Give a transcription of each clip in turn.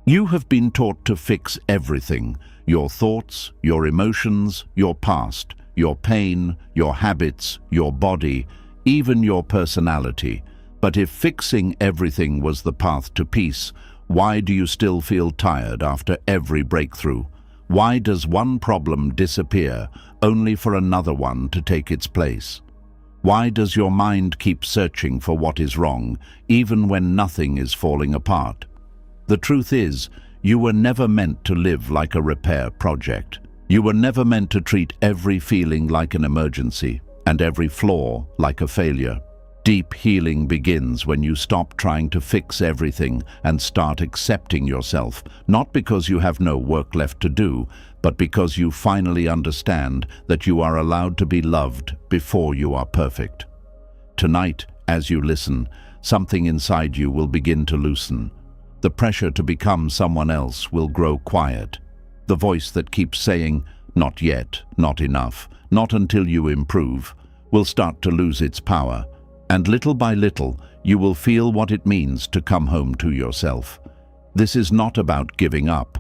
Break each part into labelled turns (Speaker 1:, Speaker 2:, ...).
Speaker 1: You have been taught to fix everything: your thoughts, your emotions, your past, your pain, your habits, your body, even your personality. But if fixing everything was the path to peace, why do you still feel tired after every breakthrough? Why does one problem disappear only for another one to take its place? Why does your mind keep searching for what is wrong, even when nothing is falling apart? The truth is, you were never meant to live like a repair project. You were never meant to treat every feeling like an emergency and every flaw like a failure. Deep healing begins when you stop trying to fix everything and start accepting yourself, not because you have no work left to do, but because you finally understand that you are allowed to be loved before you are perfect. Tonight, as you listen, something inside you will begin to loosen. The pressure to become someone else will grow quiet. The voice that keeps saying, "Not yet, not enough, not until you improve," will start to lose its power. And little by little, you will feel what it means to come home to yourself. This is not about giving up.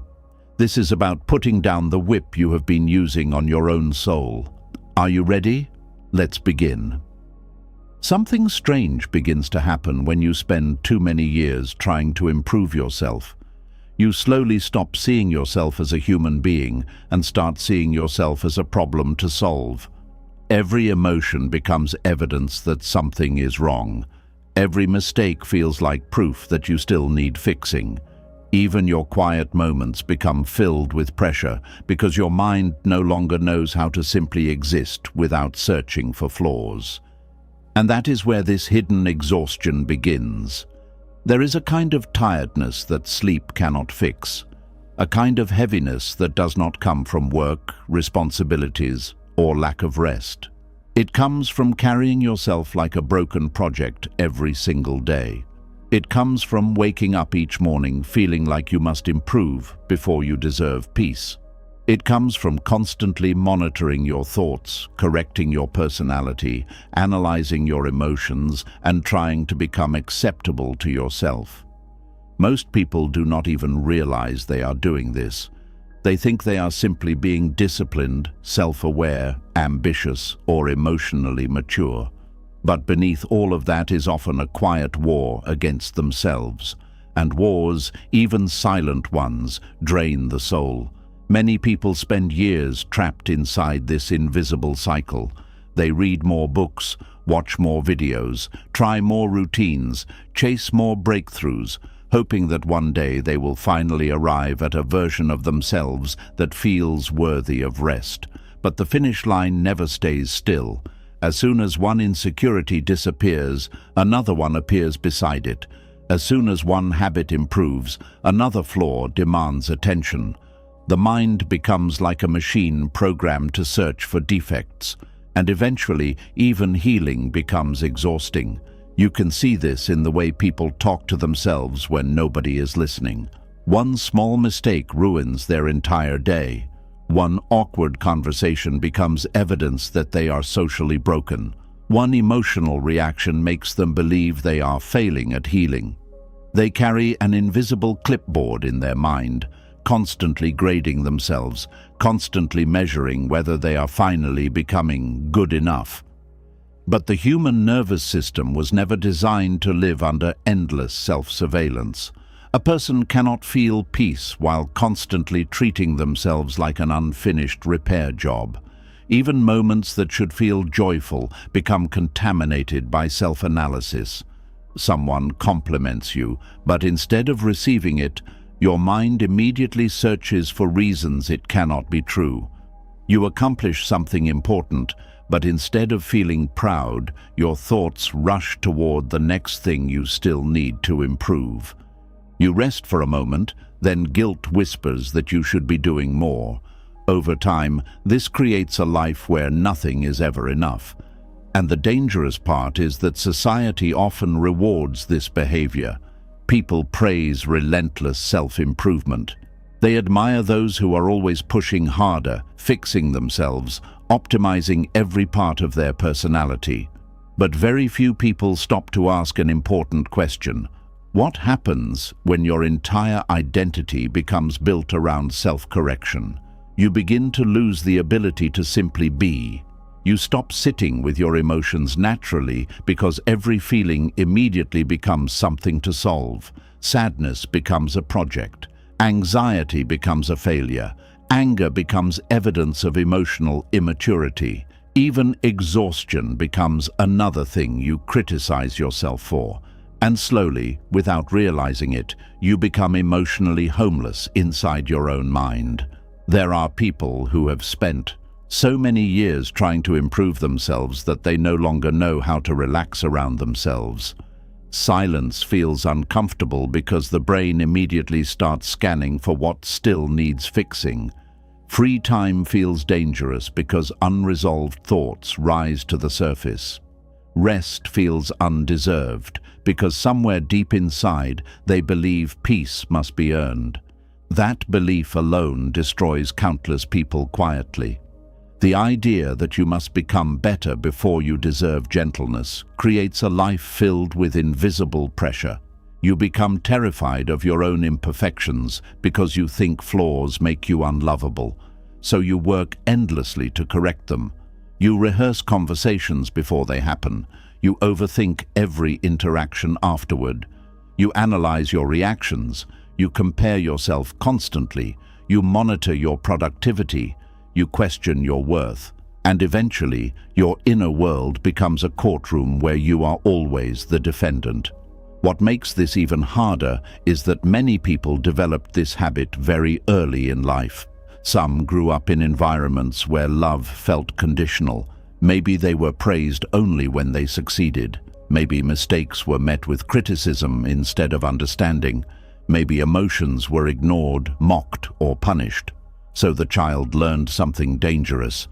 Speaker 1: This is about putting down the whip you have been using on your own soul. Are you ready? Let's begin. Something strange begins to happen when you spend too many years trying to improve yourself. You slowly stop seeing yourself as a human being and start seeing yourself as a problem to solve. Every emotion becomes evidence that something is wrong. Every mistake feels like proof that you still need fixing. Even your quiet moments become filled with pressure because your mind no longer knows how to simply exist without searching for flaws. And that is where this hidden exhaustion begins. There is a kind of tiredness that sleep cannot fix, a kind of heaviness that does not come from work, responsibilities, or lack of rest. It comes from carrying yourself like a broken project every single day. It comes from waking up each morning feeling like you must improve before you deserve peace. It comes from constantly monitoring your thoughts, correcting your personality, analyzing your emotions, and trying to become acceptable to yourself. Most people do not even realize they are doing this. They think they are simply being disciplined, self-aware, ambitious, or emotionally mature. But beneath all of that is often a quiet war against themselves. And wars, even silent ones, drain the soul. Many people spend years trapped inside this invisible cycle. They read more books, watch more videos, try more routines, chase more breakthroughs, hoping that one day they will finally arrive at a version of themselves that feels worthy of rest. But the finish line never stays still. As soon as one insecurity disappears, another one appears beside it. As soon as one habit improves, another flaw demands attention. The mind becomes like a machine programmed to search for defects, and eventually even healing becomes exhausting. You can see this in the way people talk to themselves when nobody is listening. One small mistake ruins their entire day. One awkward conversation becomes evidence that they are socially broken. One emotional reaction makes them believe they are failing at healing. They carry an invisible clipboard in their mind, constantly grading themselves, constantly measuring whether they are finally becoming good enough. But the human nervous system was never designed to live under endless self-surveillance. A person cannot feel peace while constantly treating themselves like an unfinished repair job. Even moments that should feel joyful become contaminated by self-analysis. Someone compliments you, but instead of receiving it, your mind immediately searches for reasons it cannot be true. You accomplish something important, but instead of feeling proud, your thoughts rush toward the next thing you still need to improve. You rest for a moment, then guilt whispers that you should be doing more. Over time, this creates a life where nothing is ever enough. And the dangerous part is that society often rewards this behavior. People praise relentless self-improvement. They admire those who are always pushing harder, fixing themselves, optimizing every part of their personality. But very few people stop to ask an important question. What happens when your entire identity becomes built around self-correction? You begin to lose the ability to simply be. You stop sitting with your emotions naturally because every feeling immediately becomes something to solve. Sadness becomes a project. Anxiety becomes a failure. Anger becomes evidence of emotional immaturity. Even exhaustion becomes another thing you criticize yourself for. And slowly, without realizing it, you become emotionally homeless inside your own mind. There are people who have spent so many years trying to improve themselves that they no longer know how to relax around themselves. Silence feels uncomfortable because the brain immediately starts scanning for what still needs fixing. Free time feels dangerous because unresolved thoughts rise to the surface. Rest feels undeserved because somewhere deep inside they believe peace must be earned. That belief alone destroys countless people quietly. The idea that you must become better before you deserve gentleness creates a life filled with invisible pressure. You become terrified of your own imperfections because you think flaws make you unlovable, so you work endlessly to correct them. You rehearse conversations before they happen. You overthink every interaction afterward. You analyze your reactions. You compare yourself constantly. You monitor your productivity. You question your worth. And eventually, your inner world becomes a courtroom where you are always the defendant. What makes this even harder is that many people developed this habit very early in life. Some grew up in environments where love felt conditional. Maybe they were praised only when they succeeded. Maybe mistakes were met with criticism instead of understanding. Maybe emotions were ignored, mocked, or punished. So the child learned something dangerous.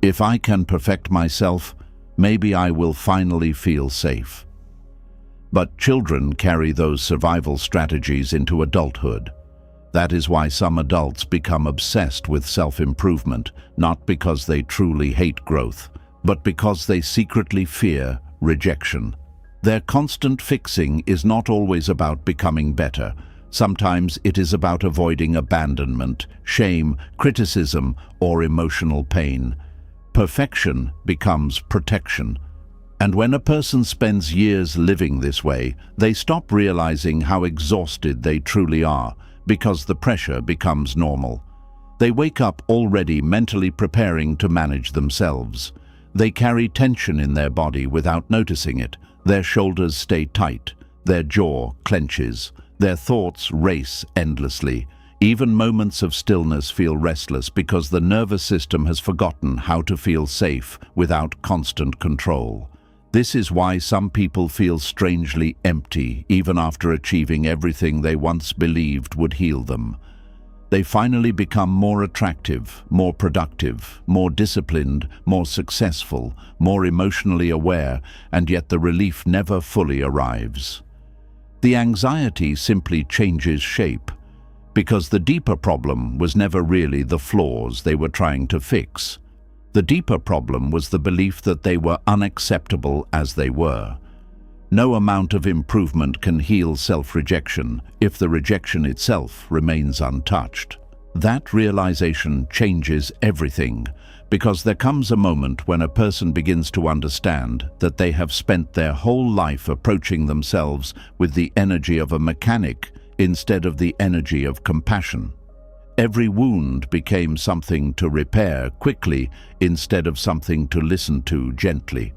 Speaker 1: If I can perfect myself, maybe I will finally feel safe. But children carry those survival strategies into adulthood. That is why some adults become obsessed with self-improvement, not because they truly hate growth, but because they secretly fear rejection. Their constant fixing is not always about becoming better. Sometimes it is about avoiding abandonment, shame, criticism, or emotional pain. Perfection becomes protection. And when a person spends years living this way, they stop realizing how exhausted they truly are, because the pressure becomes normal. They wake up already mentally preparing to manage themselves. They carry tension in their body without noticing it. Their shoulders stay tight. Their jaw clenches. Their thoughts race endlessly. Even moments of stillness feel restless because the nervous system has forgotten how to feel safe without constant control. This is why some people feel strangely empty even after achieving everything they once believed would heal them. They finally become more attractive, more productive, more disciplined, more successful, more emotionally aware, and yet the relief never fully arrives. The anxiety simply changes shape, because the deeper problem was never really the flaws they were trying to fix. The deeper problem was the belief that they were unacceptable as they were. No amount of improvement can heal self-rejection if the rejection itself remains untouched. That realization changes everything, because there comes a moment when a person begins to understand that they have spent their whole life approaching themselves with the energy of a mechanic instead of the energy of compassion. Every wound became something to repair quickly instead of something to listen to gently.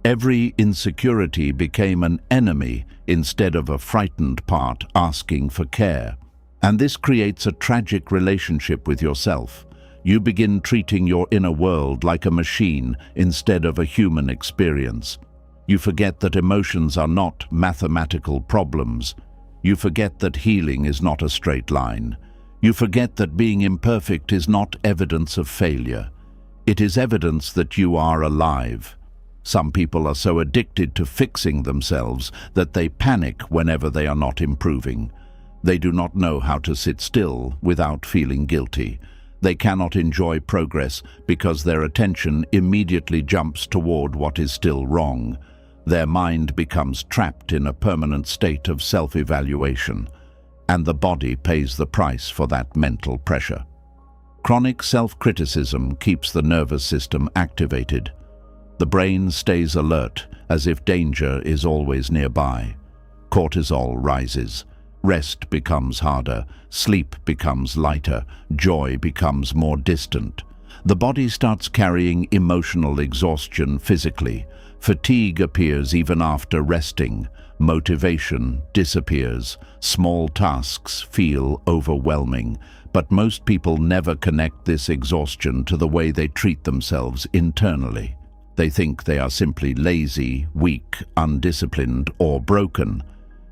Speaker 1: Every insecurity became an enemy instead of a frightened part asking for care. And this creates a tragic relationship with yourself. You begin treating your inner world like a machine instead of a human experience. You forget that emotions are not mathematical problems. You forget that healing is not a straight line. You forget that being imperfect is not evidence of failure. It is evidence that you are alive. Some people are so addicted to fixing themselves that they panic whenever they are not improving. They do not know how to sit still without feeling guilty. They cannot enjoy progress because their attention immediately jumps toward what is still wrong. Their mind becomes trapped in a permanent state of self-evaluation, and the body pays the price for that mental pressure. Chronic self-criticism keeps the nervous system activated. The brain stays alert, as if danger is always nearby. Cortisol rises. Rest becomes harder. Sleep becomes lighter. Joy becomes more distant. The body starts carrying emotional exhaustion physically. Fatigue appears even after resting. Motivation disappears. Small tasks feel overwhelming. But most people never connect this exhaustion to the way they treat themselves internally. They think they are simply lazy, weak, undisciplined, or broken.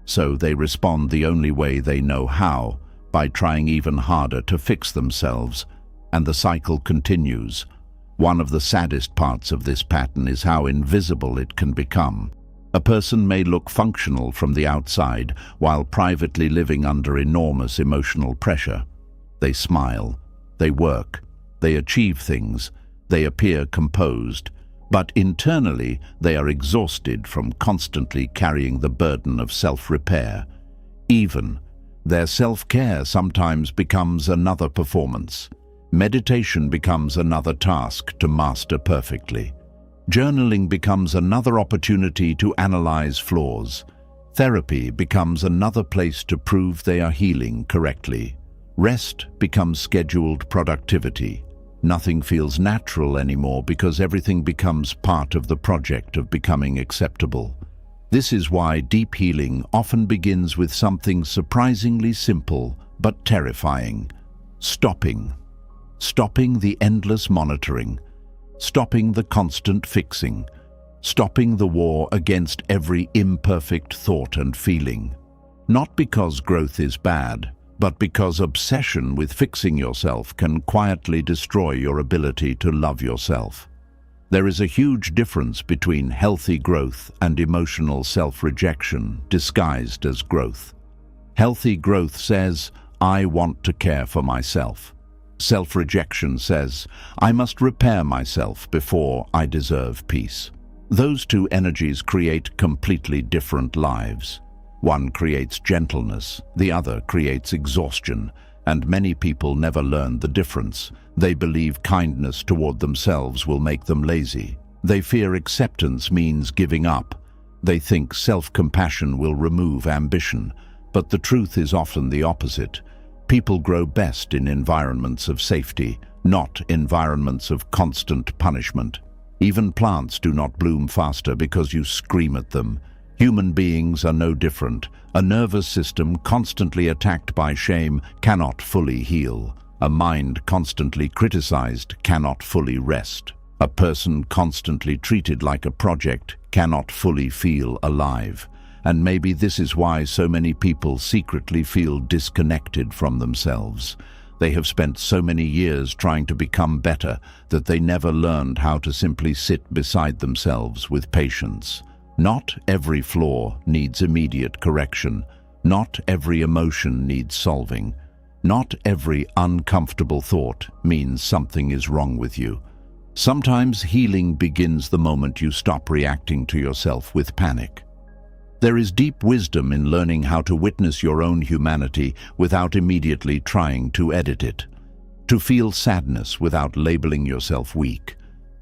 Speaker 1: So they respond the only way they know how, by trying even harder to fix themselves. And the cycle continues. One of the saddest parts of this pattern is how invisible it can become. A person may look functional from the outside while privately living under enormous emotional pressure. They smile, they work, they achieve things, they appear composed, but internally they are exhausted from constantly carrying the burden of self-repair. Even their self-care sometimes becomes another performance. Meditation becomes another task to master perfectly. Journaling becomes another opportunity to analyze flaws. Therapy becomes another place to prove they are healing correctly. Rest becomes scheduled productivity. Nothing feels natural anymore because everything becomes part of the project of becoming acceptable. This is why deep healing often begins with something surprisingly simple but terrifying. Stopping. Stopping the endless monitoring. Stopping the constant fixing. Stopping the war against every imperfect thought and feeling. Not because growth is bad, but because obsession with fixing yourself can quietly destroy your ability to love yourself. There is a huge difference between healthy growth and emotional self-rejection disguised as growth. Healthy growth says, I want to care for myself. Self-rejection says, I must repair myself before I deserve peace. Those two energies create completely different lives. One creates gentleness, the other creates exhaustion, and many people never learn the difference. They believe kindness toward themselves will make them lazy. They fear acceptance means giving up. They think self-compassion will remove ambition, but the truth is often the opposite. People grow best in environments of safety, not environments of constant punishment. Even plants do not bloom faster because you scream at them. Human beings are no different. A nervous system constantly attacked by shame cannot fully heal. A mind constantly criticized cannot fully rest. A person constantly treated like a project cannot fully feel alive. And maybe this is why so many people secretly feel disconnected from themselves. They have spent so many years trying to become better that they never learned how to simply sit beside themselves with patience. Not every flaw needs immediate correction. Not every emotion needs solving. Not every uncomfortable thought means something is wrong with you. Sometimes healing begins the moment you stop reacting to yourself with panic. There is deep wisdom in learning how to witness your own humanity without immediately trying to edit it. To feel sadness without labeling yourself weak.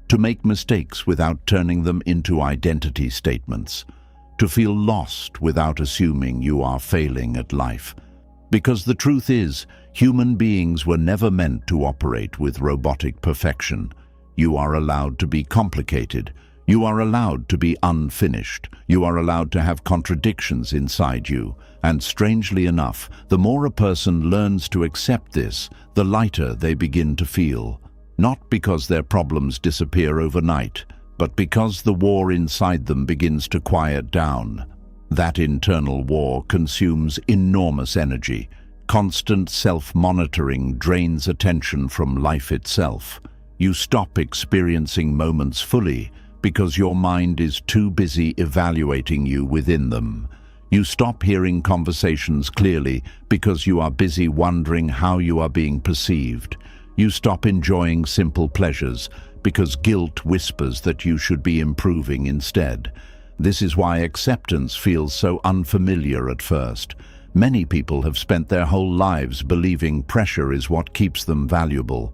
Speaker 1: To make mistakes without turning them into identity statements. To feel lost without assuming you are failing at life. Because the truth is, human beings were never meant to operate with robotic perfection. You are allowed to be complicated. You are allowed to be unfinished. You are allowed to have contradictions inside you. And strangely enough, the more a person learns to accept this, the lighter they begin to feel. Not because their problems disappear overnight, but because the war inside them begins to quiet down. That internal war consumes enormous energy. Constant self-monitoring drains attention from life itself. You stop experiencing moments fully because your mind is too busy evaluating you within them. You stop hearing conversations clearly because you are busy wondering how you are being perceived. You stop enjoying simple pleasures because guilt whispers that you should be improving instead. This is why acceptance feels so unfamiliar at first. Many people have spent their whole lives believing pressure is what keeps them valuable.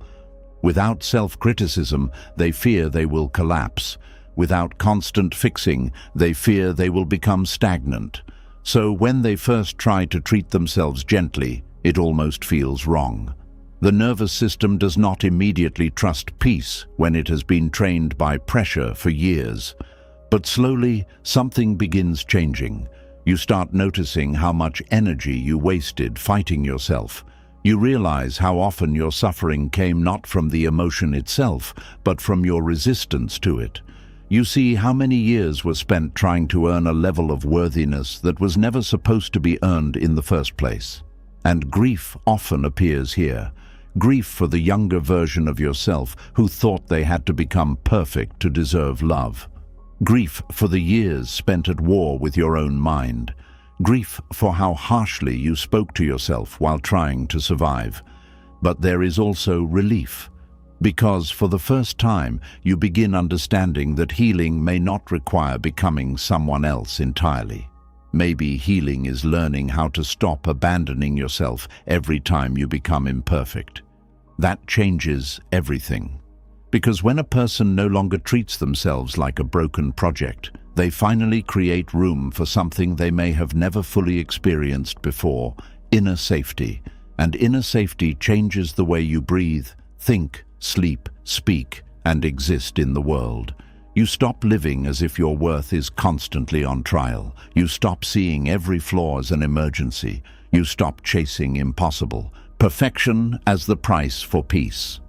Speaker 1: Without self-criticism, they fear they will collapse. Without constant fixing, they fear they will become stagnant. So when they first try to treat themselves gently, it almost feels wrong. The nervous system does not immediately trust peace when it has been trained by pressure for years. But slowly, something begins changing. You start noticing how much energy you wasted fighting yourself. You realize how often your suffering came not from the emotion itself, but from your resistance to it. You see how many years were spent trying to earn a level of worthiness that was never supposed to be earned in the first place. And grief often appears here. Grief for the younger version of yourself who thought they had to become perfect to deserve love. Grief for the years spent at war with your own mind. Grief for how harshly you spoke to yourself while trying to survive. But there is also relief. Because for the first time, you begin understanding that healing may not require becoming someone else entirely. Maybe healing is learning how to stop abandoning yourself every time you become imperfect. That changes everything. Because when a person no longer treats themselves like a broken project, they finally create room for something they may have never fully experienced before, inner safety. And inner safety changes the way you breathe, think, sleep, speak, and exist in the world. You stop living as if your worth is constantly on trial. You stop seeing every flaw as an emergency. You stop chasing impossible. Perfection as the price for peace.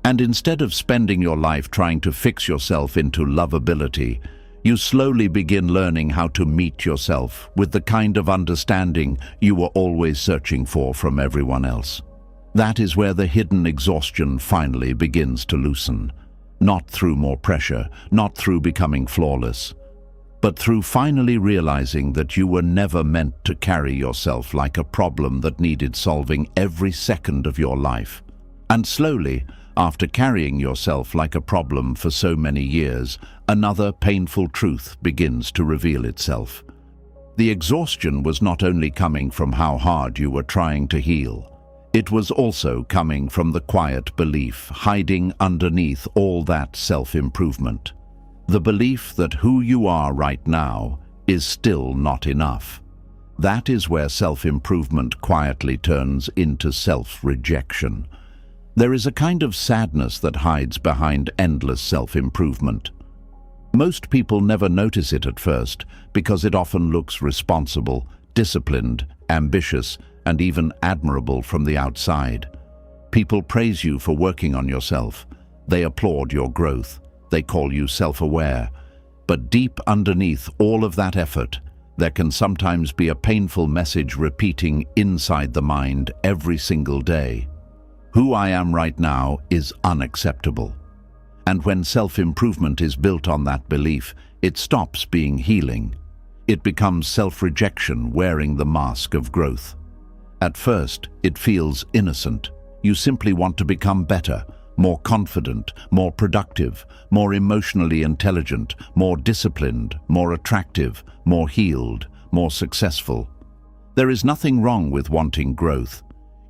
Speaker 1: And instead of spending your life trying to fix yourself into lovability, you slowly begin learning how to meet yourself with the kind of understanding you were always searching for from everyone else. That is where the hidden exhaustion finally begins to loosen. Not through more pressure, not through becoming flawless, but through finally realizing that you were never meant to carry yourself like a problem that needed solving every second of your life. And slowly, after carrying yourself like a problem for so many years, another painful truth begins to reveal itself. The exhaustion was not only coming from how hard you were trying to heal. It was also coming from the quiet belief hiding underneath all that self-improvement. The belief that who you are right now is still not enough. That is where self-improvement quietly turns into self-rejection. There is a kind of sadness that hides behind endless self-improvement. Most people never notice it at first because it often looks responsible, disciplined, ambitious, and even admirable from the outside. People praise you for working on yourself. They applaud your growth. They call you self-aware. But deep underneath all of that effort, there can sometimes be a painful message repeating inside the mind every single day. Who I am right now is unacceptable. And when self-improvement is built on that belief, it stops being healing. It becomes self-rejection wearing the mask of growth. At first, it feels innocent. You simply want to become better, more confident, more productive, more emotionally intelligent, more disciplined, more attractive, more healed, more successful. There is nothing wrong with wanting growth.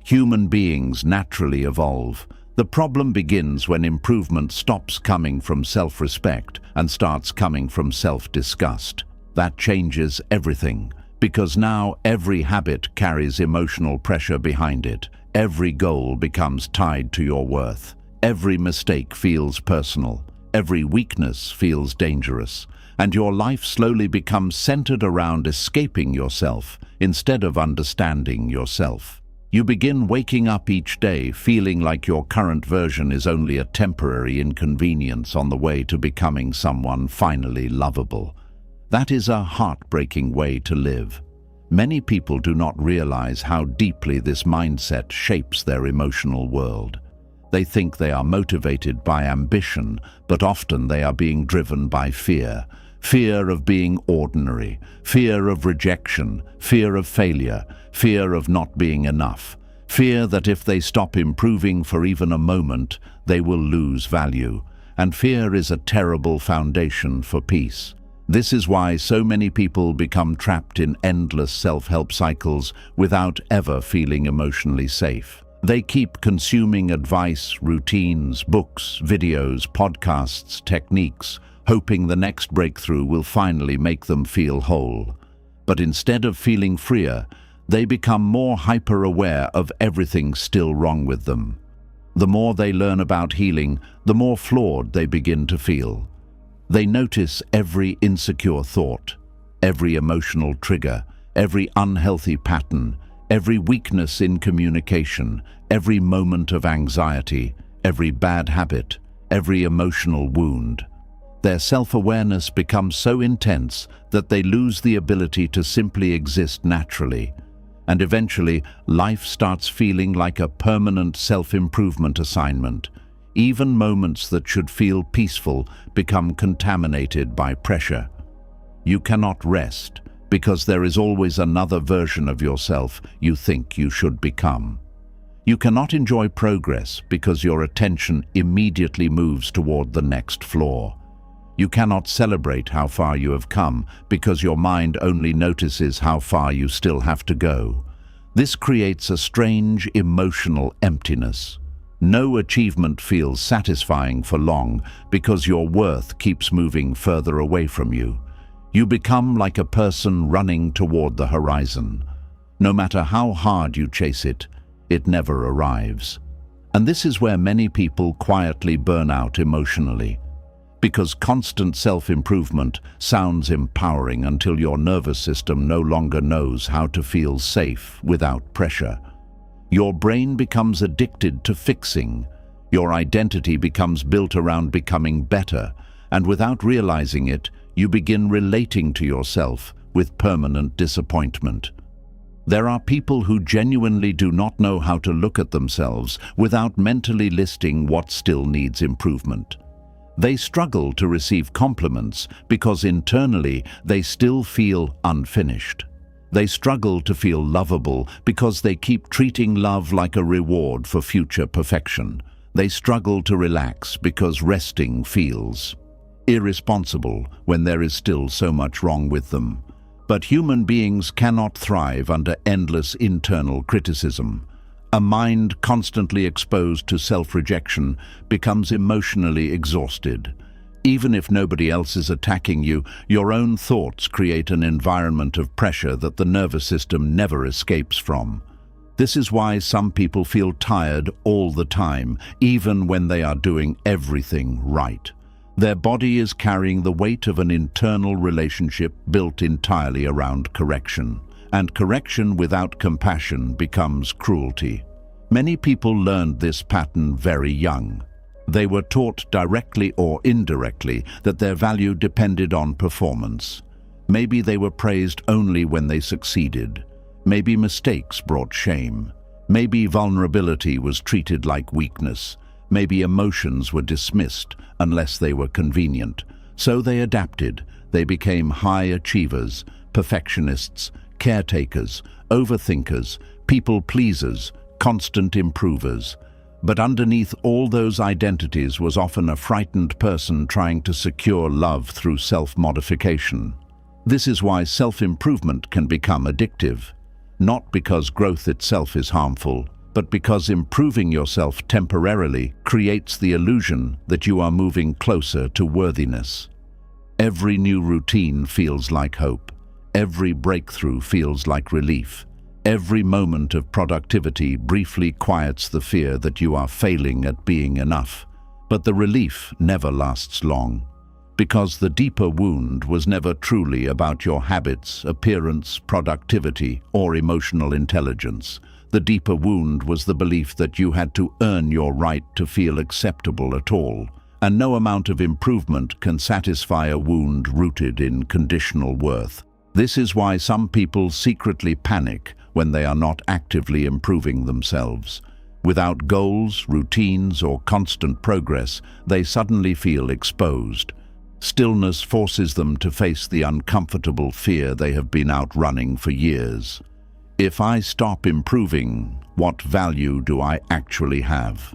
Speaker 1: Human beings naturally evolve. The problem begins when improvement stops coming from self-respect and starts coming from self-disgust. That changes everything, because now every habit carries emotional pressure behind it. Every goal becomes tied to your worth. Every mistake feels personal. Every weakness feels dangerous. And your life slowly becomes centered around escaping yourself instead of understanding yourself. You begin waking up each day feeling like your current version is only a temporary inconvenience on the way to becoming someone finally lovable. That is a heartbreaking way to live. Many people do not realize how deeply this mindset shapes their emotional world. They think they are motivated by ambition, but often they are being driven by fear. Fear of being ordinary, fear of rejection, fear of failure, fear of not being enough, fear that if they stop improving for even a moment, they will lose value. And fear is a terrible foundation for peace. This is why so many people become trapped in endless self-help cycles without ever feeling emotionally safe. They keep consuming advice, routines, books, videos, podcasts, techniques, hoping the next breakthrough will finally make them feel whole. But instead of feeling freer, they become more hyper-aware of everything still wrong with them. The more they learn about healing, the more flawed they begin to feel. They notice every insecure thought, every emotional trigger, every unhealthy pattern, every weakness in communication, every moment of anxiety, every bad habit, every emotional wound. Their self-awareness becomes so intense that they lose the ability to simply exist naturally. And eventually, life starts feeling like a permanent self-improvement assignment. Even moments that should feel peaceful become contaminated by pressure. You cannot rest because there is always another version of yourself you think you should become. You cannot enjoy progress because your attention immediately moves toward the next flaw. You cannot celebrate how far you have come because your mind only notices how far you still have to go. This creates a strange emotional emptiness. No achievement feels satisfying for long because your worth keeps moving further away from you. You become like a person running toward the horizon. No matter how hard you chase it, it never arrives. And this is where many people quietly burn out emotionally. Because constant self-improvement sounds empowering until your nervous system no longer knows how to feel safe without pressure. Your brain becomes addicted to fixing. Your identity becomes built around becoming better, and without realizing it, you begin relating to yourself with permanent disappointment. There are people who genuinely do not know how to look at themselves without mentally listing what still needs improvement. They struggle to receive compliments because internally they still feel unfinished. They struggle to feel lovable because they keep treating love like a reward for future perfection. They struggle to relax because resting feels irresponsible when there is still so much wrong with them. But human beings cannot thrive under endless internal criticism. A mind constantly exposed to self-rejection becomes emotionally exhausted. Even if nobody else is attacking you, your own thoughts create an environment of pressure that the nervous system never escapes from. This is why some people feel tired all the time, even when they are doing everything right. Their body is carrying the weight of an internal relationship built entirely around correction. And correction without compassion becomes cruelty. Many people learned this pattern very young. They were taught directly or indirectly that their value depended on performance. Maybe they were praised only when they succeeded. Maybe mistakes brought shame. Maybe vulnerability was treated like weakness. Maybe emotions were dismissed unless they were convenient. So they adapted. They became high achievers, perfectionists, caretakers, overthinkers, people-pleasers, constant improvers. But underneath all those identities was often a frightened person trying to secure love through self-modification. This is why self-improvement can become addictive. Not because growth itself is harmful, but because improving yourself temporarily creates the illusion that you are moving closer to worthiness. Every new routine feels like hope. Every breakthrough feels like relief. Every moment of productivity briefly quiets the fear that you are failing at being enough. But the relief never lasts long, because the deeper wound was never truly about your habits, appearance, productivity, or emotional intelligence. The deeper wound was the belief that you had to earn your right to feel acceptable at all, and no amount of improvement can satisfy a wound rooted in conditional worth. This is why some people secretly panic when they are not actively improving themselves. Without goals, routines, or constant progress, they suddenly feel exposed. Stillness forces them to face the uncomfortable fear they have been outrunning for years. If I stop improving, what value do I actually have?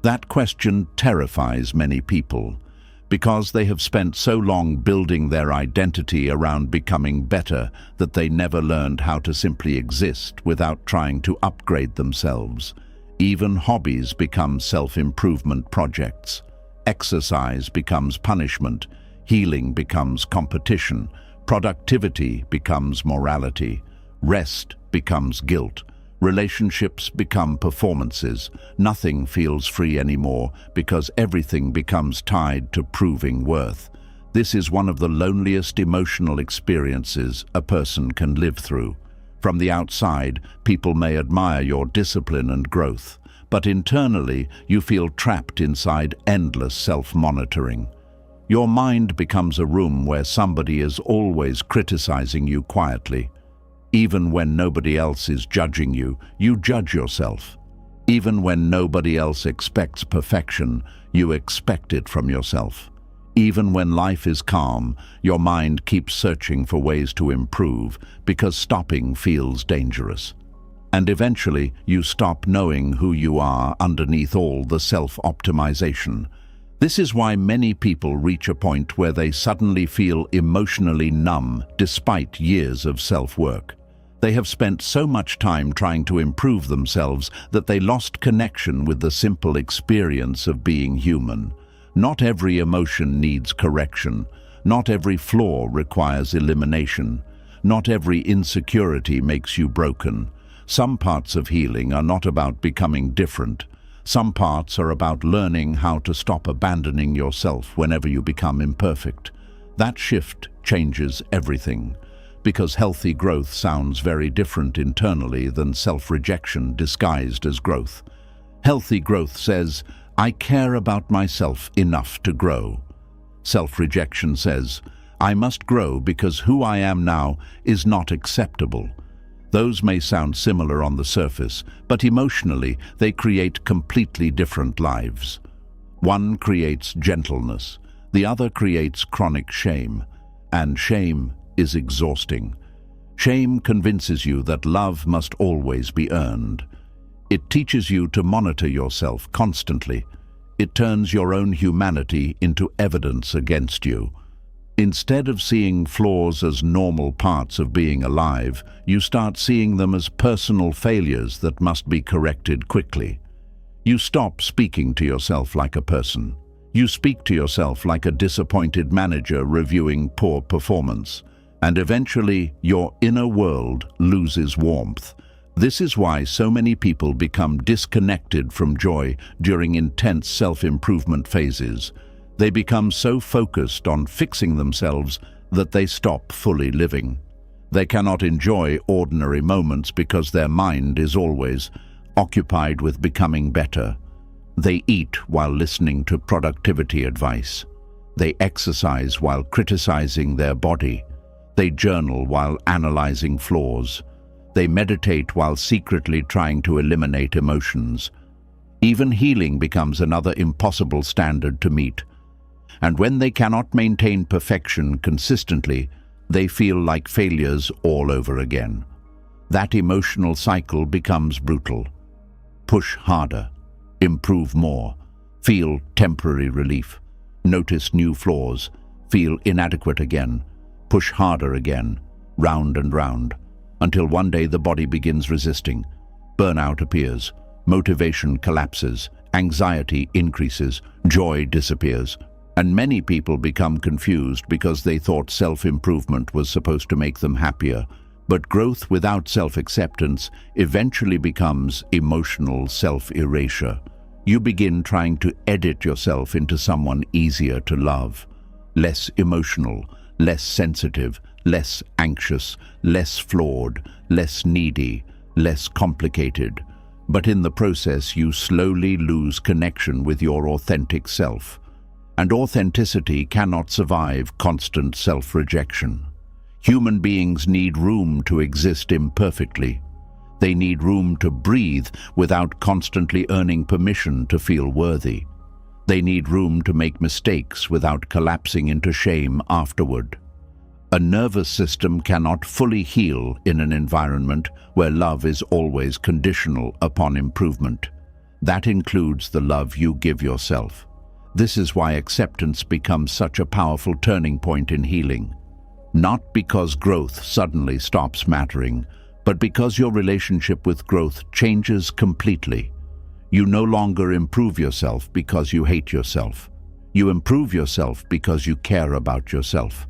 Speaker 1: That question terrifies many people, because they have spent so long building their identity around becoming better that they never learned how to simply exist without trying to upgrade themselves. Even hobbies become self-improvement projects. Exercise becomes punishment. Healing becomes competition. Productivity becomes morality. Rest becomes guilt. Relationships become performances. Nothing feels free anymore because everything becomes tied to proving worth. This is one of the loneliest emotional experiences a person can live through. From the outside, people may admire your discipline and growth, but internally you feel trapped inside endless self-monitoring. Your mind becomes a room where somebody is always criticizing you quietly. Even when nobody else is judging you, you judge yourself. Even when nobody else expects perfection, you expect it from yourself. Even when life is calm, your mind keeps searching for ways to improve because stopping feels dangerous. And eventually, you stop knowing who you are underneath all the self-optimization. This is why many people reach a point where they suddenly feel emotionally numb despite years of self-work. They have spent so much time trying to improve themselves that they lost connection with the simple experience of being human. Not every emotion needs correction. Not every flaw requires elimination. Not every insecurity makes you broken. Some parts of healing are not about becoming different. Some parts are about learning how to stop abandoning yourself whenever you become imperfect. That shift changes everything. Because healthy growth sounds very different internally than self-rejection disguised as growth. Healthy growth says, I care about myself enough to grow. Self-rejection says, I must grow because who I am now is not acceptable. Those may sound similar on the surface, but emotionally they create completely different lives. One creates gentleness, the other creates chronic shame, and shame is exhausting. Shame convinces you that love must always be earned. It teaches you to monitor yourself constantly. It turns your own humanity into evidence against you. Instead of seeing flaws as normal parts of being alive, you start seeing them as personal failures that must be corrected quickly. You stop speaking to yourself like a person. You speak to yourself like a disappointed manager reviewing poor performance. And eventually, your inner world loses warmth. This is why so many people become disconnected from joy during intense self-improvement phases. They become so focused on fixing themselves that they stop fully living. They cannot enjoy ordinary moments because their mind is always occupied with becoming better. They eat while listening to productivity advice. They exercise while criticizing their body. They journal while analyzing flaws. They meditate while secretly trying to eliminate emotions. Even healing becomes another impossible standard to meet. And when they cannot maintain perfection consistently, they feel like failures all over again. That emotional cycle becomes brutal. Push harder, improve more, feel temporary relief, notice new flaws, feel inadequate again, push harder again, round and round, until one day the body begins resisting. Burnout appears, motivation collapses, anxiety increases, joy disappears, and many people become confused because they thought self-improvement was supposed to make them happier. But growth without self-acceptance eventually becomes emotional self-erasure. You begin trying to edit yourself into someone easier to love, less emotional, less sensitive, less anxious, less flawed, less needy, less complicated. But in the process, you slowly lose connection with your authentic self. And authenticity cannot survive constant self-rejection. Human beings need room to exist imperfectly. They need room to breathe without constantly earning permission to feel worthy. They need room to make mistakes without collapsing into shame afterward. A nervous system cannot fully heal in an environment where love is always conditional upon improvement. That includes the love you give yourself. This is why acceptance becomes such a powerful turning point in healing. Not because growth suddenly stops mattering, but because your relationship with growth changes completely. You no longer improve yourself because you hate yourself. You improve yourself because you care about yourself.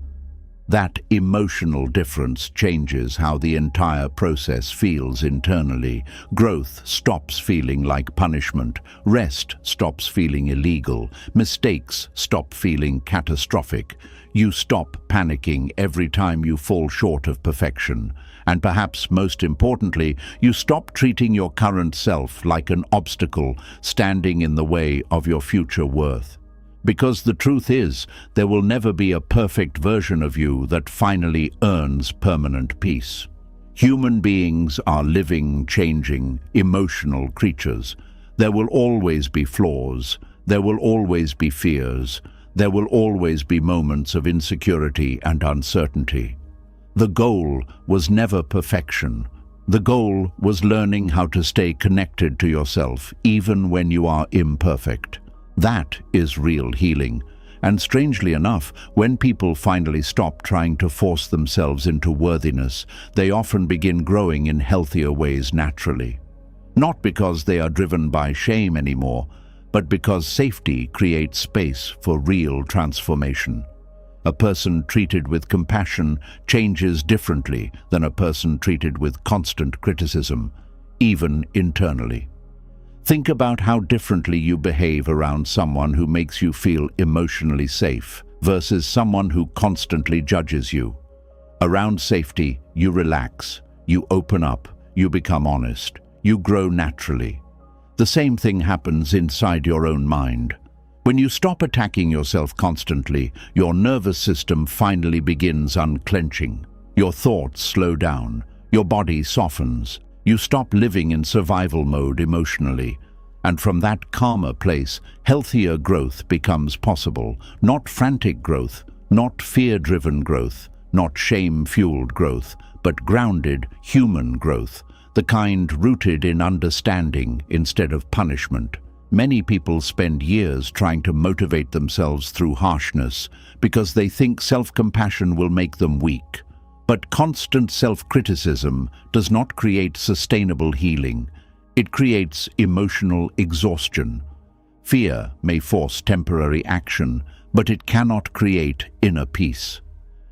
Speaker 1: That emotional difference changes how the entire process feels internally. Growth stops feeling like punishment. Rest stops feeling illegal. Mistakes stop feeling catastrophic. You stop panicking every time you fall short of perfection. And perhaps most importantly, you stop treating your current self like an obstacle standing in the way of your future worth. Because the truth is, there will never be a perfect version of you that finally earns permanent peace. Human beings are living, changing, emotional creatures. There will always be flaws. There will always be fears. There will always be moments of insecurity and uncertainty. The goal was never perfection. The goal was learning how to stay connected to yourself, even when you are imperfect. That is real healing. And strangely enough, when people finally stop trying to force themselves into worthiness, they often begin growing in healthier ways naturally. Not because they are driven by shame anymore, but because safety creates space for real transformation. A person treated with compassion changes differently than a person treated with constant criticism, even internally. Think about how differently you behave around someone who makes you feel emotionally safe versus someone who constantly judges you. Around safety, you relax, you open up, you become honest, you grow naturally. The same thing happens inside your own mind. When you stop attacking yourself constantly, your nervous system finally begins unclenching. Your thoughts slow down, your body softens. You stop living in survival mode emotionally, and from that calmer place, healthier growth becomes possible. Not frantic growth, not fear-driven growth, not shame-fueled growth, but grounded, human growth, the kind rooted in understanding instead of punishment. Many people spend years trying to motivate themselves through harshness because they think self-compassion will make them weak. But constant self-criticism does not create sustainable healing. It creates emotional exhaustion. Fear may force temporary action, but it cannot create inner peace.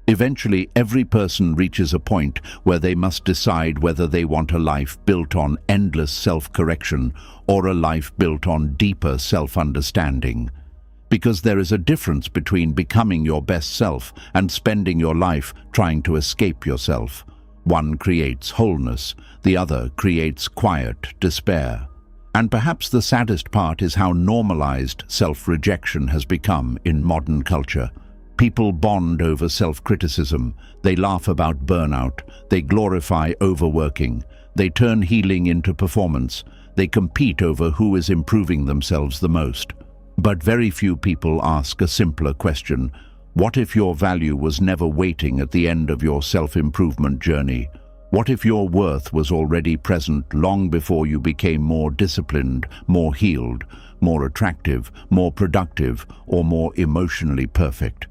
Speaker 1: Eventually, every person reaches a point where they must decide whether they want a life built on endless self-correction or a life built on deeper self-understanding. Because there is a difference between becoming your best self and spending your life trying to escape yourself. One creates wholeness, the other creates quiet despair. And perhaps the saddest part is how normalized self-rejection has become in modern culture. People bond over self-criticism, they laugh about burnout, they glorify overworking, they turn healing into performance, they compete over who is improving themselves the most. But very few people ask a simpler question. What if your value was never waiting at the end of your self-improvement journey? What if your worth was already present long before you became more disciplined, more healed, more attractive, more productive, or more emotionally perfect?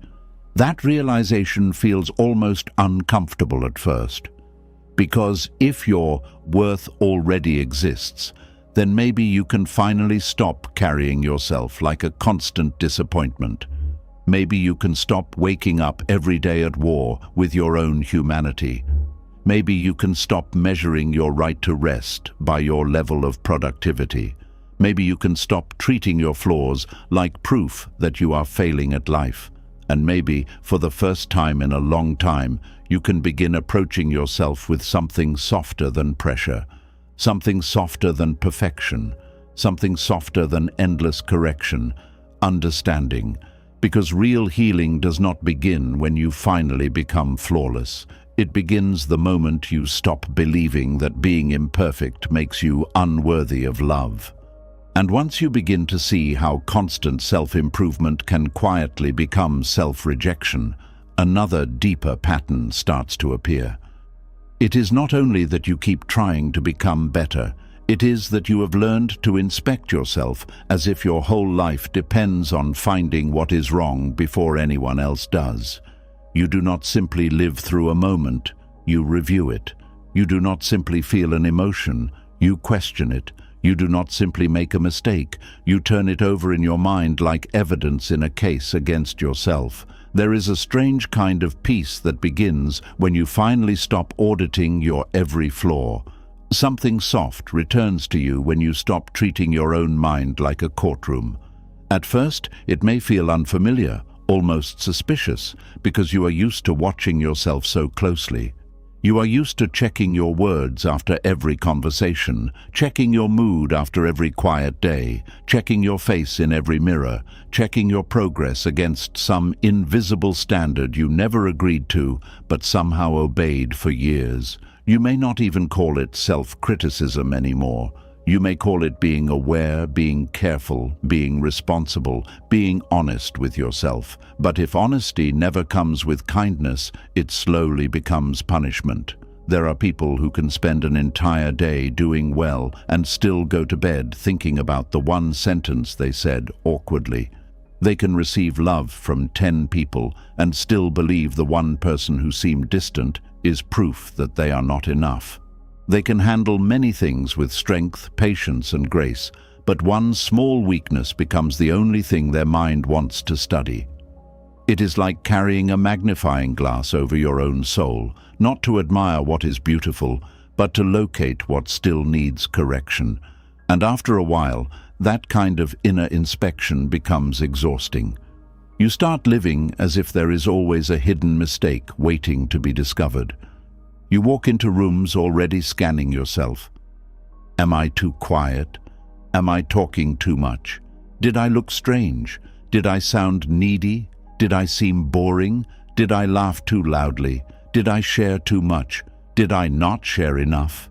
Speaker 1: That realization feels almost uncomfortable at first. Because if your worth already exists, then maybe you can finally stop carrying yourself like a constant disappointment. Maybe you can stop waking up every day at war with your own humanity. Maybe you can stop measuring your right to rest by your level of productivity. Maybe you can stop treating your flaws like proof that you are failing at life. And maybe, for the first time in a long time, you can begin approaching yourself with something softer than pressure. Something softer than perfection, something softer than endless correction, understanding. Because real healing does not begin when you finally become flawless. It begins the moment you stop believing that being imperfect makes you unworthy of love. And once you begin to see how constant self-improvement can quietly become self-rejection, another deeper pattern starts to appear. It is not only that you keep trying to become better, It is that you have learned to inspect yourself as if your whole life depends on finding what is wrong before anyone else does. You do not simply live through a moment, you review it. You do not simply feel an emotion, you question it. You do not simply make a mistake, you turn it over in your mind like evidence in a case against yourself. There is a strange kind of peace that begins when you finally stop auditing your every flaw. Something soft returns to you when you stop treating your own mind like a courtroom. At first, it may feel unfamiliar, almost suspicious, because you are used to watching yourself so closely. You are used to checking your words after every conversation, checking your mood after every quiet day, checking your face in every mirror, checking your progress against some invisible standard you never agreed to but somehow obeyed for years. You may not even call it self-criticism anymore. You may call it being aware, being careful, being responsible, being honest with yourself. But if honesty never comes with kindness, it slowly becomes punishment. There are people who can spend an entire day doing well and still go to bed thinking about the one sentence they said awkwardly. They can receive love from 10 people and still believe the one person who seemed distant is proof that they are not enough. They can handle many things with strength, patience, and grace, but one small weakness becomes the only thing their mind wants to study. It is like carrying a magnifying glass over your own soul, not to admire what is beautiful, but to locate what still needs correction. And after a while, that kind of inner inspection becomes exhausting. You start living as if there is always a hidden mistake waiting to be discovered. You walk into rooms already scanning yourself. Am I too quiet? Am I talking too much? Did I look strange? Did I sound needy? Did I seem boring? Did I laugh too loudly? Did I share too much? Did I not share enough?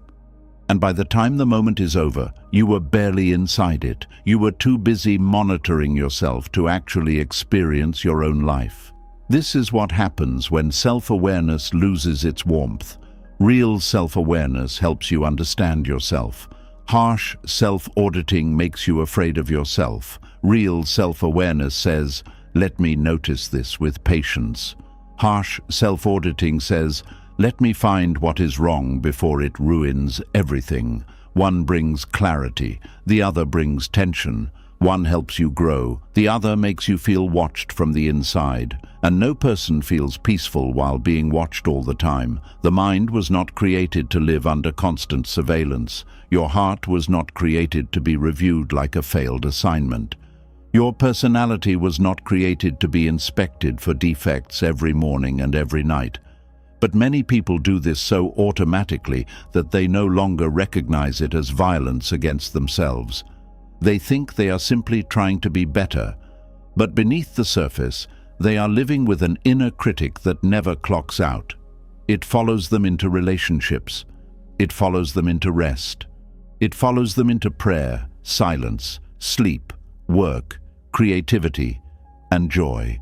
Speaker 1: And by the time the moment is over, you were barely inside it. You were too busy monitoring yourself to actually experience your own life. This is what happens when self-awareness loses its warmth. Real self-awareness helps you understand yourself. Harsh self-auditing makes you afraid of yourself. Real self-awareness says, "Let me notice this with patience." Harsh self-auditing says, "Let me find what is wrong before it ruins everything." One brings clarity, the other brings tension. One helps you grow, the other makes you feel watched from the inside. And no person feels peaceful while being watched all the time. The mind was not created to live under constant surveillance. Your heart was not created to be reviewed like a failed assignment. Your personality was not created to be inspected for defects every morning and every night. But many people do this so automatically that they no longer recognize it as violence against themselves. They think they are simply trying to be better, but beneath the surface, they are living with an inner critic that never clocks out. It follows them into relationships. It follows them into rest. It follows them into prayer, silence, sleep, work, creativity, and joy.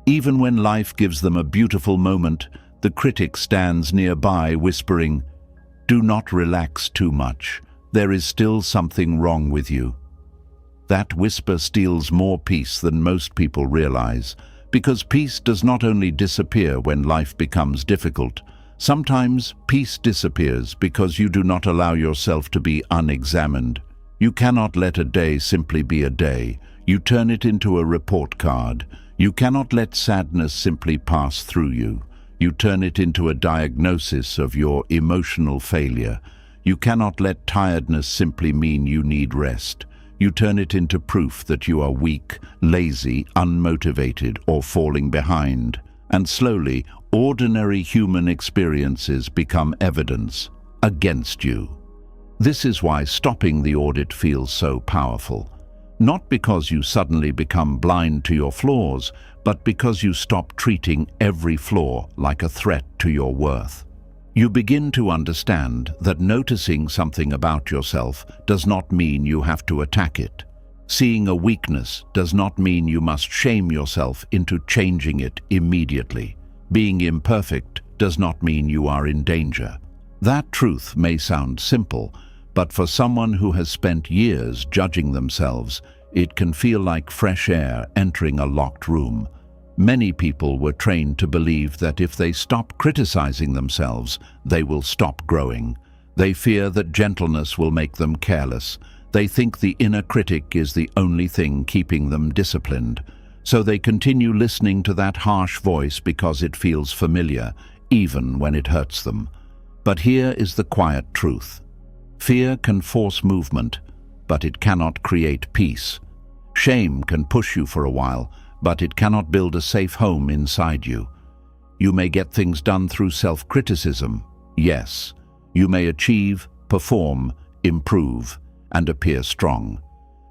Speaker 1: Even when life gives them a beautiful moment, the critic stands nearby whispering, "Do not relax too much. There is still something wrong with you." That whisper steals more peace than most people realize, because peace does not only disappear when life becomes difficult. Sometimes peace disappears because you do not allow yourself to be unexamined. You cannot let a day simply be a day. You turn it into a report card. You cannot let sadness simply pass through you. You turn it into a diagnosis of your emotional failure. You cannot let tiredness simply mean you need rest. You turn it into proof that you are weak, lazy, unmotivated, or falling behind. And slowly, ordinary human experiences become evidence against you. This is why stopping the audit feels so powerful. Not because you suddenly become blind to your flaws, but because you stop treating every flaw like a threat to your worth. You begin to understand that noticing something about yourself does not mean you have to attack it. Seeing a weakness does not mean you must shame yourself into changing it immediately. Being imperfect does not mean you are in danger. That truth may sound simple, But for someone who has spent years judging themselves, it can feel like fresh air entering a locked room. Many people were trained to believe that if they stop criticizing themselves, they will stop growing. They fear that gentleness will make them careless. They think the inner critic is the only thing keeping them disciplined. So they continue listening to that harsh voice because it feels familiar, even when it hurts them. But here is the quiet truth. Fear can force movement, but it cannot create peace. Shame can push you for a while, but it cannot build a safe home inside you. You may get things done through self-criticism, yes. You may achieve, perform, improve, and appear strong.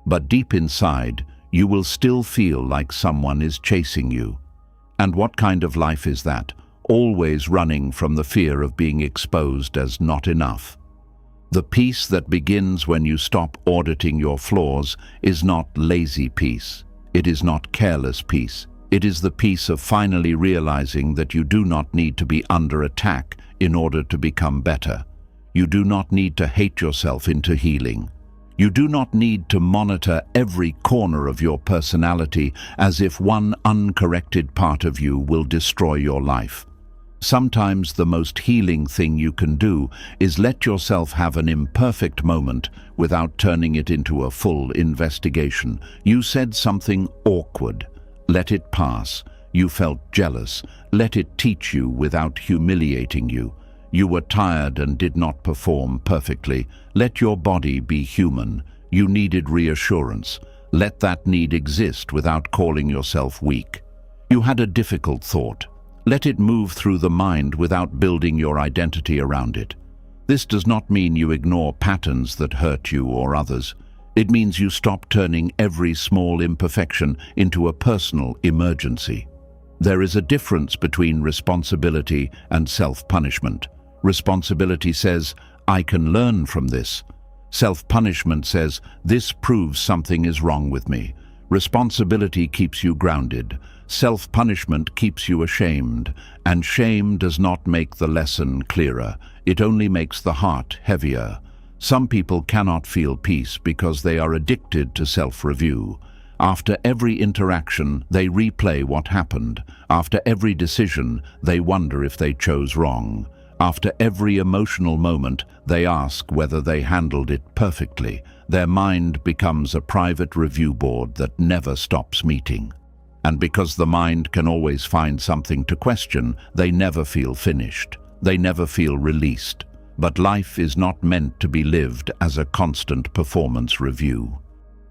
Speaker 1: But deep inside, you will still feel like someone is chasing you. And what kind of life is that? Always running from the fear of being exposed as not enough. The peace that begins when you stop auditing your flaws is not lazy peace. It is not careless peace. It is the peace of finally realizing that you do not need to be under attack in order to become better. You do not need to hate yourself into healing. You do not need to monitor every corner of your personality as if one uncorrected part of you will destroy your life. Sometimes the most healing thing you can do is let yourself have an imperfect moment without turning it into a full investigation. You said something awkward. Let it pass. You felt jealous. Let it teach you without humiliating you. You were tired and did not perform perfectly. Let your body be human. You needed reassurance. Let that need exist without calling yourself weak. You had a difficult thought. Let it move through the mind without building your identity around it. This does not mean you ignore patterns that hurt you or others. It means you stop turning every small imperfection into a personal emergency. There is a difference between responsibility and self-punishment. Responsibility says, I can learn from this. Self-punishment says, this proves something is wrong with me. Responsibility keeps you grounded. Self-punishment keeps you ashamed, and shame does not make the lesson clearer. It only makes the heart heavier. Some people cannot feel peace because they are addicted to self-review. After every interaction, they replay what happened. After every decision, they wonder if they chose wrong. After every emotional moment, they ask whether they handled it perfectly. Their mind becomes a private review board that never stops meeting. And because the mind can always find something to question, they never feel finished. They never feel released. But life is not meant to be lived as a constant performance review.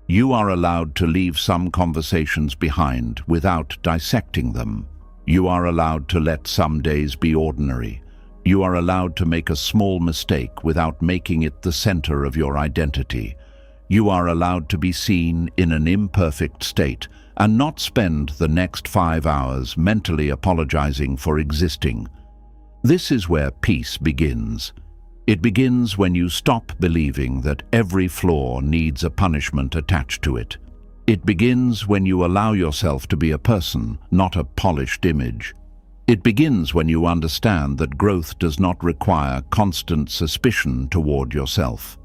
Speaker 1: You are allowed to leave some conversations behind without dissecting them. You are allowed to let some days be ordinary. You are allowed to make a small mistake without making it the center of your identity. You are allowed to be seen in an imperfect state and not spend the next 5 hours mentally apologizing for existing. This is where peace begins. It begins when you stop believing that every flaw needs a punishment attached to it. It begins when you allow yourself to be a person, not a polished image. It begins when you understand that growth does not require constant suspicion toward yourself.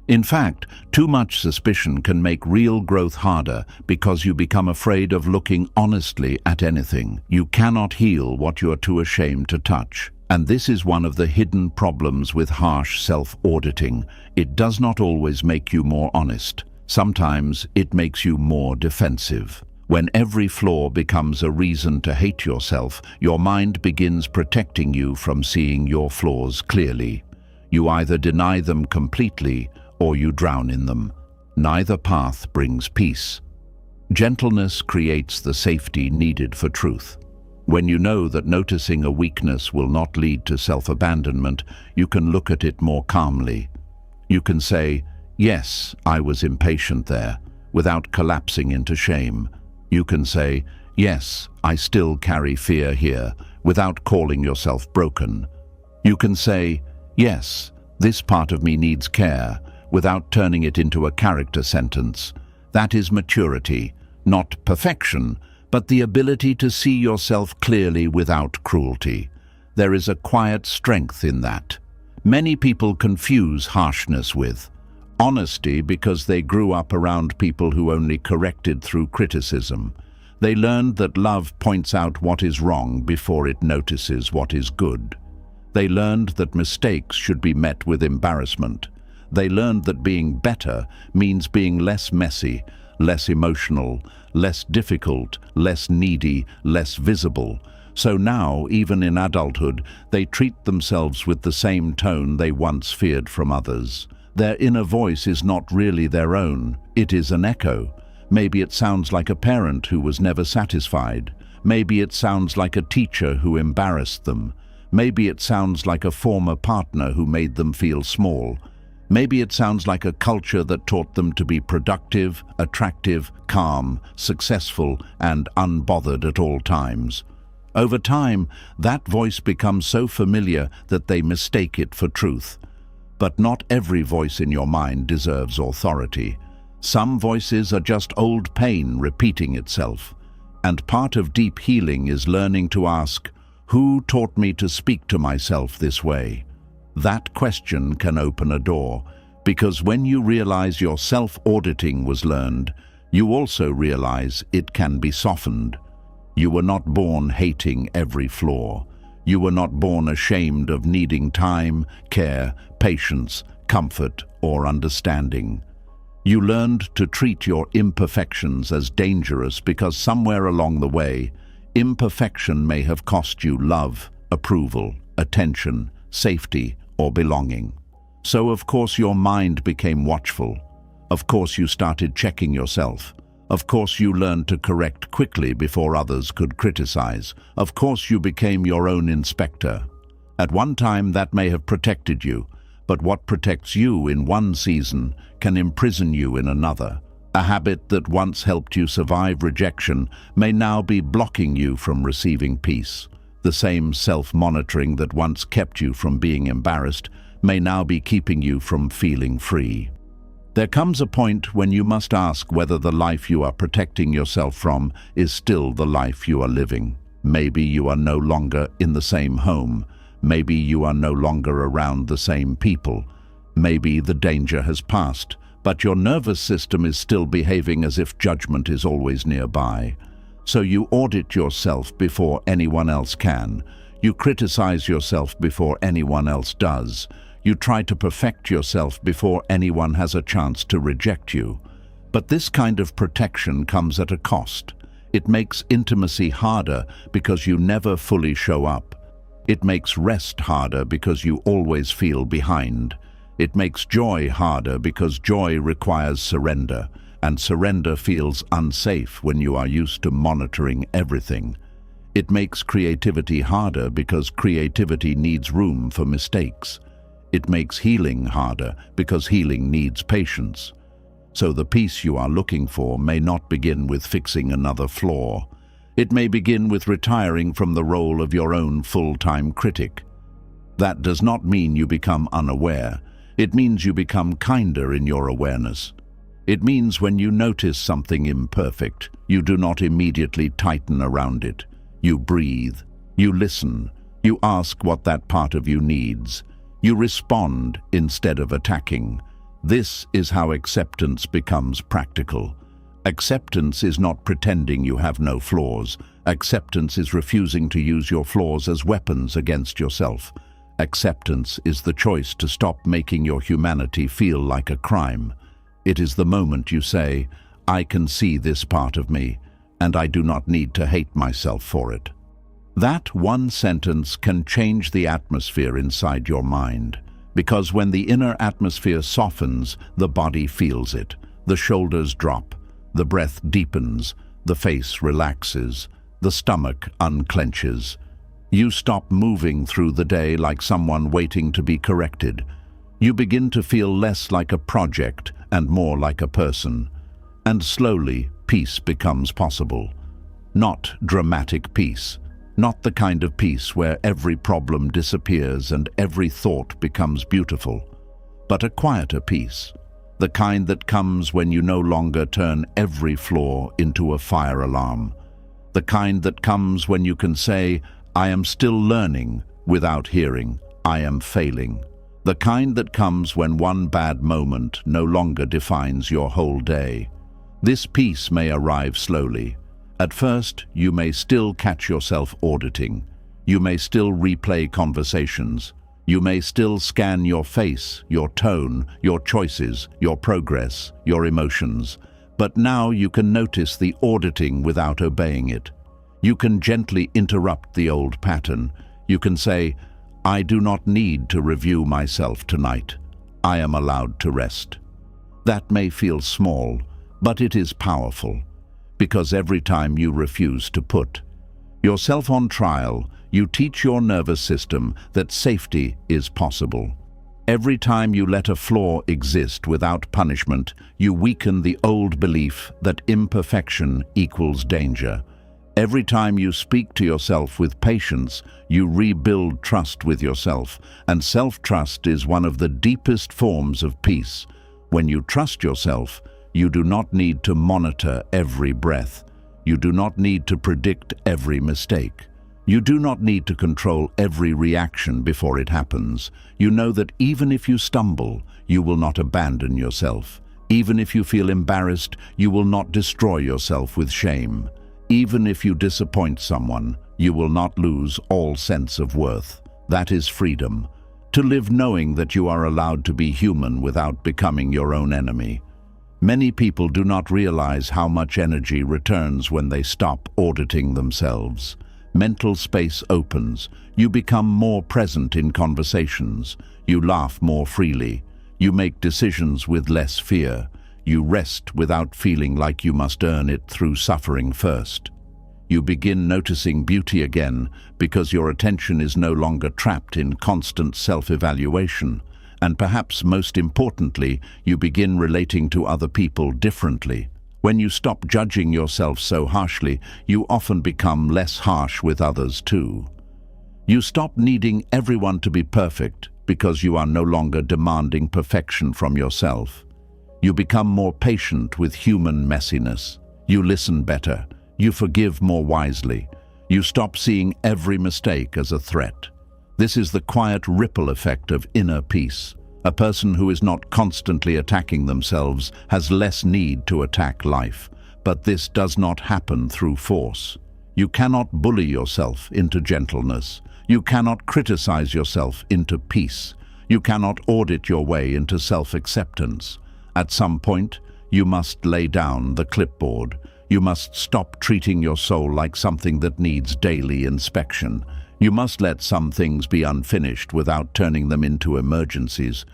Speaker 1: In fact, too much suspicion can make real growth harder because you become afraid of looking honestly at anything. You cannot heal what you are too ashamed to touch. And this is one of the hidden problems with harsh self-auditing. It does not always make you more honest. Sometimes it makes you more defensive. When every flaw becomes a reason to hate yourself, your mind begins protecting you from seeing your flaws clearly. You either deny them completely or you drown in them. Neither path brings peace. Gentleness creates the safety needed for truth. When you know that noticing a weakness will not lead to self-abandonment, you can look at it more calmly. You can say, yes, I was impatient there, without collapsing into shame. You can say, yes, I still carry fear here, without calling yourself broken. You can say, yes, this part of me needs care, without turning it into a character sentence. That is maturity, not perfection, but the ability to see yourself clearly without cruelty. There is a quiet strength in that. Many people confuse harshness with Honesty, because they grew up around people who only corrected through criticism. They learned that love points out what is wrong before it notices what is good. They learned that mistakes should be met with embarrassment. They learned that being better means being less messy, less emotional, less difficult, less needy, less visible. So now, even in adulthood, they treat themselves with the same tone they once feared from others. Their inner voice is not really their own, it is an echo. Maybe it sounds like a parent who was never satisfied. Maybe it sounds like a teacher who embarrassed them. Maybe it sounds like a former partner who made them feel small. Maybe it sounds like a culture that taught them to be productive, attractive, calm, successful, and unbothered at all times. Over time, that voice becomes so familiar that they mistake it for truth. But not every voice in your mind deserves authority. Some voices are just old pain repeating itself. And part of deep healing is learning to ask, who taught me to speak to myself this way? That question can open a door, because when you realize your self-auditing was learned, you also realize it can be softened. You were not born hating every flaw. You were not born ashamed of needing time, care, patience, comfort, or understanding. You learned to treat your imperfections as dangerous because somewhere along the way, imperfection may have cost you love, approval, attention, safety, or belonging. So of course your mind became watchful. Of course you started checking yourself. Of course you learned to correct quickly before others could criticize. Of course you became your own inspector. At one time that may have protected you, but what protects you in one season can imprison you in another. A habit that once helped you survive rejection may now be blocking you from receiving peace. The same self-monitoring that once kept you from being embarrassed may now be keeping you from feeling free. There comes a point when you must ask whether the life you are protecting yourself from is still the life you are living. Maybe you are no longer in the same home. Maybe you are no longer around the same people. Maybe the danger has passed, but your nervous system is still behaving as if judgment is always nearby. So you audit yourself before anyone else can. You criticize yourself before anyone else does. You try to perfect yourself before anyone has a chance to reject you. But this kind of protection comes at a cost. It makes intimacy harder because you never fully show up. It makes rest harder because you always feel behind. It makes joy harder because joy requires surrender, and surrender feels unsafe when you are used to monitoring everything. It makes creativity harder because creativity needs room for mistakes. It makes healing harder because healing needs patience. So the peace you are looking for may not begin with fixing another flaw. It may begin with retiring from the role of your own full-time critic. That does not mean you become unaware. It means you become kinder in your awareness. It means when you notice something imperfect, you do not immediately tighten around it. You breathe. You listen. You ask what that part of you needs. You respond instead of attacking. This is how acceptance becomes practical. Acceptance is not pretending you have no flaws. Acceptance is refusing to use your flaws as weapons against yourself. Acceptance is the choice to stop making your humanity feel like a crime. It is the moment you say, I can see this part of me, and I do not need to hate myself for it. That one sentence can change the atmosphere inside your mind, because when the inner atmosphere softens, the body feels it. The shoulders drop, the breath deepens, the face relaxes, the stomach unclenches. You stop moving through the day like someone waiting to be corrected. You begin to feel less like a project and more like a person. And slowly, peace becomes possible. Not dramatic peace. Not the kind of peace where every problem disappears and every thought becomes beautiful, but a quieter peace, the kind that comes when you no longer turn every flaw into a fire alarm, the kind that comes when you can say, I am still learning, without hearing, I am failing, The kind that comes when one bad moment no longer defines your whole day. This peace may arrive slowly. At first, you may still catch yourself auditing. You may still replay conversations. You may still scan your face, your tone, your choices, your progress, your emotions. But now you can notice the auditing without obeying it. You can gently interrupt the old pattern. You can say, "I do not need to review myself tonight. I am allowed to rest." That may feel small, but it is powerful, because every time you refuse to put yourself on trial, you teach your nervous system that safety is possible. Every time you let a flaw exist without punishment, you weaken the old belief that imperfection equals danger. Every time you speak to yourself with patience, you rebuild trust with yourself, and self-trust is one of the deepest forms of peace. When you trust yourself, you do not need to monitor every breath. You do not need to predict every mistake. You do not need to control every reaction before it happens. You know that even if you stumble, you will not abandon yourself. Even if you feel embarrassed, you will not destroy yourself with shame. Even if you disappoint someone, you will not lose all sense of worth. That is freedom. To live knowing that you are allowed to be human without becoming your own enemy. Many people do not realize how much energy returns when they stop auditing themselves. Mental space opens. You become more present in conversations. You laugh more freely. You make decisions with less fear. You rest without feeling like you must earn it through suffering first. You begin noticing beauty again because your attention is no longer trapped in constant self-evaluation. And perhaps most importantly, you begin relating to other people differently. When you stop judging yourself so harshly, you often become less harsh with others too. You stop needing everyone to be perfect because you are no longer demanding perfection from yourself. You become more patient with human messiness. You listen better. You forgive more wisely. You stop seeing every mistake as a threat. This is the quiet ripple effect of inner peace. A person who is not constantly attacking themselves has less need to attack life. But this does not happen through force. You cannot bully yourself into gentleness. You cannot criticize yourself into peace. You cannot audit your way into self-acceptance. At some point, you must lay down the clipboard. You must stop treating your soul like something that needs daily inspection. You must let some things be unfinished without turning them into emergencies.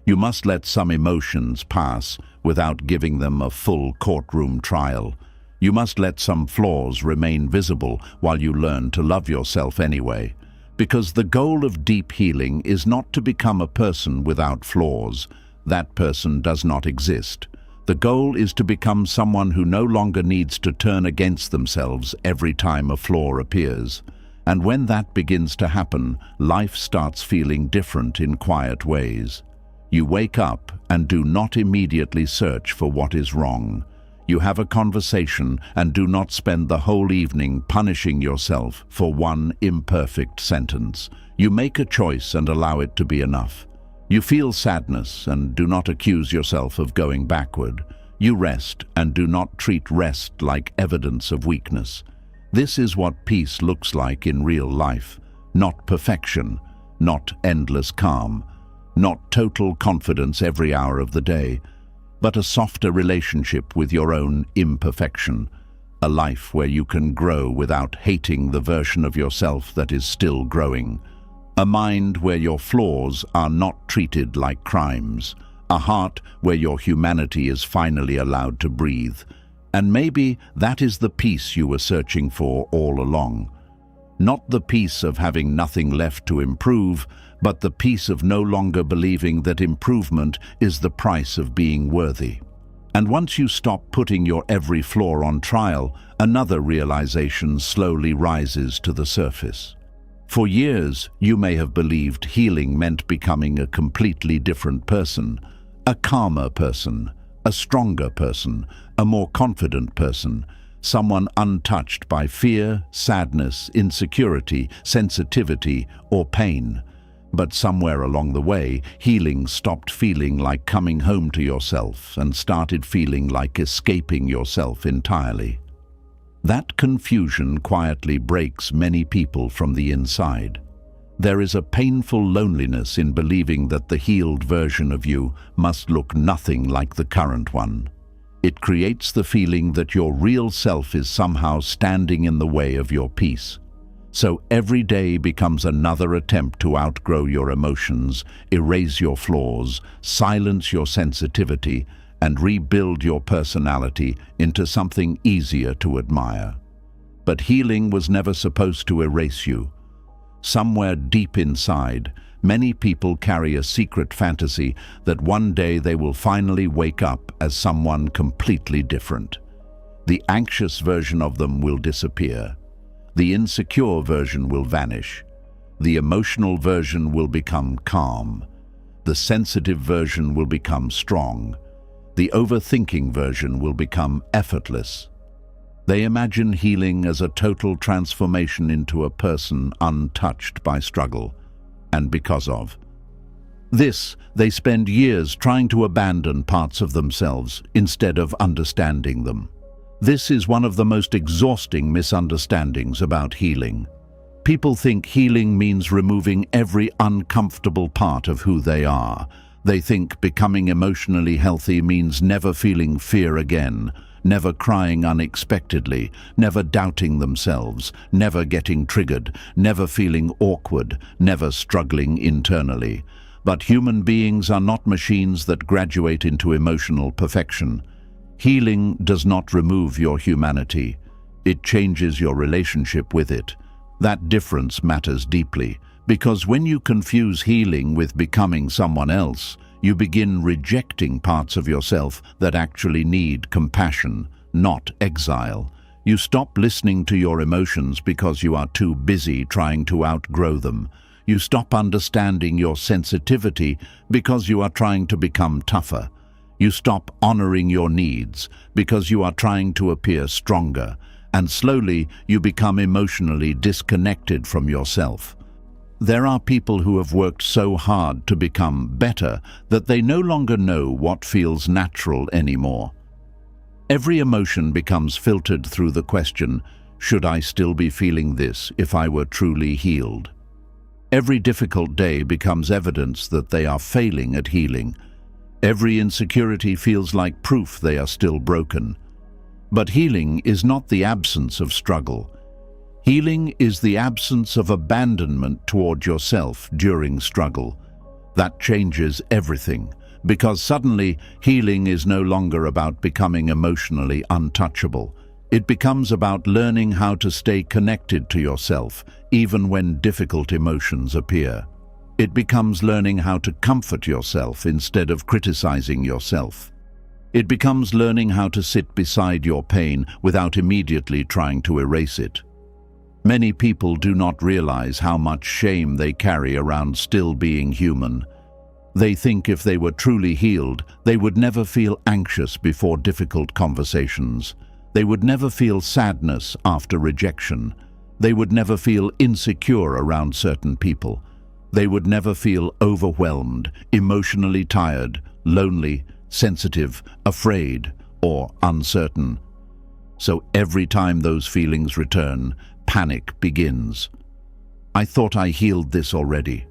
Speaker 1: You must let some emotions pass without giving them a full courtroom trial. You must let some flaws remain visible while you learn to love yourself anyway. Because the goal of deep healing is not to become a person without flaws. That person does not exist. The goal is to become someone who no longer needs to turn against themselves every time a flaw appears. And when that begins to happen, life starts feeling different in quiet ways. You wake up and do not immediately search for what is wrong. You have a conversation and do not spend the whole evening punishing yourself for one imperfect sentence. You make a choice and allow it to be enough. You feel sadness and do not accuse yourself of going backward. You rest and do not treat rest like evidence of weakness. This is what peace looks like in real life. Not perfection, not endless calm, not total confidence every hour of the day, but a softer relationship with your own imperfection. A life where you can grow without hating the version of yourself that is still growing. A mind where your flaws are not treated like crimes. A heart where your humanity is finally allowed to breathe. And maybe that is the peace you were searching for all along. Not the peace of having nothing left to improve, but the peace of no longer believing that improvement is the price of being worthy. And once you stop putting your every flaw on trial, another realization slowly rises to the surface. For years, you may have believed healing meant becoming a completely different person, a calmer person, a stronger person, a more confident person, someone untouched by fear, sadness, insecurity, sensitivity, or pain. But somewhere along the way, healing stopped feeling like coming home to yourself and started feeling like escaping yourself entirely. That confusion quietly breaks many people from the inside. There is a painful loneliness in believing that the healed version of you must look nothing like the current one. It creates the feeling that your real self is somehow standing in the way of your peace. So every day becomes another attempt to outgrow your emotions, erase your flaws, silence your sensitivity, and rebuild your personality into something easier to admire. But healing was never supposed to erase you. Somewhere deep inside, many people carry a secret fantasy that one day they will finally wake up as someone completely different. The anxious version of them will disappear. The insecure version will vanish. The emotional version will become calm. The sensitive version will become strong. The overthinking version will become effortless. They imagine healing as a total transformation into a person untouched by struggle. And because of this, they spend years trying to abandon parts of themselves instead of understanding them. This is one of the most exhausting misunderstandings about healing. People think healing means removing every uncomfortable part of who they are. They think becoming emotionally healthy means never feeling fear again, never crying unexpectedly, never doubting themselves, never getting triggered, never feeling awkward, never struggling internally. But human beings are not machines that graduate into emotional perfection. Healing does not remove your humanity. It changes your relationship with it. That difference matters deeply, because when you confuse healing with becoming someone else, you begin rejecting parts of yourself that actually need compassion, not exile. You stop listening to your emotions because you are too busy trying to outgrow them. You stop understanding your sensitivity because you are trying to become tougher. You stop honoring your needs because you are trying to appear stronger. And slowly, you become emotionally disconnected from yourself. There are people who have worked so hard to become better that they no longer know what feels natural anymore. Every emotion becomes filtered through the question, should I still be feeling this if I were truly healed? Every difficult day becomes evidence that they are failing at healing. Every insecurity feels like proof they are still broken. But healing is not the absence of struggle. Healing is the absence of abandonment toward yourself during struggle. That changes everything, because suddenly healing is no longer about becoming emotionally untouchable. It becomes about learning how to stay connected to yourself, even when difficult emotions appear. It becomes learning how to comfort yourself instead of criticizing yourself. It becomes learning how to sit beside your pain without immediately trying to erase it. Many people do not realize how much shame they carry around still being human. They think if they were truly healed, they would never feel anxious before difficult conversations. They would never feel sadness after rejection. They would never feel insecure around certain people. They would never feel overwhelmed, emotionally tired, lonely, sensitive, afraid, or uncertain. So every time those feelings return, panic begins. I thought I healed this already.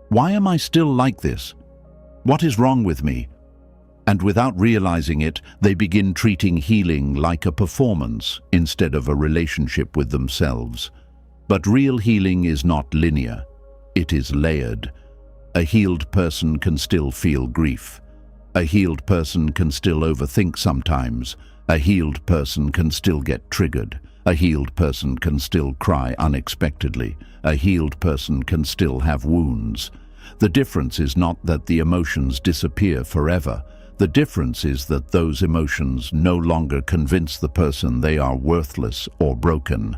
Speaker 1: Why am I still like this? What is wrong with me? And without realizing it, they begin treating healing like a performance instead of a relationship with themselves. But real healing is not linear. It is layered. A healed person can still feel grief. A healed person can still overthink sometimes. A healed person can still get triggered. A healed person can still cry unexpectedly. A healed person can still have wounds. The difference is not that the emotions disappear forever. The difference is that those emotions no longer convince the person they are worthless or broken.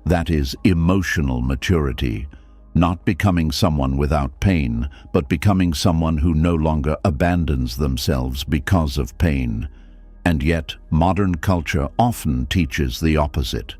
Speaker 1: That is emotional maturity. Not becoming someone without pain, but becoming someone who no longer abandons themselves because of pain. And yet, modern culture often teaches the opposite.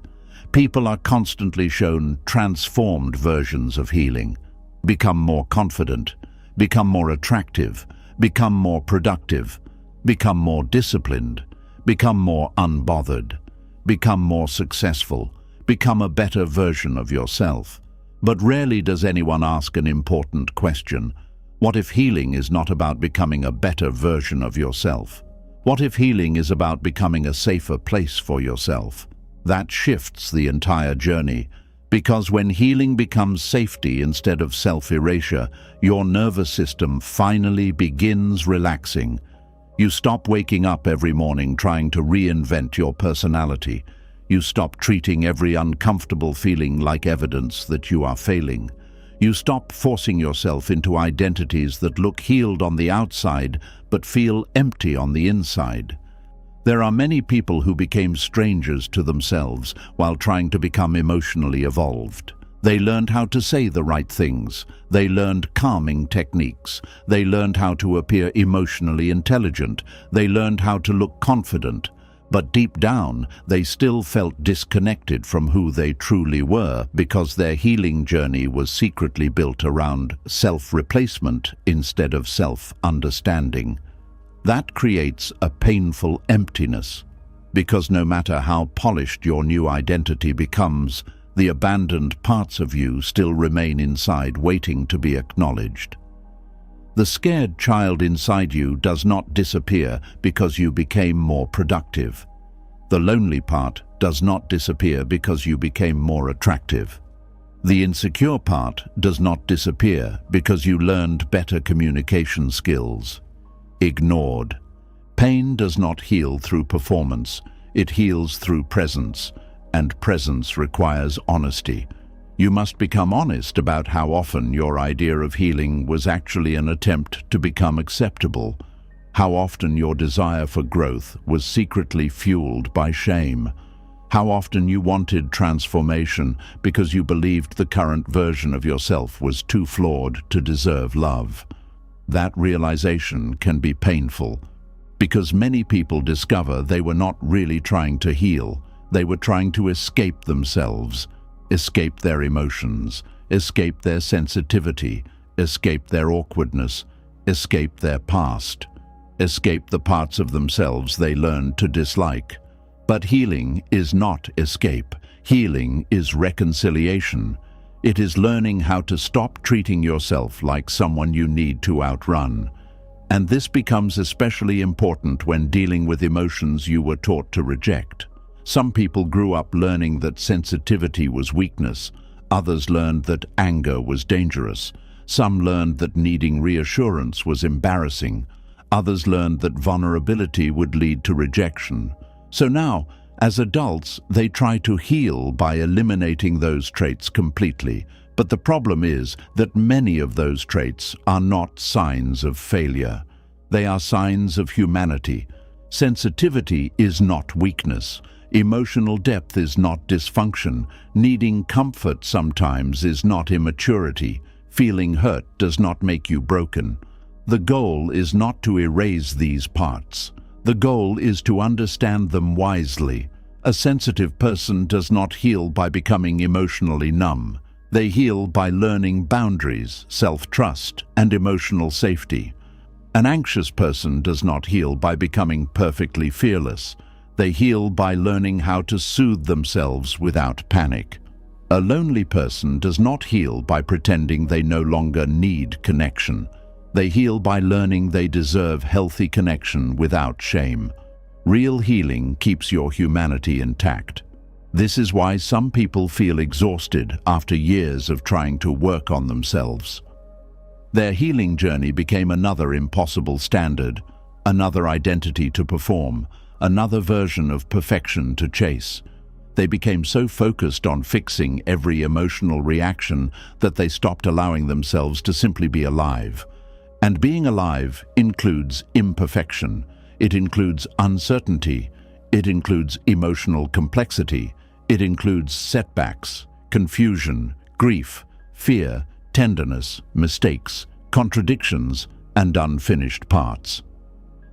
Speaker 1: People are constantly shown transformed versions of healing. become more confident, become more attractive, become more productive, become more disciplined, become more unbothered, become more successful, become a better version of yourself. But rarely does anyone ask an important question. What if healing is not about becoming a better version of yourself? What if healing is about becoming a safer place for yourself? That shifts the entire journey, because when healing becomes safety instead of self-erasure, your nervous system finally begins relaxing. You stop waking up every morning trying to reinvent your personality. You stop treating every uncomfortable feeling like evidence that you are failing. You stop forcing yourself into identities that look healed on the outside but feel empty on the inside. There are many people who became strangers to themselves while trying to become emotionally evolved. They learned how to say the right things. They learned calming techniques. They learned how to appear emotionally intelligent. They learned how to look confident. But deep down, they still felt disconnected from who they truly were because their healing journey was secretly built around self-replacement instead of self-understanding. That creates a painful emptiness, because no matter how polished your new identity becomes, the abandoned parts of you still remain inside waiting to be acknowledged. The scared child inside you does not disappear because you became more productive. The lonely part does not disappear because you became more attractive. The insecure part does not disappear because you learned better communication skills. Ignored. Pain does not heal through performance, it heals through presence, and presence requires honesty. You must become honest about how often your idea of healing was actually an attempt to become acceptable, how often your desire for growth was secretly fueled by shame, how often you wanted transformation because you believed the current version of yourself was too flawed to deserve love. That realization can be painful, because many people discover they were not really trying to heal, they were trying to escape themselves. Escape their emotions, escape their sensitivity, escape their awkwardness, escape their past, escape the parts of themselves they learned to dislike. But healing is not escape. Healing is reconciliation. It is learning how to stop treating yourself like someone you need to outrun. And this becomes especially important when dealing with emotions you were taught to reject. Some people grew up learning that sensitivity was weakness. Others learned that anger was dangerous. Some learned that needing reassurance was embarrassing. Others learned that vulnerability would lead to rejection. So now, as adults, they try to heal by eliminating those traits completely. But the problem is that many of those traits are not signs of failure. They are signs of humanity. Sensitivity is not weakness. Emotional depth is not dysfunction. Needing comfort sometimes is not immaturity. Feeling hurt does not make you broken. The goal is not to erase these parts. The goal is to understand them wisely. A sensitive person does not heal by becoming emotionally numb. They heal by learning boundaries, self-trust, and emotional safety. An anxious person does not heal by becoming perfectly fearless. They heal by learning how to soothe themselves without panic. A lonely person does not heal by pretending they no longer need connection. They heal by learning they deserve healthy connection without shame. Real healing keeps your humanity intact. This is why some people feel exhausted after years of trying to work on themselves. Their healing journey became another impossible standard, another identity to perform, another version of perfection to chase. They became so focused on fixing every emotional reaction that they stopped allowing themselves to simply be alive. And being alive includes imperfection. It includes uncertainty. It includes emotional complexity. It includes setbacks, confusion, grief, fear, tenderness, mistakes, contradictions, and unfinished parts.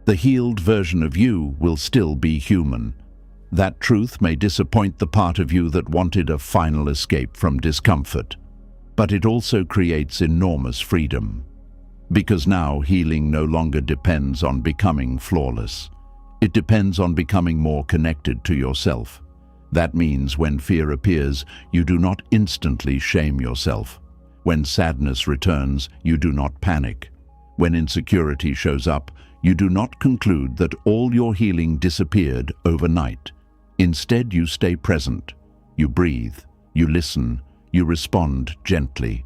Speaker 1: The healed version of you will still be human. That truth may disappoint the part of you that wanted a final escape from discomfort. But it also creates enormous freedom. Because now healing no longer depends on becoming flawless. It depends on becoming more connected to yourself. That means when fear appears, you do not instantly shame yourself. When sadness returns, you do not panic. When insecurity shows up, you do not conclude that all your healing disappeared overnight. Instead, you stay present. You breathe, you listen, you respond gently.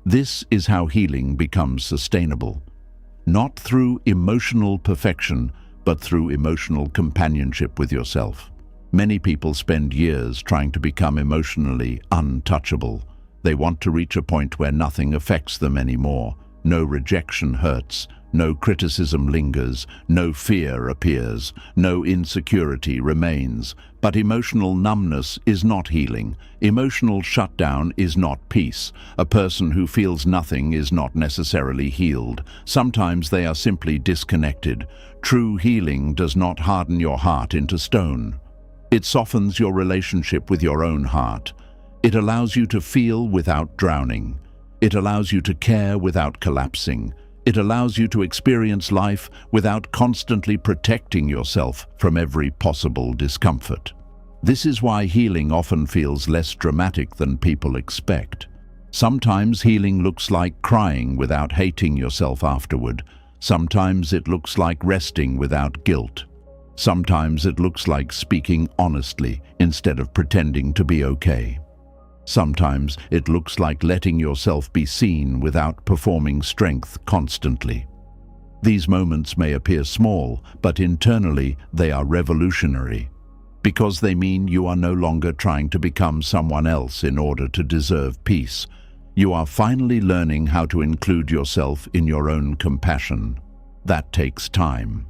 Speaker 1: This is how healing becomes sustainable. Not through emotional perfection, but through emotional companionship with yourself. Many people spend years trying to become emotionally untouchable. They want to reach a point where nothing affects them anymore. No rejection hurts, no criticism lingers, no fear appears, no insecurity remains. But emotional numbness is not healing. Emotional shutdown is not peace. A person who feels nothing is not necessarily healed. Sometimes they are simply disconnected. True healing does not harden your heart into stone. It softens your relationship with your own heart. It allows you to feel without drowning. It allows you to care without collapsing. It allows you to experience life without constantly protecting yourself from every possible discomfort. This is why healing often feels less dramatic than people expect. Sometimes healing looks like crying without hating yourself afterward. Sometimes it looks like resting without guilt. Sometimes it looks like speaking honestly instead of pretending to be okay. Sometimes it looks like letting yourself be seen without performing strength constantly. These moments may appear small, but internally they are revolutionary, because they mean you are no longer trying to become someone else in order to deserve peace. You are finally learning how to include yourself in your own compassion. That takes time,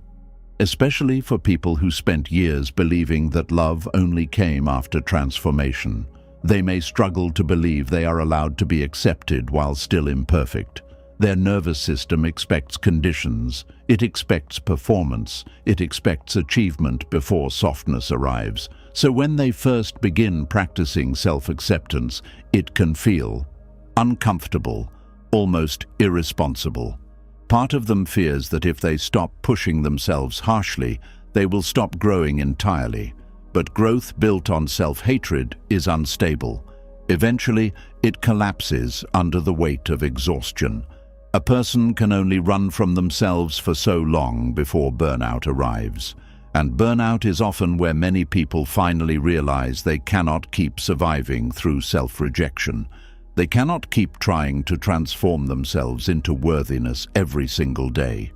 Speaker 1: especially for people who spent years believing that love only came after transformation. They may struggle to believe they are allowed to be accepted while still imperfect. Their nervous system expects conditions. It expects performance. It expects achievement before softness arrives. So when they first begin practicing self-acceptance, it can feel uncomfortable, almost irresponsible. Part of them fears that if they stop pushing themselves harshly, they will stop growing entirely. But growth built on self-hatred is unstable. Eventually, it collapses under the weight of exhaustion. A person can only run from themselves for so long before burnout arrives. And burnout is often where many people finally realize they cannot keep surviving through self-rejection. They cannot keep trying to transform themselves into worthiness every single day.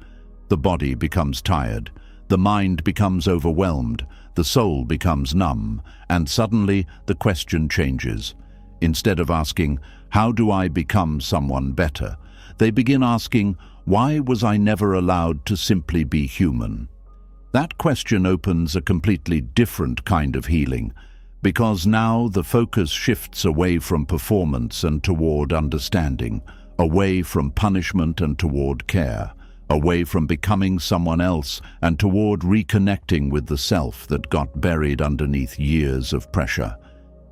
Speaker 1: The body becomes tired. The mind becomes overwhelmed. The soul becomes numb, and suddenly the question changes. Instead of asking, "How do I become someone better?" they begin asking, "Why was I never allowed to simply be human?" That question opens a completely different kind of healing, because now the focus shifts away from performance and toward understanding, away from punishment and toward care, away from becoming someone else and toward reconnecting with the self that got buried underneath years of pressure.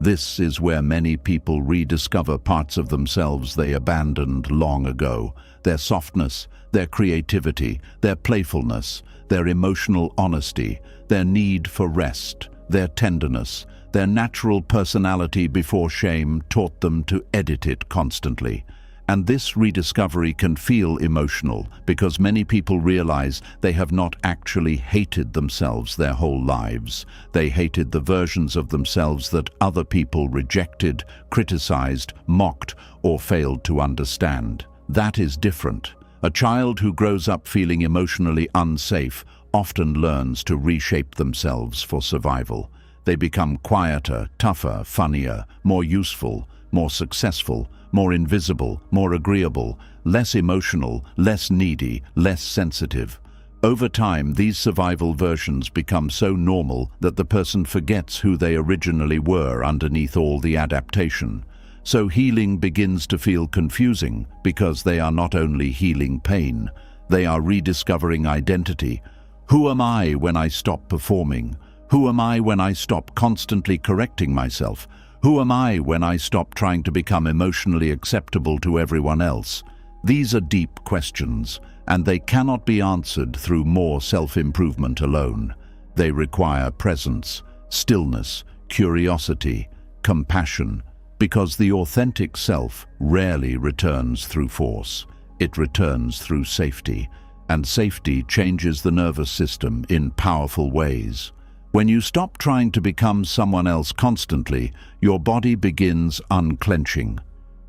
Speaker 1: This is where many people rediscover parts of themselves they abandoned long ago. Their softness, their creativity, their playfulness, their emotional honesty, their need for rest, their tenderness, their natural personality before shame taught them to edit it constantly. And this rediscovery can feel emotional because many people realize they have not actually hated themselves their whole lives. They hated the versions of themselves that other people rejected, criticized, mocked, or failed to understand. That is different. A child who grows up feeling emotionally unsafe often learns to reshape themselves for survival. They become quieter, tougher, funnier, more useful, more successful, more invisible, more agreeable, less emotional, less needy, less sensitive. Over time, these survival versions become so normal that the person forgets who they originally were underneath all the adaptation. So healing begins to feel confusing because they are not only healing pain, they are rediscovering identity. Who am I when I stop performing? Who am I when I stop constantly correcting myself? Who am I when I stop trying to become emotionally acceptable to everyone else? These are deep questions, and they cannot be answered through more self-improvement alone. They require presence, stillness, curiosity, compassion, because the authentic self rarely returns through force. It returns through safety, and safety changes the nervous system in powerful ways. When you stop trying to become someone else constantly, your body begins unclenching.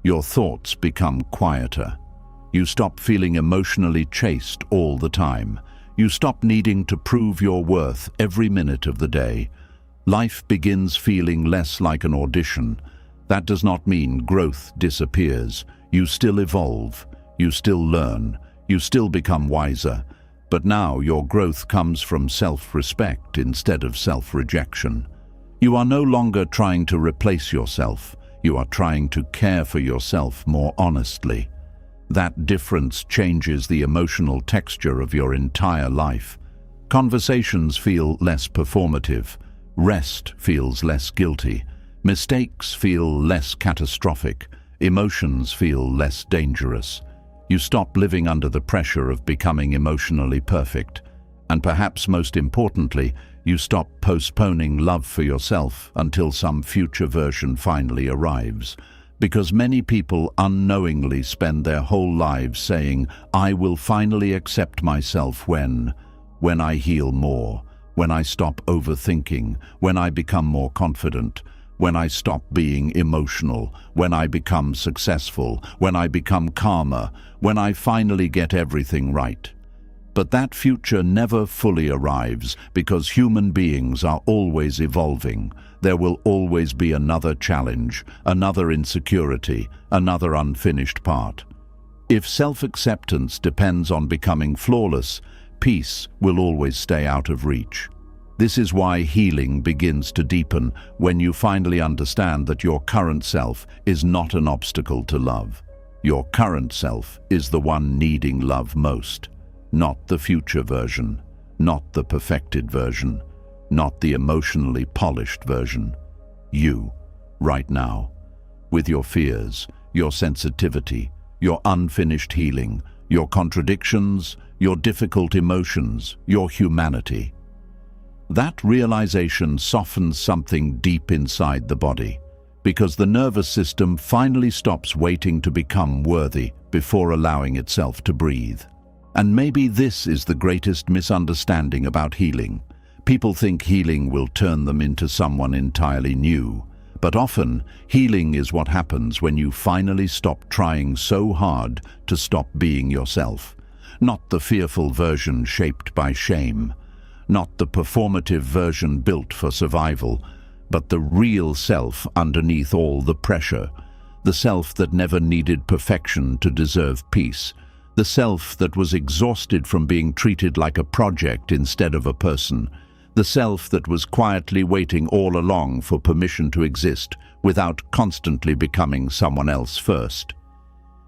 Speaker 1: Your thoughts become quieter. You stop feeling emotionally chased all the time. You stop needing to prove your worth every minute of the day. Life begins feeling less like an audition. That does not mean growth disappears. You still evolve. You still learn. You still become wiser. But now your growth comes from self-respect instead of self-rejection. You are no longer trying to replace yourself. You are trying to care for yourself more honestly. That difference changes the emotional texture of your entire life. Conversations feel less performative. Rest feels less guilty. Mistakes feel less catastrophic. Emotions feel less dangerous. You stop living under the pressure of becoming emotionally perfect. And perhaps most importantly, you stop postponing love for yourself until some future version finally arrives. Because many people unknowingly spend their whole lives saying, "I will finally accept myself when I heal more, when I stop overthinking, when I become more confident, when I stop being emotional, when I become successful, when I become calmer, when I finally get everything right." But that future never fully arrives because human beings are always evolving. There will always be another challenge, another insecurity, another unfinished part. If self-acceptance depends on becoming flawless, peace will always stay out of reach. This is why healing begins to deepen when you finally understand that your current self is not an obstacle to love. Your current self is the one needing love most, not the future version, not the perfected version, not the emotionally polished version. You, right now, with your fears, your sensitivity, your unfinished healing, your contradictions, your difficult emotions, your humanity. That realization softens something deep inside the body, because the nervous system finally stops waiting to become worthy before allowing itself to breathe. And maybe this is the greatest misunderstanding about healing. People think healing will turn them into someone entirely new. But often, healing is what happens when you finally stop trying so hard to stop being yourself. Not the fearful version shaped by shame. Not the performative version built for survival, but the real self underneath all the pressure. The self that never needed perfection to deserve peace. The self that was exhausted from being treated like a project instead of a person. The self that was quietly waiting all along for permission to exist without constantly becoming someone else first.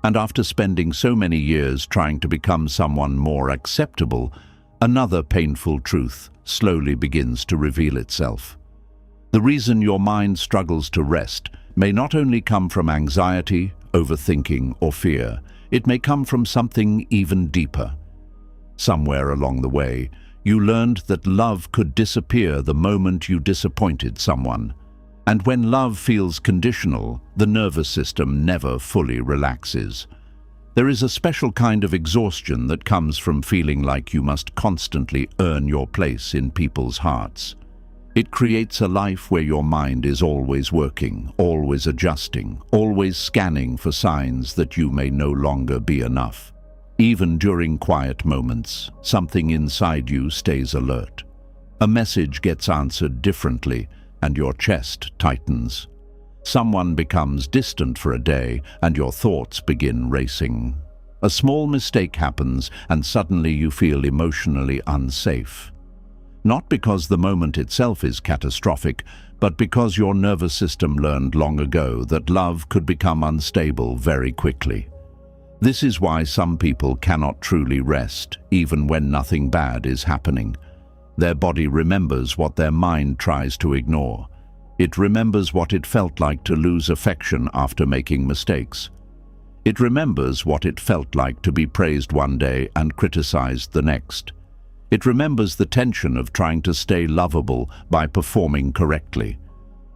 Speaker 1: And after spending so many years trying to become someone more acceptable, another painful truth slowly begins to reveal itself. The reason your mind struggles to rest may not only come from anxiety, overthinking, or fear. It may come from something even deeper. Somewhere along the way, you learned that love could disappear the moment you disappointed someone. And when love feels conditional, the nervous system never fully relaxes. There is a special kind of exhaustion that comes from feeling like you must constantly earn your place in people's hearts. It creates a life where your mind is always working, always adjusting, always scanning for signs that you may no longer be enough. Even during quiet moments, something inside you stays alert. A message gets answered differently, and your chest tightens. Someone becomes distant for a day, and your thoughts begin racing. A small mistake happens, and suddenly you feel emotionally unsafe. Not because the moment itself is catastrophic, but because your nervous system learned long ago that love could become unstable very quickly. This is why some people cannot truly rest, even when nothing bad is happening. Their body remembers what their mind tries to ignore. It remembers what it felt like to lose affection after making mistakes. It remembers what it felt like to be praised one day and criticized the next. It remembers the tension of trying to stay lovable by performing correctly.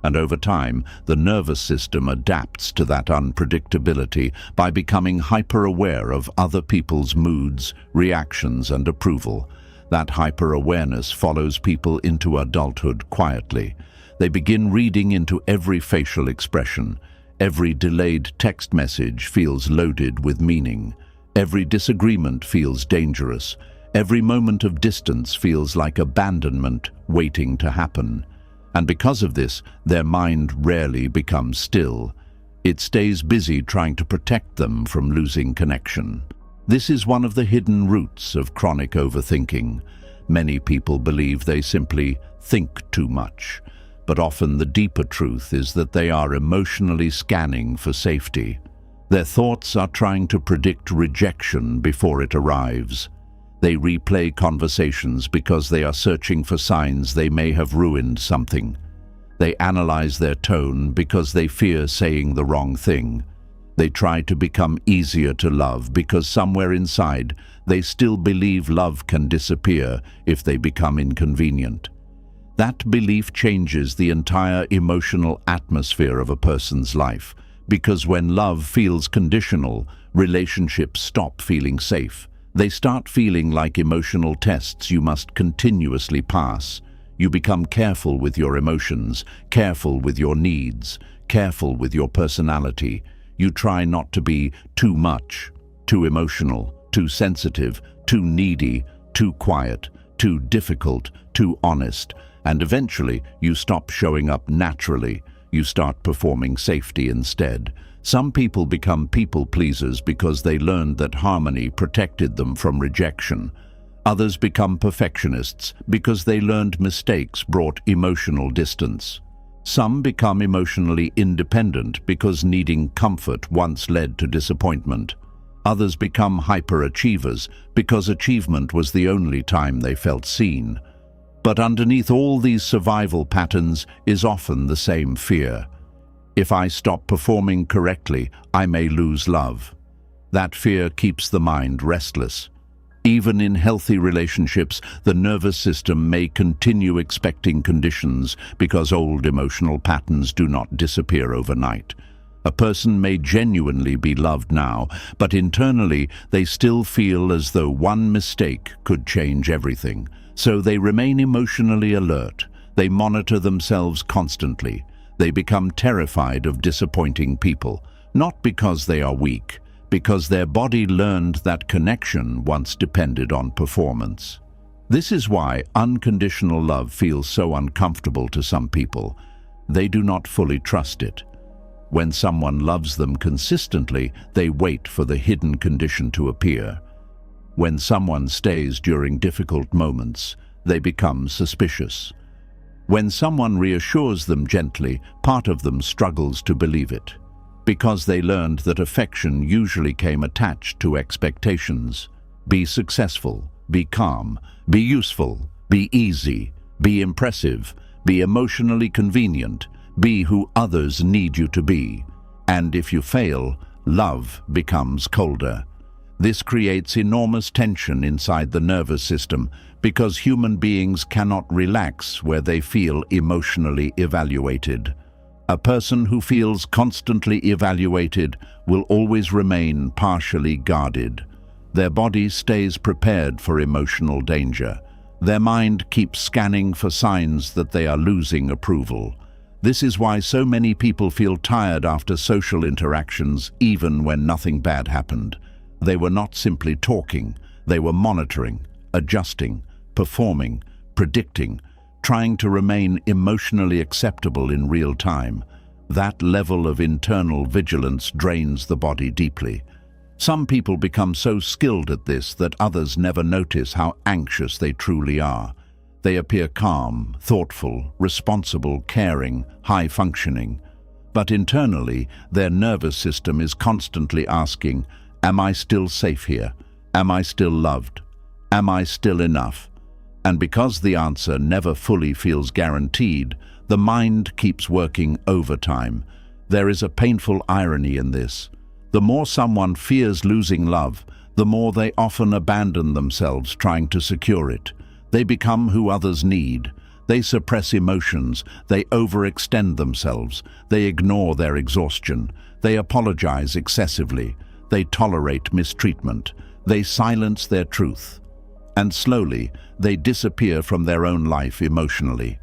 Speaker 1: And over time, the nervous system adapts to that unpredictability by becoming hyper-aware of other people's moods, reactions, and approval. That hyper-awareness follows people into adulthood quietly. They begin reading into every facial expression. Every delayed text message feels loaded with meaning. Every disagreement feels dangerous. Every moment of distance feels like abandonment waiting to happen. And because of this, their mind rarely becomes still. It stays busy trying to protect them from losing connection. This is one of the hidden roots of chronic overthinking. Many people believe they simply think too much, but often the deeper truth is that they are emotionally scanning for safety. Their thoughts are trying to predict rejection before it arrives. They replay conversations because they are searching for signs they may have ruined something. They analyze their tone because they fear saying the wrong thing. They try to become easier to love because somewhere inside they still believe love can disappear if they become inconvenient. That belief changes the entire emotional atmosphere of a person's life, because when love feels conditional, relationships stop feeling safe. They start feeling like emotional tests you must continuously pass. You become careful with your emotions, careful with your needs, careful with your personality. You try not to be too much, too emotional, too sensitive, too needy, too quiet, too difficult, too honest, and eventually you stop showing up naturally. You start performing safety instead. Some people become people pleasers because they learned that harmony protected them from rejection. Others become perfectionists because they learned mistakes brought emotional distance. Some become emotionally independent because needing comfort once led to disappointment. Others become hyperachievers because achievement was the only time they felt seen. But underneath all these survival patterns is often the same fear. If I stop performing correctly, I may lose love. That fear keeps the mind restless. Even in healthy relationships, the nervous system may continue expecting conditions because old emotional patterns do not disappear overnight. A person may genuinely be loved now, but internally they still feel as though one mistake could change everything. So they remain emotionally alert. They monitor themselves constantly. They become terrified of disappointing people, not because they are weak, because their body learned that connection once depended on performance. This is why unconditional love feels so uncomfortable to some people. They do not fully trust it. When someone loves them consistently, they wait for the hidden condition to appear. When someone stays during difficult moments, they become suspicious. When someone reassures them gently, part of them struggles to believe it, because they learned that affection usually came attached to expectations. Be successful, be calm, be useful, be easy, be impressive, be emotionally convenient, be who others need you to be. And if you fail, love becomes colder. This creates enormous tension inside the nervous system because human beings cannot relax where they feel emotionally evaluated. A person who feels constantly evaluated will always remain partially guarded. Their body stays prepared for emotional danger. Their mind keeps scanning for signs that they are losing approval. This is why so many people feel tired after social interactions, even when nothing bad happened. They were not simply talking, they were monitoring, adjusting, performing, predicting, trying to remain emotionally acceptable in real time. That level of internal vigilance drains the body deeply. Some people become so skilled at this that others never notice how anxious they truly are. They appear calm, thoughtful, responsible, caring, high-functioning. But internally, their nervous system is constantly asking, am I still safe here? Am I still loved? Am I still enough? And because the answer never fully feels guaranteed, The mind keeps working overtime. There is a painful irony in this. The more someone fears losing love, the more they often abandon themselves trying to secure it. They become who others need. They suppress emotions. They overextend themselves. They ignore their exhaustion. They apologize excessively. They tolerate mistreatment. They silence their truth. And slowly, they disappear from their own life emotionally.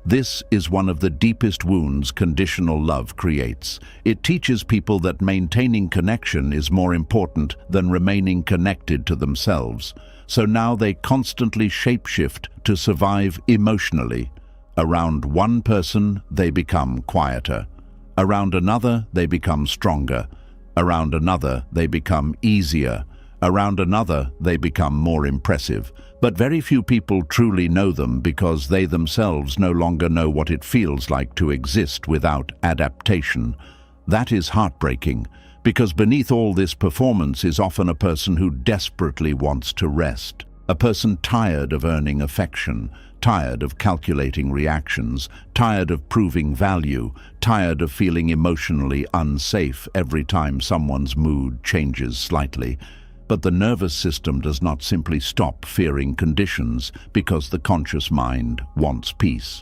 Speaker 1: This is one of the deepest wounds conditional love creates. It teaches people that maintaining connection is more important than remaining connected to themselves. So now they constantly shapeshift to survive emotionally. Around one person, they become quieter. Around another, they become stronger. Around another, they become easier. Around another, they become more impressive. But very few people truly know them because they themselves no longer know what it feels like to exist without adaptation. That is heartbreaking, because beneath all this performance is often a person who desperately wants to rest. A person tired of earning affection, tired of calculating reactions, tired of proving value, tired of feeling emotionally unsafe every time someone's mood changes slightly. But the nervous system does not simply stop fearing conditions because the conscious mind wants peace.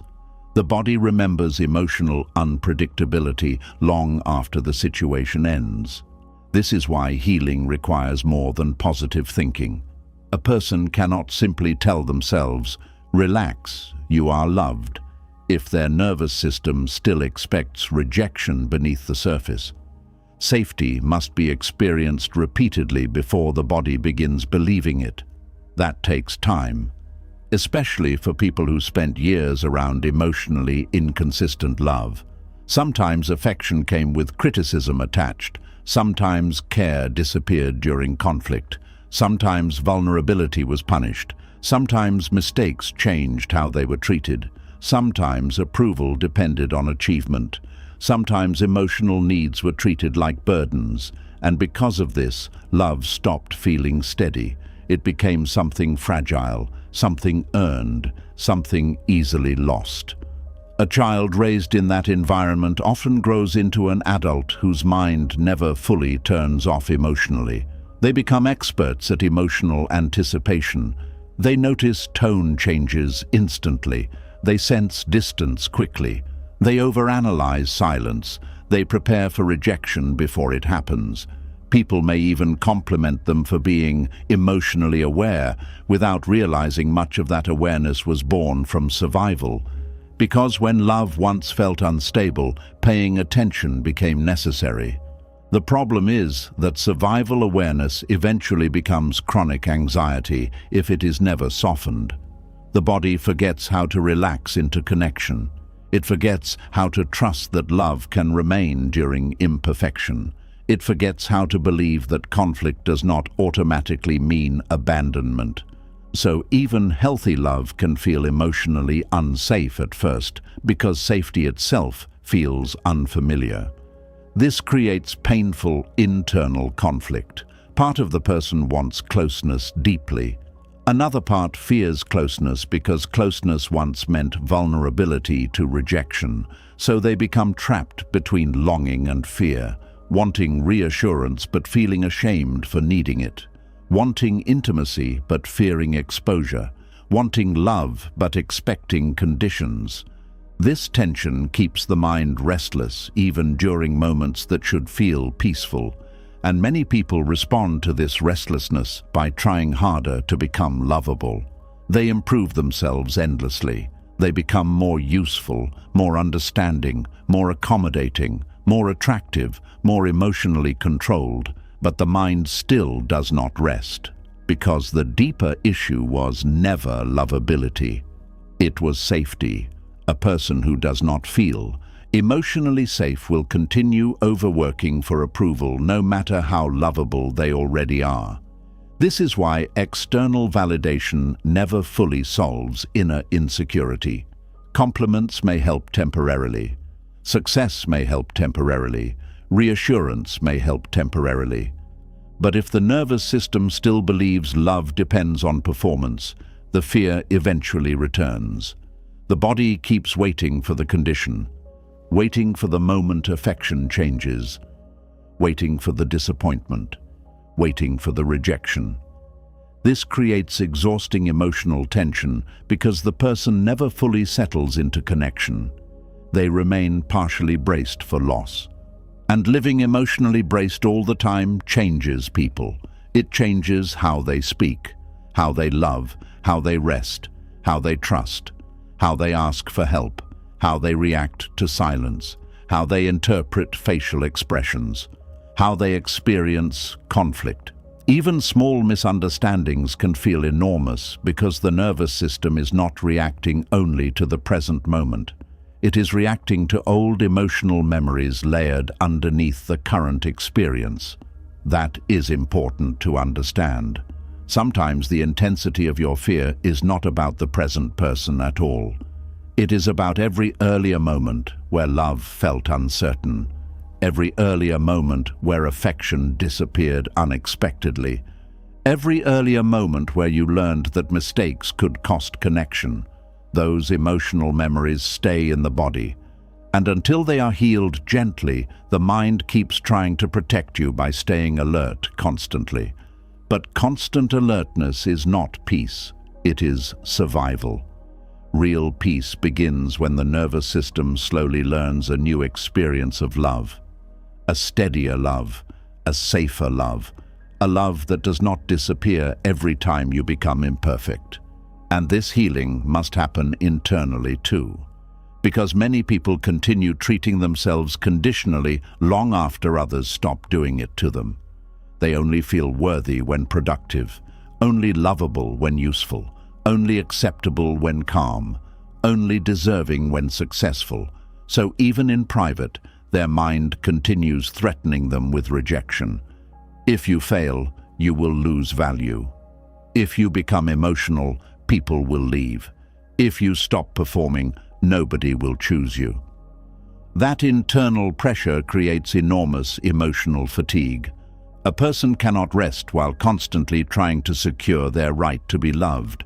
Speaker 1: The body remembers emotional unpredictability long after the situation ends. This is why healing requires more than positive thinking. A person cannot simply tell themselves, "Relax, you are loved," if their nervous system still expects rejection beneath the surface. Safety must be experienced repeatedly before the body begins believing it. That takes time, especially for people who spent years around emotionally inconsistent love. Sometimes affection came with criticism attached. Sometimes care disappeared during conflict. Sometimes vulnerability was punished. Sometimes mistakes changed how they were treated. Sometimes approval depended on achievement. Sometimes emotional needs were treated like burdens, and because of this, love stopped feeling steady. It became something fragile, something earned, something easily lost. A child raised in that environment often grows into an adult whose mind never fully turns off emotionally. They become experts at emotional anticipation. They notice tone changes instantly. They sense distance quickly. They overanalyze silence. They prepare for rejection before it happens. People may even compliment them for being emotionally aware without realizing much of that awareness was born from survival. Because when love once felt unstable, paying attention became necessary. The problem is that survival awareness eventually becomes chronic anxiety if it is never softened. The body forgets how to relax into connection. It forgets how to trust that love can remain during imperfection. It forgets how to believe that conflict does not automatically mean abandonment. So even healthy love can feel emotionally unsafe at first because safety itself feels unfamiliar. This creates painful internal conflict. Part of the person wants closeness deeply. Another part fears closeness because closeness once meant vulnerability to rejection, so they become trapped between longing and fear, wanting reassurance but feeling ashamed for needing it, wanting intimacy but fearing exposure, wanting love but expecting conditions. This tension keeps the mind restless even during moments that should feel peaceful. And many people respond to this restlessness by trying harder to become lovable. They improve themselves endlessly. They become more useful, more understanding, more accommodating, more attractive, more emotionally controlled. But the mind still does not rest, because the deeper issue was never lovability. It was safety. A person who does not feel emotionally safe will continue overworking for approval no matter how lovable they already are. This is why external validation never fully solves inner insecurity. Compliments may help temporarily. Success may help temporarily. Reassurance may help temporarily. But if the nervous system still believes love depends on performance, the fear eventually returns. The body keeps waiting for the condition, waiting for the moment affection changes, waiting for the disappointment, waiting for the rejection. This creates exhausting emotional tension because the person never fully settles into connection. They remain partially braced for loss. And living emotionally braced all the time changes people. It changes how they speak, how they love, how they rest, how they trust, how they ask for help, how they react to silence, how they interpret facial expressions, how they experience conflict. Even small misunderstandings can feel enormous because the nervous system is not reacting only to the present moment. It is reacting to old emotional memories layered underneath the current experience. That is important to understand. Sometimes the intensity of your fear is not about the present person at all. It is about every earlier moment where love felt uncertain, every earlier moment where affection disappeared unexpectedly, every earlier moment where you learned that mistakes could cost connection. Those emotional memories stay in the body, and until they are healed gently, the mind keeps trying to protect you by staying alert constantly. But constant alertness is not peace, it is survival. Real peace begins when the nervous system slowly learns a new experience of love. A steadier love, a safer love, a love that does not disappear every time you become imperfect. And this healing must happen internally too, because many people continue treating themselves conditionally long after others stop doing it to them. They only feel worthy when productive, only lovable when useful, only acceptable when calm, only deserving when successful. So even in private, their mind continues threatening them with rejection. If you fail, you will lose value. If you become emotional, people will leave. If you stop performing, nobody will choose you. That internal pressure creates enormous emotional fatigue. A person cannot rest while constantly trying to secure their right to be loved.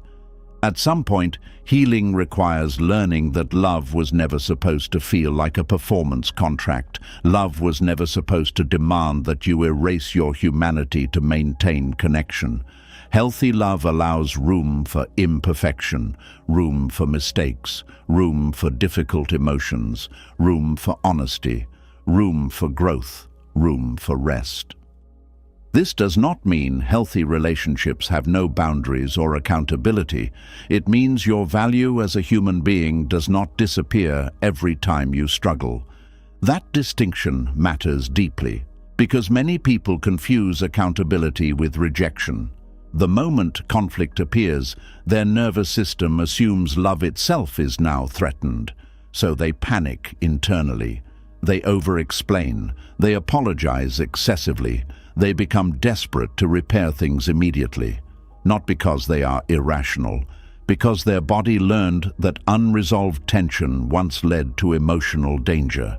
Speaker 1: At some point, healing requires learning that love was never supposed to feel like a performance contract. Love was never supposed to demand that you erase your humanity to maintain connection. Healthy love allows room for imperfection, room for mistakes, room for difficult emotions, room for honesty, room for growth, room for rest. This does not mean healthy relationships have no boundaries or accountability. It means your value as a human being does not disappear every time you struggle. That distinction matters deeply because many people confuse accountability with rejection. The moment conflict appears, their nervous system assumes love itself is now threatened. So they panic internally. They over-explain. They apologize excessively. They become desperate to repair things immediately, not because they are irrational, because their body learned that unresolved tension once led to emotional danger.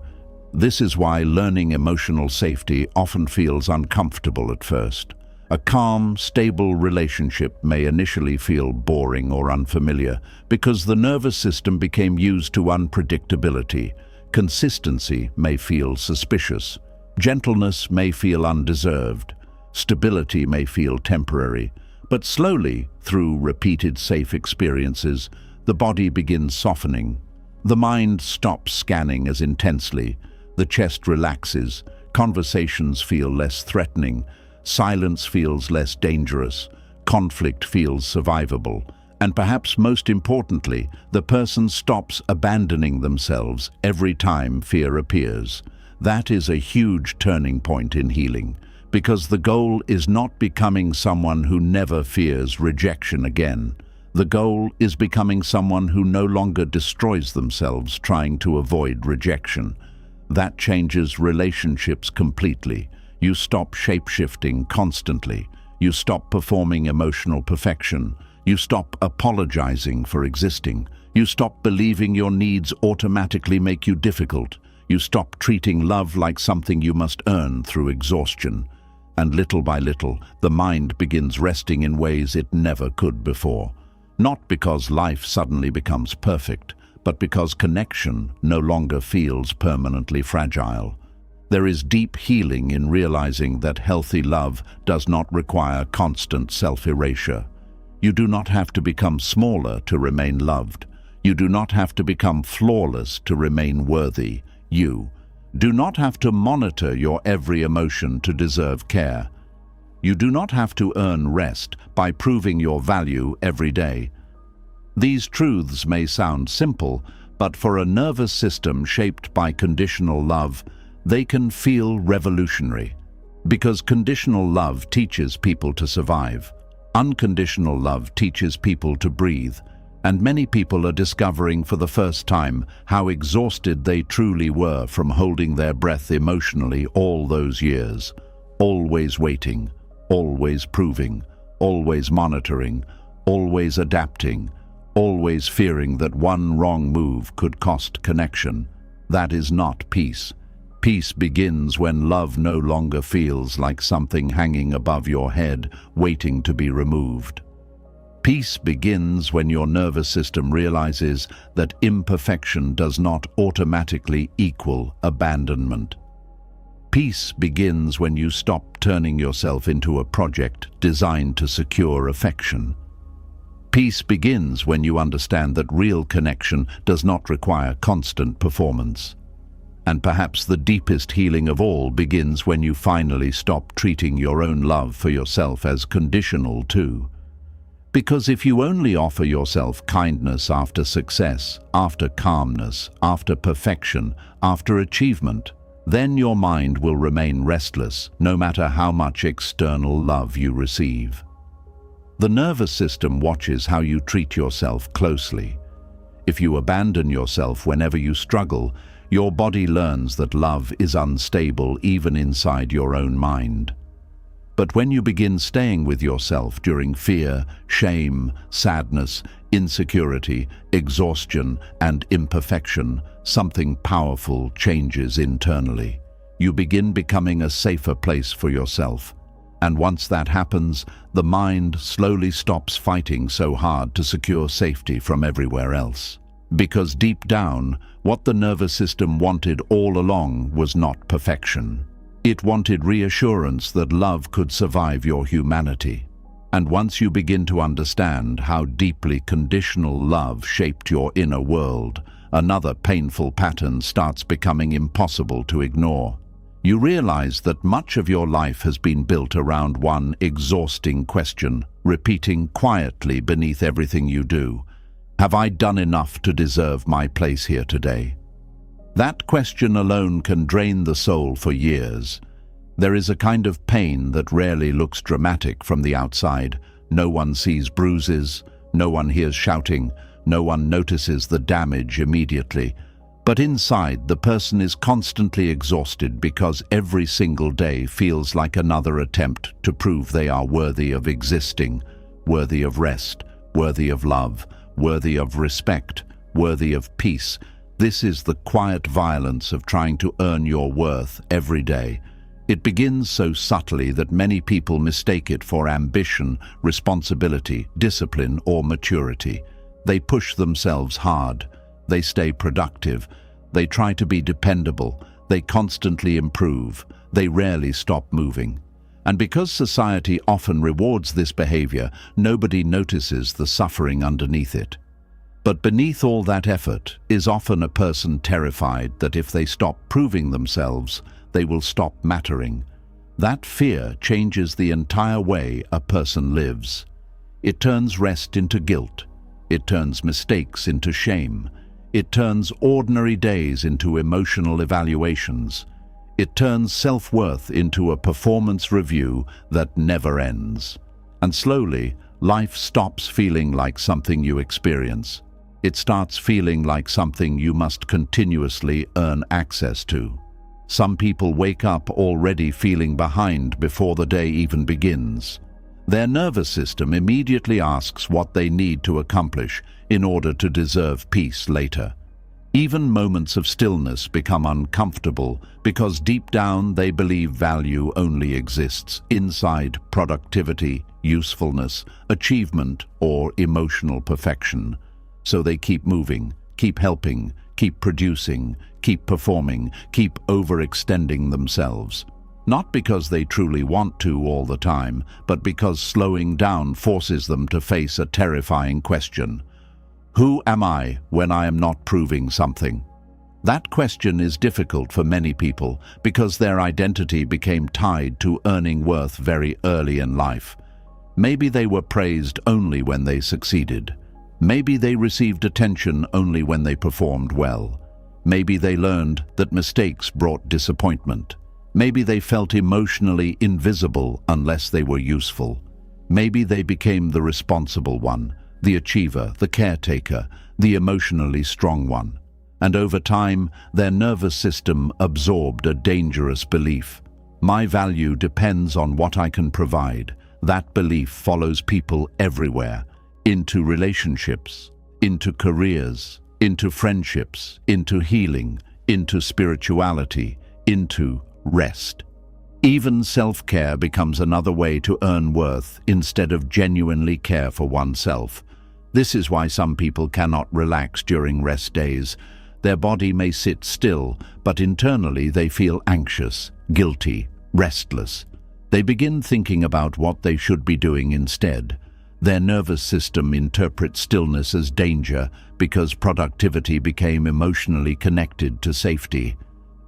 Speaker 1: This is why learning emotional safety often feels uncomfortable at first. A calm, stable relationship may initially feel boring or unfamiliar because the nervous system became used to unpredictability. Consistency may feel suspicious. Gentleness may feel undeserved, stability may feel temporary, but slowly, through repeated safe experiences, the body begins softening. The mind stops scanning as intensely, the chest relaxes, conversations feel less threatening, silence feels less dangerous, conflict feels survivable, and perhaps most importantly, the person stops abandoning themselves every time fear appears. That is a huge turning point in healing, because the goal is not becoming someone who never fears rejection again. The goal is becoming someone who no longer destroys themselves trying to avoid rejection. That changes relationships completely. You stop shape-shifting constantly. You stop performing emotional perfection. You stop apologizing for existing. You stop believing your needs automatically make you difficult. You stop treating love like something you must earn through exhaustion. And little by little, the mind begins resting in ways it never could before. Not because life suddenly becomes perfect, but because connection no longer feels permanently fragile. There is deep healing in realizing that healthy love does not require constant self-erasure. You do not have to become smaller to remain loved. You do not have to become flawless to remain worthy. You do not have to monitor your every emotion to deserve care. You do not have to earn rest by proving your value every day. These truths may sound simple, but for a nervous system shaped by conditional love, they can feel revolutionary. Because conditional love teaches people to survive. Unconditional love teaches people to breathe. And many people are discovering for the first time how exhausted they truly were from holding their breath emotionally all those years. Always waiting, always proving, always monitoring, always adapting, always fearing that one wrong move could cost connection. That is not peace. Peace begins when love no longer feels like something hanging above your head, waiting to be removed. Peace begins when your nervous system realizes that imperfection does not automatically equal abandonment. Peace begins when you stop turning yourself into a project designed to secure affection. Peace begins when you understand that real connection does not require constant performance. And perhaps the deepest healing of all begins when you finally stop treating your own love for yourself as conditional too. Because if you only offer yourself kindness after success, after calmness, after perfection, after achievement, then your mind will remain restless no matter how much external love you receive. The nervous system watches how you treat yourself closely. If you abandon yourself whenever you struggle, your body learns that love is unstable even inside your own mind. But when you begin staying with yourself during fear, shame, sadness, insecurity, exhaustion, and imperfection, something powerful changes internally. You begin becoming a safer place for yourself. And once that happens, the mind slowly stops fighting so hard to secure safety from everywhere else. Because deep down, what the nervous system wanted all along was not perfection. It wanted reassurance that love could survive your humanity. And once you begin to understand how deeply conditional love shaped your inner world, another painful pattern starts becoming impossible to ignore. You realize that much of your life has been built around one exhausting question, repeating quietly beneath everything you do. Have I done enough to deserve my place here today? That question alone can drain the soul for years. There is a kind of pain that rarely looks dramatic from the outside. No one sees bruises, no one hears shouting, no one notices the damage immediately. But inside, the person is constantly exhausted because every single day feels like another attempt to prove they are worthy of existing, worthy of rest, worthy of love, worthy of respect, worthy of peace. This is the quiet violence of trying to earn your worth every day. It begins so subtly that many people mistake it for ambition, responsibility, discipline, or maturity. They push themselves hard. They stay productive. They try to be dependable. They constantly improve. They rarely stop moving. And because society often rewards this behavior, nobody notices the suffering underneath it. But beneath all that effort is often a person terrified that if they stop proving themselves, they will stop mattering. That fear changes the entire way a person lives. It turns rest into guilt. It turns mistakes into shame. It turns ordinary days into emotional evaluations. It turns self-worth into a performance review that never ends. And slowly, life stops feeling like something you experience. It starts feeling like something you must continuously earn access to. Some people wake up already feeling behind before the day even begins. Their nervous system immediately asks what they need to accomplish in order to deserve peace later. Even moments of stillness become uncomfortable because deep down they believe value only exists inside productivity, usefulness, achievement, or emotional perfection. So they keep moving, keep helping, keep producing, keep performing, keep overextending themselves. Not because they truly want to all the time, but because slowing down forces them to face a terrifying question. Who am I when I am not proving something? That question is difficult for many people because their identity became tied to earning worth very early in life. Maybe they were praised only when they succeeded. Maybe they received attention only when they performed well. Maybe they learned that mistakes brought disappointment. Maybe they felt emotionally invisible unless they were useful. Maybe they became the responsible one, the achiever, the caretaker, the emotionally strong one. And over time, their nervous system absorbed a dangerous belief. My value depends on what I can provide. That belief follows people everywhere, into relationships, into careers, into friendships, into healing, into spirituality, into rest. Even self-care becomes another way to earn worth instead of genuinely care for oneself. This is why some people cannot relax during rest days. Their body may sit still, but internally they feel anxious, guilty, restless. They begin thinking about what they should be doing instead. Their nervous system interprets stillness as danger because productivity became emotionally connected to safety.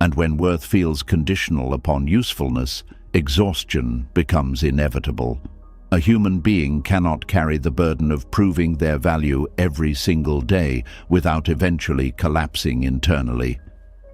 Speaker 1: And when worth feels conditional upon usefulness, exhaustion becomes inevitable. A human being cannot carry the burden of proving their value every single day without eventually collapsing internally.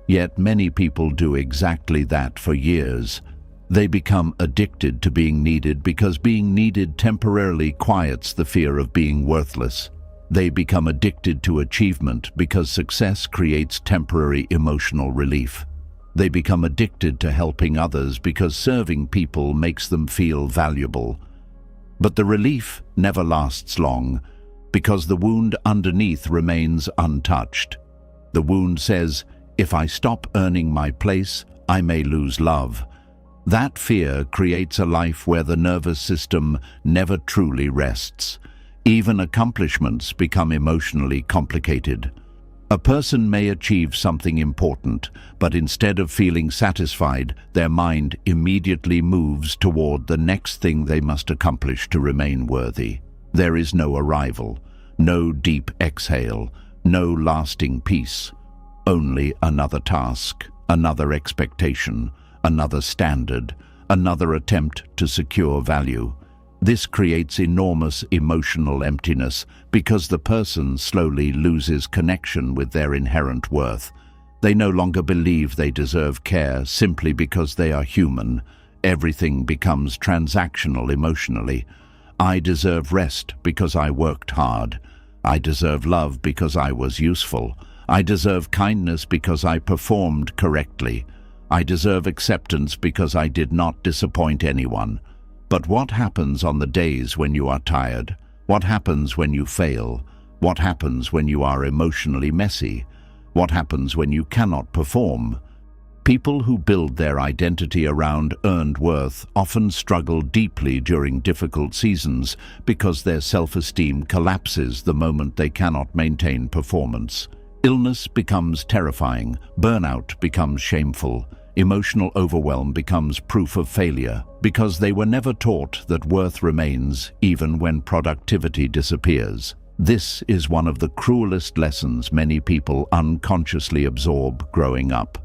Speaker 1: Yet many people do exactly that for years. They become addicted to being needed because being needed temporarily quiets the fear of being worthless. They become addicted to achievement because success creates temporary emotional relief. They become addicted to helping others because serving people makes them feel valuable. But the relief never lasts long because the wound underneath remains untouched. The wound says, if I stop earning my place, I may lose love. That fear creates a life where the nervous system never truly rests. Even accomplishments become emotionally complicated. A person may achieve something important, but instead of feeling satisfied, their mind immediately moves toward the next thing they must accomplish to remain worthy. There is no arrival, no deep exhale, no lasting peace. Only another task, another expectation, another standard, another attempt to secure value. This creates enormous emotional emptiness because the person slowly loses connection with their inherent worth. They no longer believe they deserve care simply because they are human. Everything becomes transactional emotionally. I deserve rest because I worked hard. I deserve love because I was useful. I deserve kindness because I performed correctly. I deserve acceptance because I did not disappoint anyone. But what happens on the days when you are tired? What happens when you fail? What happens when you are emotionally messy? What happens when you cannot perform? People who build their identity around earned worth often struggle deeply during difficult seasons because their self-esteem collapses the moment they cannot maintain performance. Illness becomes terrifying, burnout becomes shameful. Emotional overwhelm becomes proof of failure because they were never taught that worth remains even when productivity disappears. This is one of the cruelest lessons many people unconsciously absorb growing up.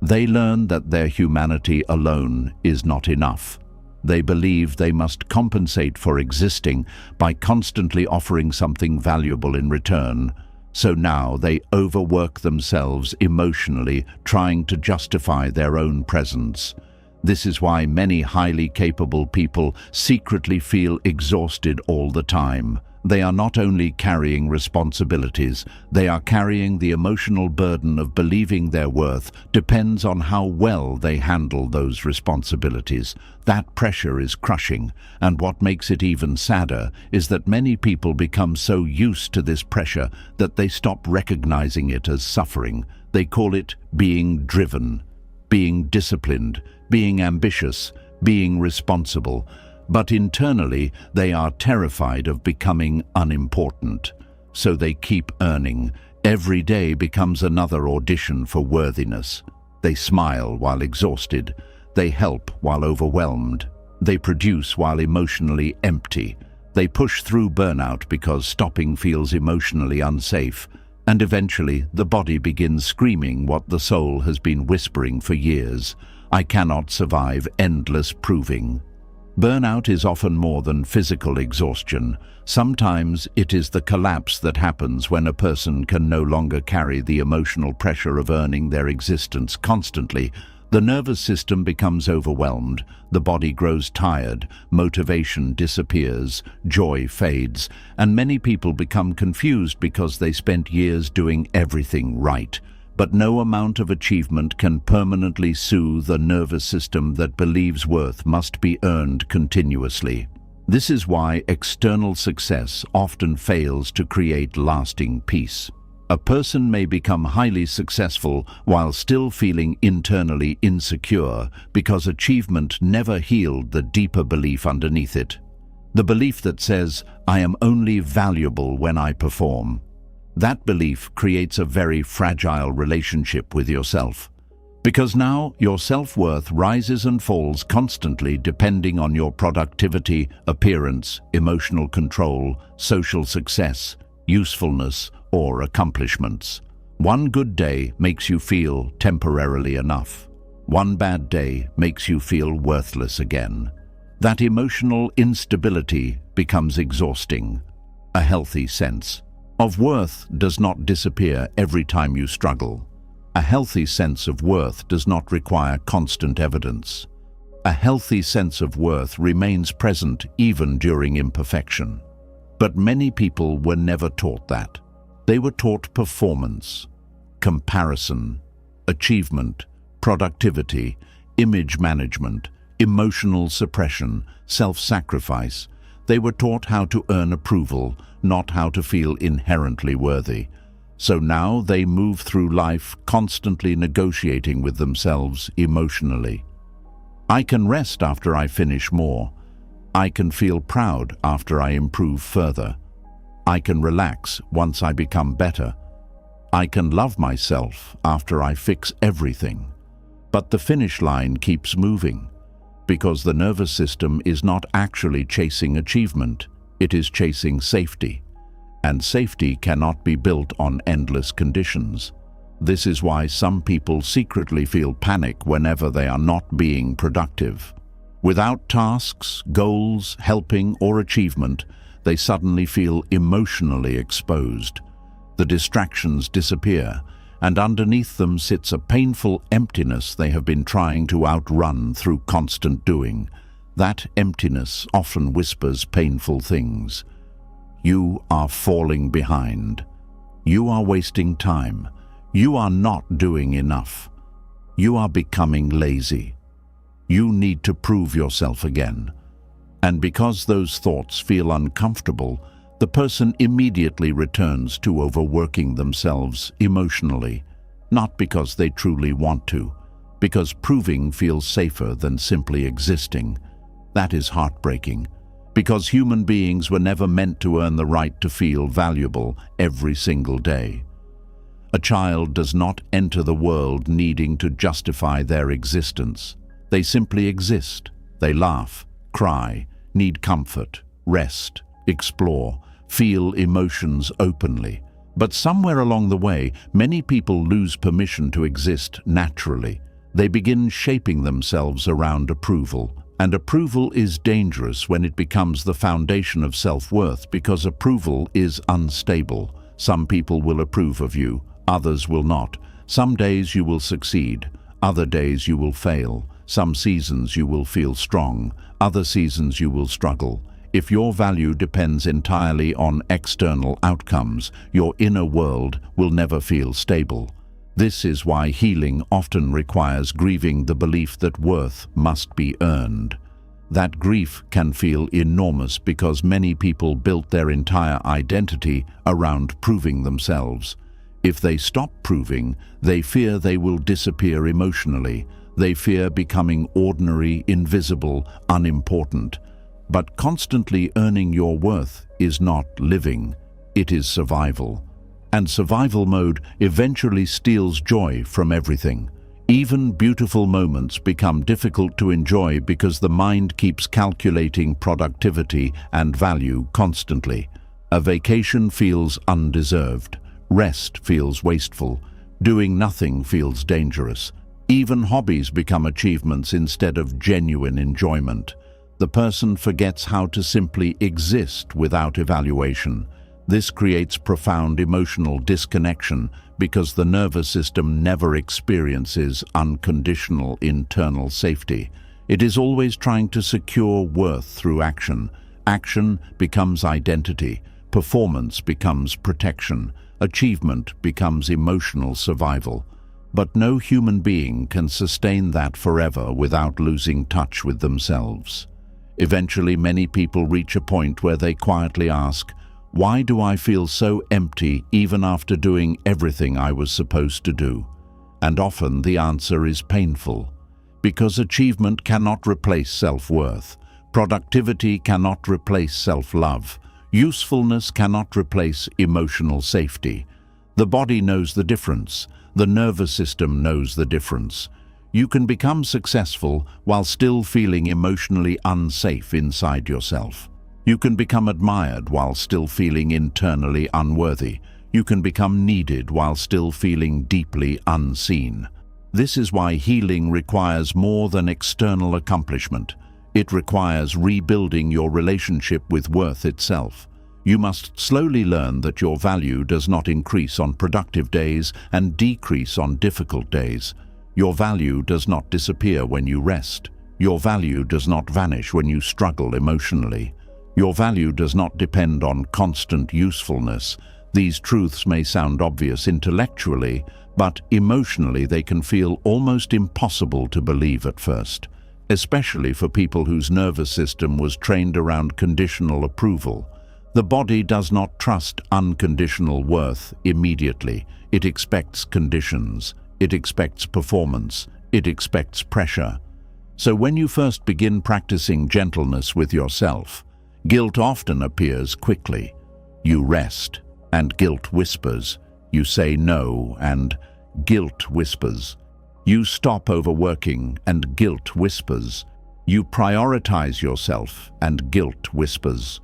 Speaker 1: They learn that their humanity alone is not enough. They believe they must compensate for existing by constantly offering something valuable in return. So now they overwork themselves emotionally, trying to justify their own presence. This is why many highly capable people secretly feel exhausted all the time. They are not only carrying responsibilities, they are carrying the emotional burden of believing their worth depends on how well they handle those responsibilities. That pressure is crushing, and what makes it even sadder is that many people become so used to this pressure that they stop recognizing it as suffering. They call it being driven, being disciplined, being ambitious, being responsible. But internally, they are terrified of becoming unimportant. So they keep earning, Every day becomes another audition for worthiness. They smile while exhausted. They help while overwhelmed. They produce while emotionally empty. They push through burnout because stopping feels emotionally unsafe. And eventually, the body begins screaming what the soul has been whispering for years. I cannot survive endless proving. Burnout is often more than physical exhaustion. Sometimes it is the collapse that happens when a person can no longer carry the emotional pressure of earning their existence constantly. The nervous system becomes overwhelmed, the body grows tired, motivation disappears, joy fades, and many people become confused because they spent years doing everything right. But no amount of achievement can permanently soothe a nervous system that believes worth must be earned continuously. This is why external success often fails to create lasting peace. A person may become highly successful while still feeling internally insecure because achievement never healed the deeper belief underneath it. The belief that says, I am only valuable when I perform. That belief creates a very fragile relationship with yourself. Because now your self-worth rises and falls constantly depending on your productivity, appearance, emotional control, social success, usefulness, or accomplishments. One good day makes you feel temporarily enough. One bad day makes you feel worthless again. That emotional instability becomes exhausting. A healthy sense of worth does not disappear every time you struggle. A healthy sense of worth does not require constant evidence. A healthy sense of worth remains present even during imperfection. But many people were never taught that. They were taught performance, comparison, achievement, productivity, image management, emotional suppression, self-sacrifice. They were taught how to earn approval, not how to feel inherently worthy. So now they move through life constantly negotiating with themselves emotionally. I can rest after I finish more. I can feel proud after I improve further. I can relax once I become better. I can love myself after I fix everything. But the finish line keeps moving, because the nervous system is not actually chasing achievement, it is chasing safety. And safety cannot be built on endless conditions. This is why some people secretly feel panic whenever they are not being productive. Without tasks, goals, helping, or achievement, they suddenly feel emotionally exposed. The distractions disappear, and underneath them sits a painful emptiness they have been trying to outrun through constant doing. That emptiness often whispers painful things. You are falling behind. You are wasting time. You are not doing enough. You are becoming lazy. You need to prove yourself again. And because those thoughts feel uncomfortable, the person immediately returns to overworking themselves emotionally, not because they truly want to, because proving feels safer than simply existing. That is heartbreaking, because human beings were never meant to earn the right to feel valuable every single day. A child does not enter the world needing to justify their existence. They simply exist. They laugh, cry, need comfort, rest, explore, feel emotions openly. But somewhere along the way, many people lose permission to exist naturally. They begin shaping themselves around approval. And approval is dangerous when it becomes the foundation of self-worth, because approval is unstable. Some people will approve of you, others will not. Some days you will succeed, other days you will fail. Some seasons you will feel strong, other seasons you will struggle. If your value depends entirely on external outcomes, your inner world will never feel stable. This is why healing often requires grieving the belief that worth must be earned. That grief can feel enormous because many people built their entire identity around proving themselves. If they stop proving, they fear they will disappear emotionally. They fear becoming ordinary, invisible, unimportant. But constantly earning your worth is not living, it is survival. and survival mode eventually steals joy from everything. Even beautiful moments become difficult to enjoy because the mind keeps calculating productivity and value constantly. A vacation feels undeserved. Rest feels wasteful. Doing nothing feels dangerous. Even hobbies become achievements instead of genuine enjoyment. The person forgets how to simply exist without evaluation. This creates profound emotional disconnection because the nervous system never experiences unconditional internal safety. It is always trying to secure worth through action. Action becomes identity. Performance becomes protection. Achievement becomes emotional survival. But no human being can sustain that forever without losing touch with themselves. Eventually, many people reach a point where they quietly ask, "Why do I feel so empty even after doing everything I was supposed to do?" And often the answer is painful. Because achievement cannot replace self-worth. Productivity cannot replace self-love. Usefulness cannot replace emotional safety. The body knows the difference. The nervous system knows the difference. You can become successful while still feeling emotionally unsafe inside yourself. You can become admired while still feeling internally unworthy. You can become needed while still feeling deeply unseen. This is why healing requires more than external accomplishment. It requires rebuilding your relationship with worth itself. You must slowly learn that your value does not increase on productive days and decrease on difficult days. Your value does not disappear when you rest. Your value does not vanish when you struggle emotionally. Your value does not depend on constant usefulness. These truths may sound obvious intellectually, but emotionally they can feel almost impossible to believe at first, especially for people whose nervous system was trained around conditional approval. The body does not trust unconditional worth immediately. It expects conditions. It expects performance. It expects pressure. So when you first begin practicing gentleness with yourself, guilt often appears quickly. You rest, and guilt whispers. You say no, and guilt whispers. You stop overworking, and guilt whispers. You prioritize yourself, and guilt whispers.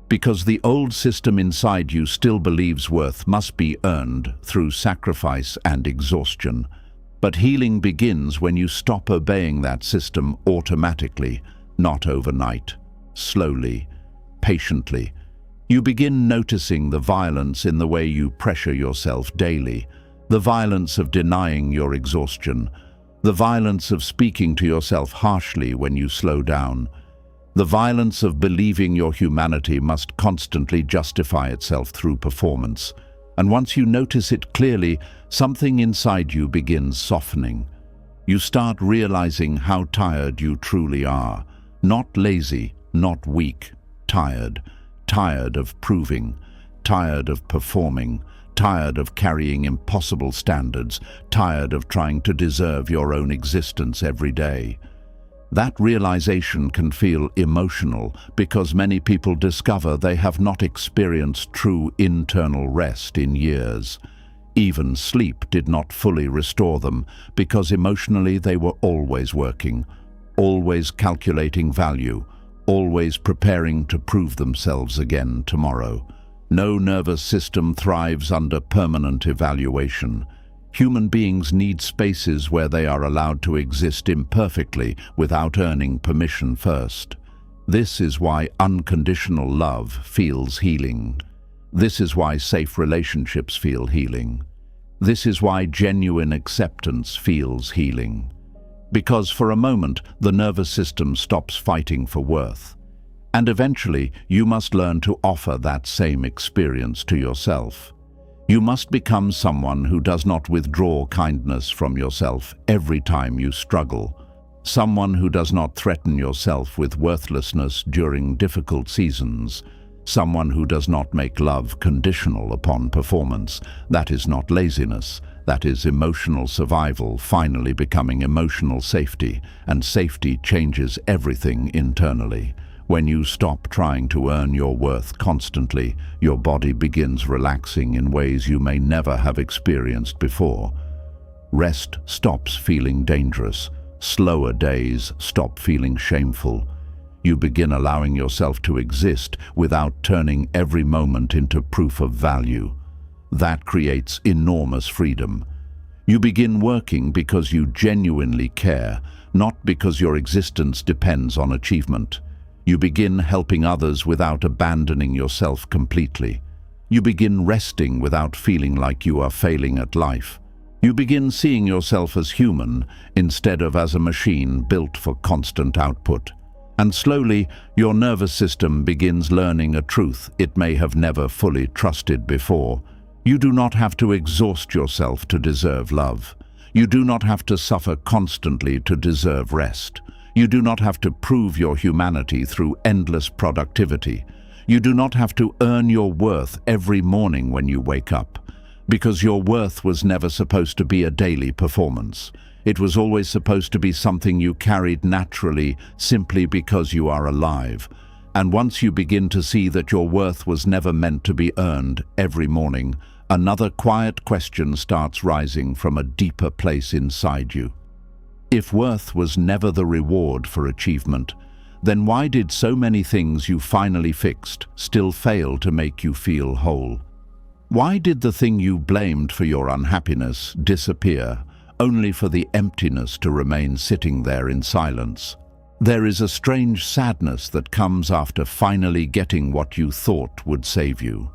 Speaker 1: Because the old system inside you still believes worth must be earned through sacrifice and exhaustion. But healing begins when you stop obeying that system automatically, not overnight, slowly, patiently. You begin noticing the violence in the way you pressure yourself daily, the violence of denying your exhaustion, the violence of speaking to yourself harshly when you slow down, the violence of believing your humanity must constantly justify itself through performance. And once you notice it clearly, something inside you begins softening. You start realizing how tired you truly are. Not lazy, not weak, tired. Tired of proving, tired of performing, tired of carrying impossible standards, tired of trying to deserve your own existence every day. That realization can feel emotional because many people discover they have not experienced true internal rest in years. Even sleep did not fully restore them because emotionally they were always working, always calculating value, always preparing to prove themselves again tomorrow. No nervous system thrives under permanent evaluation. Human beings need spaces where they are allowed to exist imperfectly without earning permission first. This is why unconditional love feels healing. This is why safe relationships feel healing. This is why genuine acceptance feels healing. Because for a moment, the nervous system stops fighting for worth. And eventually, you must learn to offer that same experience to yourself. You must become someone who does not withdraw kindness from yourself every time you struggle. Someone who does not threaten yourself with worthlessness during difficult seasons. Someone who does not make love conditional upon performance. That is not laziness. That is emotional survival finally becoming emotional safety, and safety changes everything internally. When you stop trying to earn your worth constantly, your body begins relaxing in ways you may never have experienced before. Rest stops feeling dangerous. Slower days stop feeling shameful. You begin allowing yourself to exist without turning every moment into proof of value. That creates enormous freedom. You begin working because you genuinely care, not because your existence depends on achievement. You begin helping others without abandoning yourself completely. You begin resting without feeling like you are failing at life. You begin seeing yourself as human instead of as a machine built for constant output. And slowly, your nervous system begins learning a truth it may have never fully trusted before. You do not have to exhaust yourself to deserve love. You do not have to suffer constantly to deserve rest. You do not have to prove your humanity through endless productivity. You do not have to earn your worth every morning when you wake up, because your worth was never supposed to be a daily performance. It was always supposed to be something you carried naturally simply because you are alive. And once you begin to see that your worth was never meant to be earned every morning, another quiet question starts rising from a deeper place inside you. If worth was never the reward for achievement, then why did so many things you finally fixed still fail to make you feel whole? Why did the thing you blamed for your unhappiness disappear, only for the emptiness to remain sitting there in silence? There is a strange sadness that comes after finally getting what you thought would save you.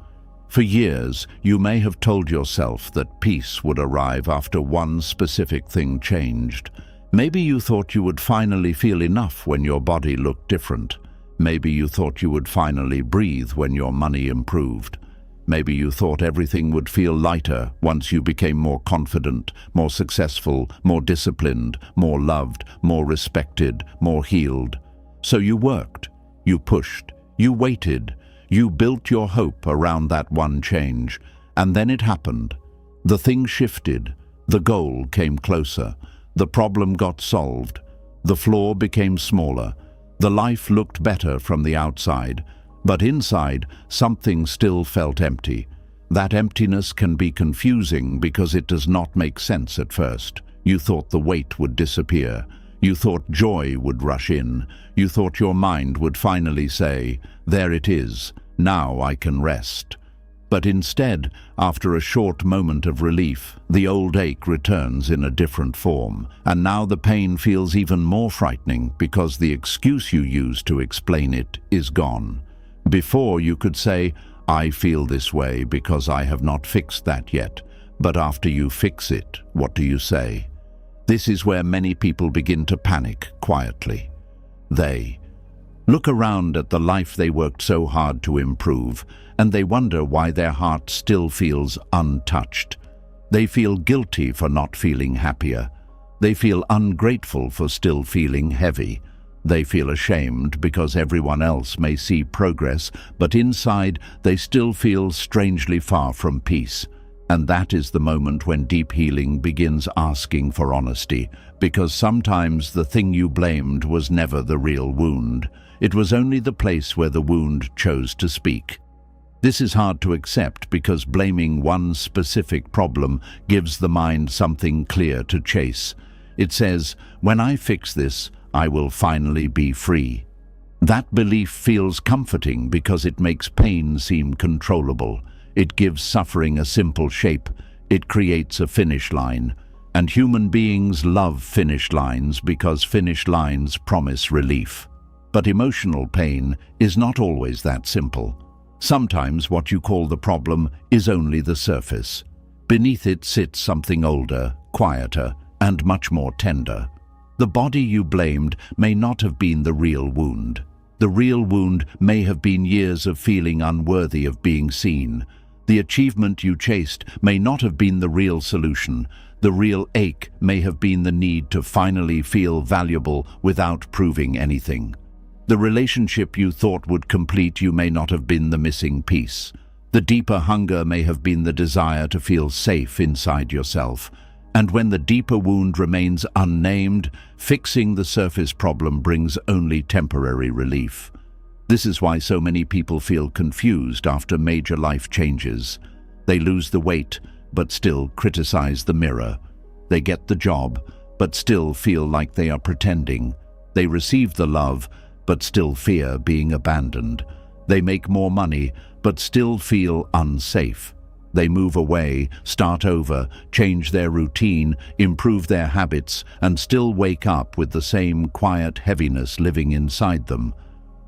Speaker 1: For years, you may have told yourself that peace would arrive after one specific thing changed. Maybe you thought you would finally feel enough when your body looked different. Maybe you thought you would finally breathe when your money improved. Maybe you thought everything would feel lighter once you became more confident, more successful, more disciplined, more loved, more respected, more healed. So you worked, you pushed, you waited, you built your hope around that one change. And then it happened. The thing shifted, the goal came closer. The problem got solved. The flaw became smaller. The life looked better from the outside, but inside, something still felt empty. That emptiness can be confusing because it does not make sense at first. You thought the weight would disappear. You thought joy would rush in. You thought your mind would finally say, "There it is. Now I can rest." But instead, after a short moment of relief, the old ache returns in a different form. And now the pain feels even more frightening because the excuse you used to explain it is gone. Before you could say, "I feel this way because I have not fixed that yet." But after you fix it, what do you say? This is where many people begin to panic quietly. They look around at the life they worked so hard to improve, and they wonder why their heart still feels untouched. They feel guilty for not feeling happier. They feel ungrateful for still feeling heavy. They feel ashamed because everyone else may see progress, but inside they still feel strangely far from peace. And that is the moment when deep healing begins asking for honesty, because sometimes the thing you blamed was never the real wound. It was only the place where the wound chose to speak. This is hard to accept because blaming one specific problem gives the mind something clear to chase. It says, "When I fix this, I will finally be free." That belief feels comforting because it makes pain seem controllable. It gives suffering a simple shape. It creates a finish line. And human beings love finish lines because finish lines promise relief. But emotional pain is not always that simple. Sometimes what you call the problem is only the surface. Beneath it sits something older, quieter, and much more tender. The body you blamed may not have been the real wound. The real wound may have been years of feeling unworthy of being seen. The achievement you chased may not have been the real solution. The real ache may have been the need to finally feel valuable without proving anything. The relationship you thought would complete you may not have been the missing piece. The deeper hunger may have been the desire to feel safe inside yourself. And when the deeper wound remains unnamed, fixing the surface problem brings only temporary relief. This is why so many people feel confused after major life changes. They lose the weight, but still criticize the mirror. They get the job, but still feel like they are pretending. They receive the love, but still fear being abandoned. They make more money, but still feel unsafe. They move away, start over, change their routine, improve their habits, and still wake up with the same quiet heaviness living inside them.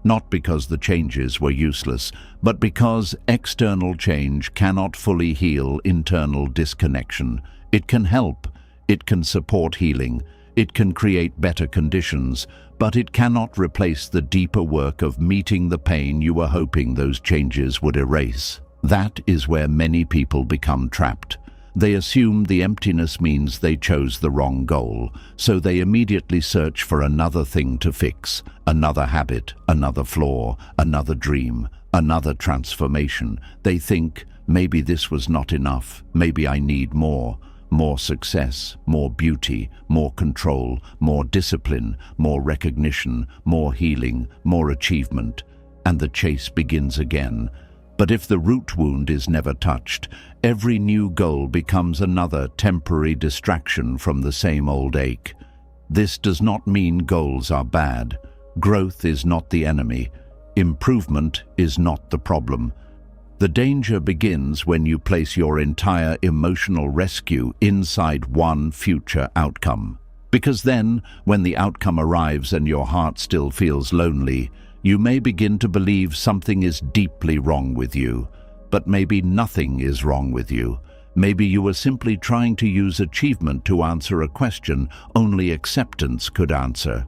Speaker 1: Not because the changes were useless, but because external change cannot fully heal internal disconnection. It can help, it can support healing, it can create better conditions, but it cannot replace the deeper work of meeting the pain you were hoping those changes would erase. That is where many people become trapped. They assume the emptiness means they chose the wrong goal, so they immediately search for another thing to fix, another habit, another flaw, another dream, another transformation. They think, maybe this was not enough, maybe I need more. More success, more beauty, more control, more discipline, more recognition, more healing, more achievement. And the chase begins again. But if the root wound is never touched, every new goal becomes another temporary distraction from the same old ache. This does not mean goals are bad. Growth is not the enemy. Improvement is not the problem. The danger begins when you place your entire emotional rescue inside one future outcome. Because then, when the outcome arrives and your heart still feels lonely, you may begin to believe something is deeply wrong with you. But maybe nothing is wrong with you. Maybe you are simply trying to use achievement to answer a question only acceptance could answer.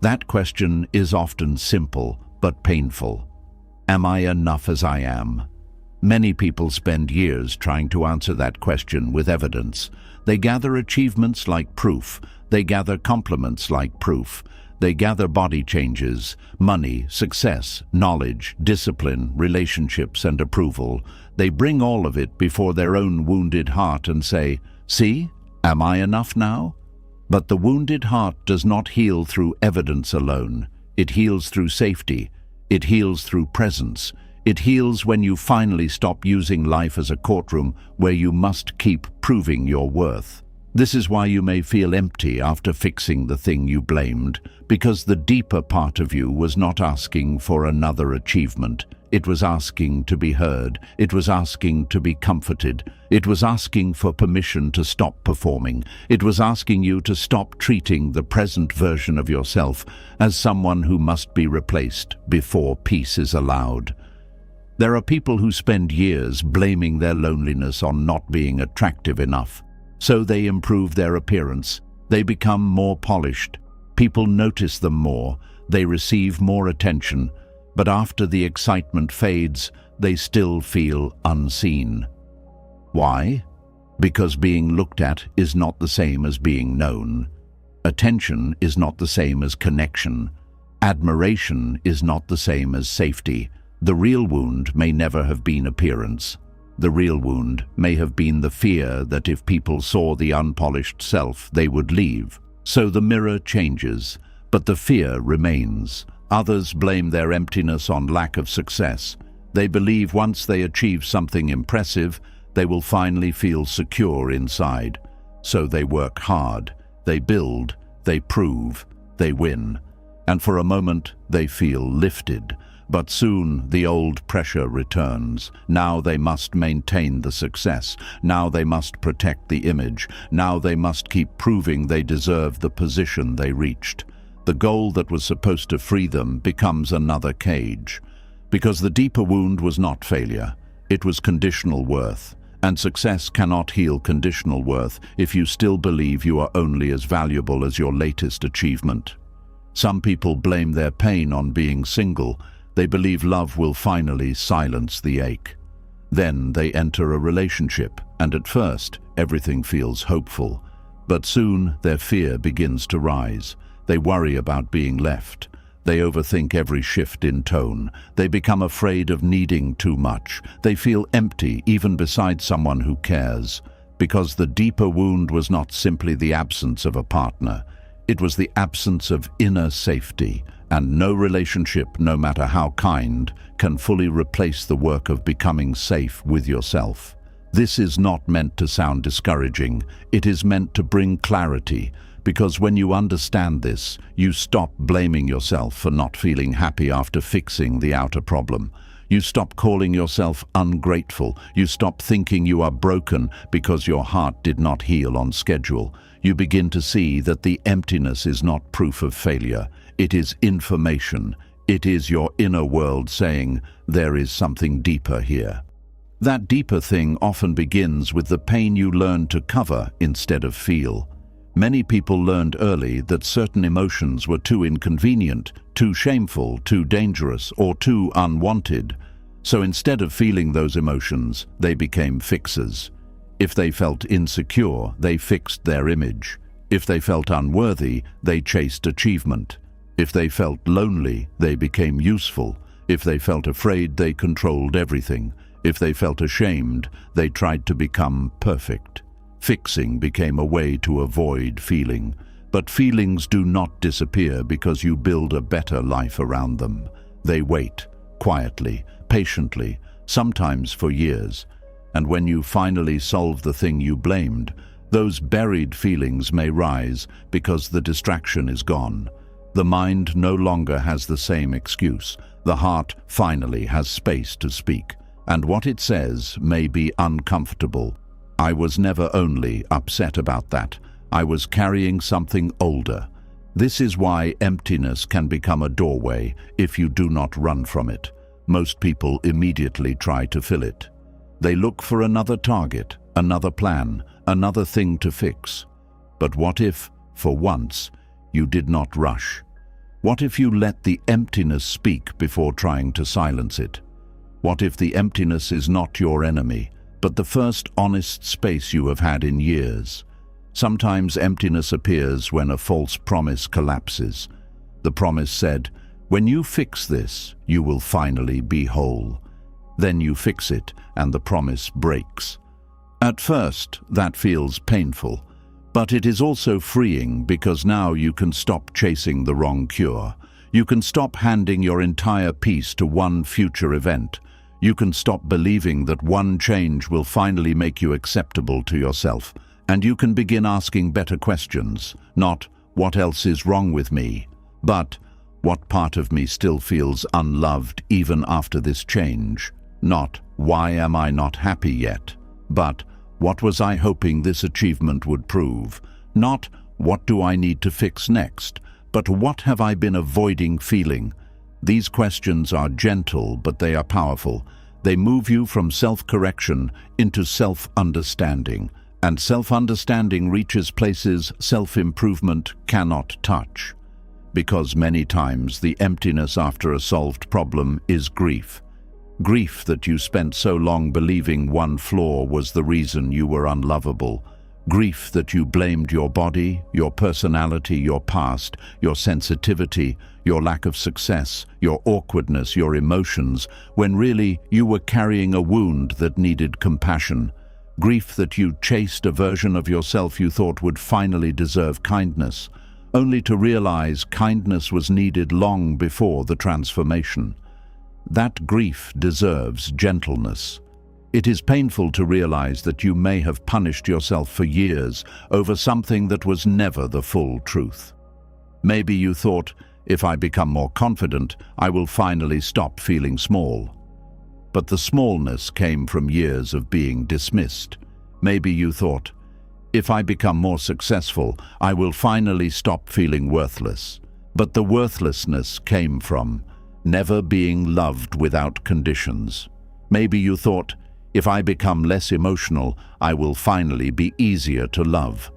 Speaker 1: That question is often simple but painful. Am I enough as I am? Many people spend years trying to answer that question with evidence. They gather achievements like proof. They gather compliments like proof. They gather body changes, money, success, knowledge, discipline, relationships, and approval. They bring all of it before their own wounded heart and say, "See, am I enough now?" But the wounded heart does not heal through evidence alone. It heals through safety. It heals through presence. It heals when you finally stop using life as a courtroom where you must keep proving your worth. This is why you may feel empty after fixing the thing you blamed, because the deeper part of you was not asking for another achievement. It was asking to be heard. It was asking to be comforted. It was asking for permission to stop performing. It was asking you to stop treating the present version of yourself as someone who must be replaced before peace is allowed. There are people who spend years blaming their loneliness on not being attractive enough. So they improve their appearance. They become more polished. People notice them more. They receive more attention. But after the excitement fades, they still feel unseen. Why? Because being looked at is not the same as being known. Attention is not the same as connection. Admiration is not the same as safety. The real wound may never have been appearance. The real wound may have been the fear that if people saw the unpolished self, they would leave. So the mirror changes, but the fear remains. Others blame their emptiness on lack of success. They believe once they achieve something impressive, they will finally feel secure inside. So they work hard, they build, they prove, they win. And for a moment, they feel lifted. But soon the old pressure returns. Now they must maintain the success. Now they must protect the image. Now they must keep proving they deserve the position they reached. The goal that was supposed to free them becomes another cage. Because the deeper wound was not failure. It was conditional worth. And success cannot heal conditional worth if you still believe you are only as valuable as your latest achievement. Some people blame their pain on being single. They believe love will finally silence the ache. Then they enter a relationship, and at first, everything feels hopeful. But soon, their fear begins to rise. They worry about being left. They overthink every shift in tone. They become afraid of needing too much. They feel empty, even beside someone who cares. Because the deeper wound was not simply the absence of a partner. It was the absence of inner safety, and no relationship, no matter how kind, can fully replace the work of becoming safe with yourself. This is not meant to sound discouraging. It is meant to bring clarity, because when you understand this, you stop blaming yourself for not feeling happy after fixing the outer problem. You stop calling yourself ungrateful. You stop thinking you are broken because your heart did not heal on schedule. You begin to see that the emptiness is not proof of failure. It is information. It is your inner world saying, there is something deeper here. That deeper thing often begins with the pain you learn to cover instead of feel. Many people learned early that certain emotions were too inconvenient, too shameful, too dangerous, or too unwanted. So instead of feeling those emotions, they became fixers. If they felt insecure, they fixed their image. If they felt unworthy, they chased achievement. If they felt lonely, they became useful. If they felt afraid, they controlled everything. If they felt ashamed, they tried to become perfect. Fixing became a way to avoid feeling. But feelings do not disappear because you build a better life around them. They wait, quietly, patiently, sometimes for years. And when you finally solve the thing you blamed, those buried feelings may rise because the distraction is gone. The mind no longer has the same excuse. The heart finally has space to speak. And what it says may be uncomfortable. I was never only upset about that. I was carrying something older. This is why emptiness can become a doorway if you do not run from it. Most people immediately try to fill it. They look for another target, another plan, another thing to fix. But what if, for once, you did not rush? What if you let the emptiness speak before trying to silence it? What if the emptiness is not your enemy, but the first honest space you have had in years? Sometimes emptiness appears when a false promise collapses. The promise said, when you fix this, you will finally be whole. Then you fix it, and the promise breaks. At first, that feels painful, but it is also freeing because now you can stop chasing the wrong cure. You can stop handing your entire peace to one future event. You can stop believing that one change will finally make you acceptable to yourself. And you can begin asking better questions, not what else is wrong with me, but what part of me still feels unloved even after this change? Not why am I not happy yet, but what was I hoping this achievement would prove? Not what do I need to fix next, but what have I been avoiding feeling? These questions are gentle, but they are powerful. They move you from self-correction into self-understanding. And self-understanding reaches places self-improvement cannot touch. Because many times the emptiness after a solved problem is grief. Grief that you spent so long believing one flaw was the reason you were unlovable. Grief that you blamed your body, your personality, your past, your sensitivity, your lack of success, your awkwardness, your emotions, when really you were carrying a wound that needed compassion. Grief that you chased a version of yourself you thought would finally deserve kindness, only to realize kindness was needed long before the transformation. That grief deserves gentleness. It is painful to realize that you may have punished yourself for years over something that was never the full truth. Maybe you thought, if I become more confident, I will finally stop feeling small. But the smallness came from years of being dismissed. Maybe you thought, if I become more successful, I will finally stop feeling worthless. But the worthlessness came from never being loved without conditions. Maybe you thought, if I become less emotional, I will finally be easier to love.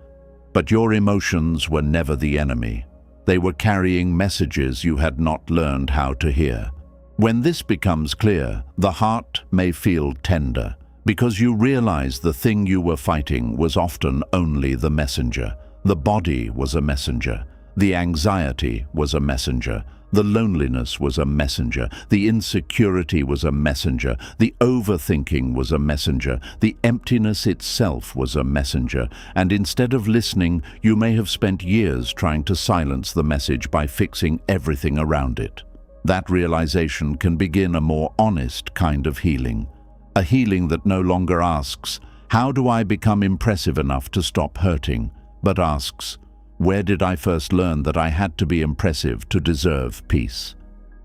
Speaker 1: But your emotions were never the enemy. They were carrying messages you had not learned how to hear. When this becomes clear, the heart may feel tender, because you realize the thing you were fighting was often only the messenger. The body was a messenger. The anxiety was a messenger. The loneliness was a messenger. The insecurity was a messenger. The overthinking was a messenger. The emptiness itself was a messenger. And instead of listening, you may have spent years trying to silence the message by fixing everything around it. That realization can begin a more honest kind of healing. A healing that no longer asks, "How do I become impressive enough to stop hurting?" but asks, "Where did I first learn that I had to be impressive to deserve peace?"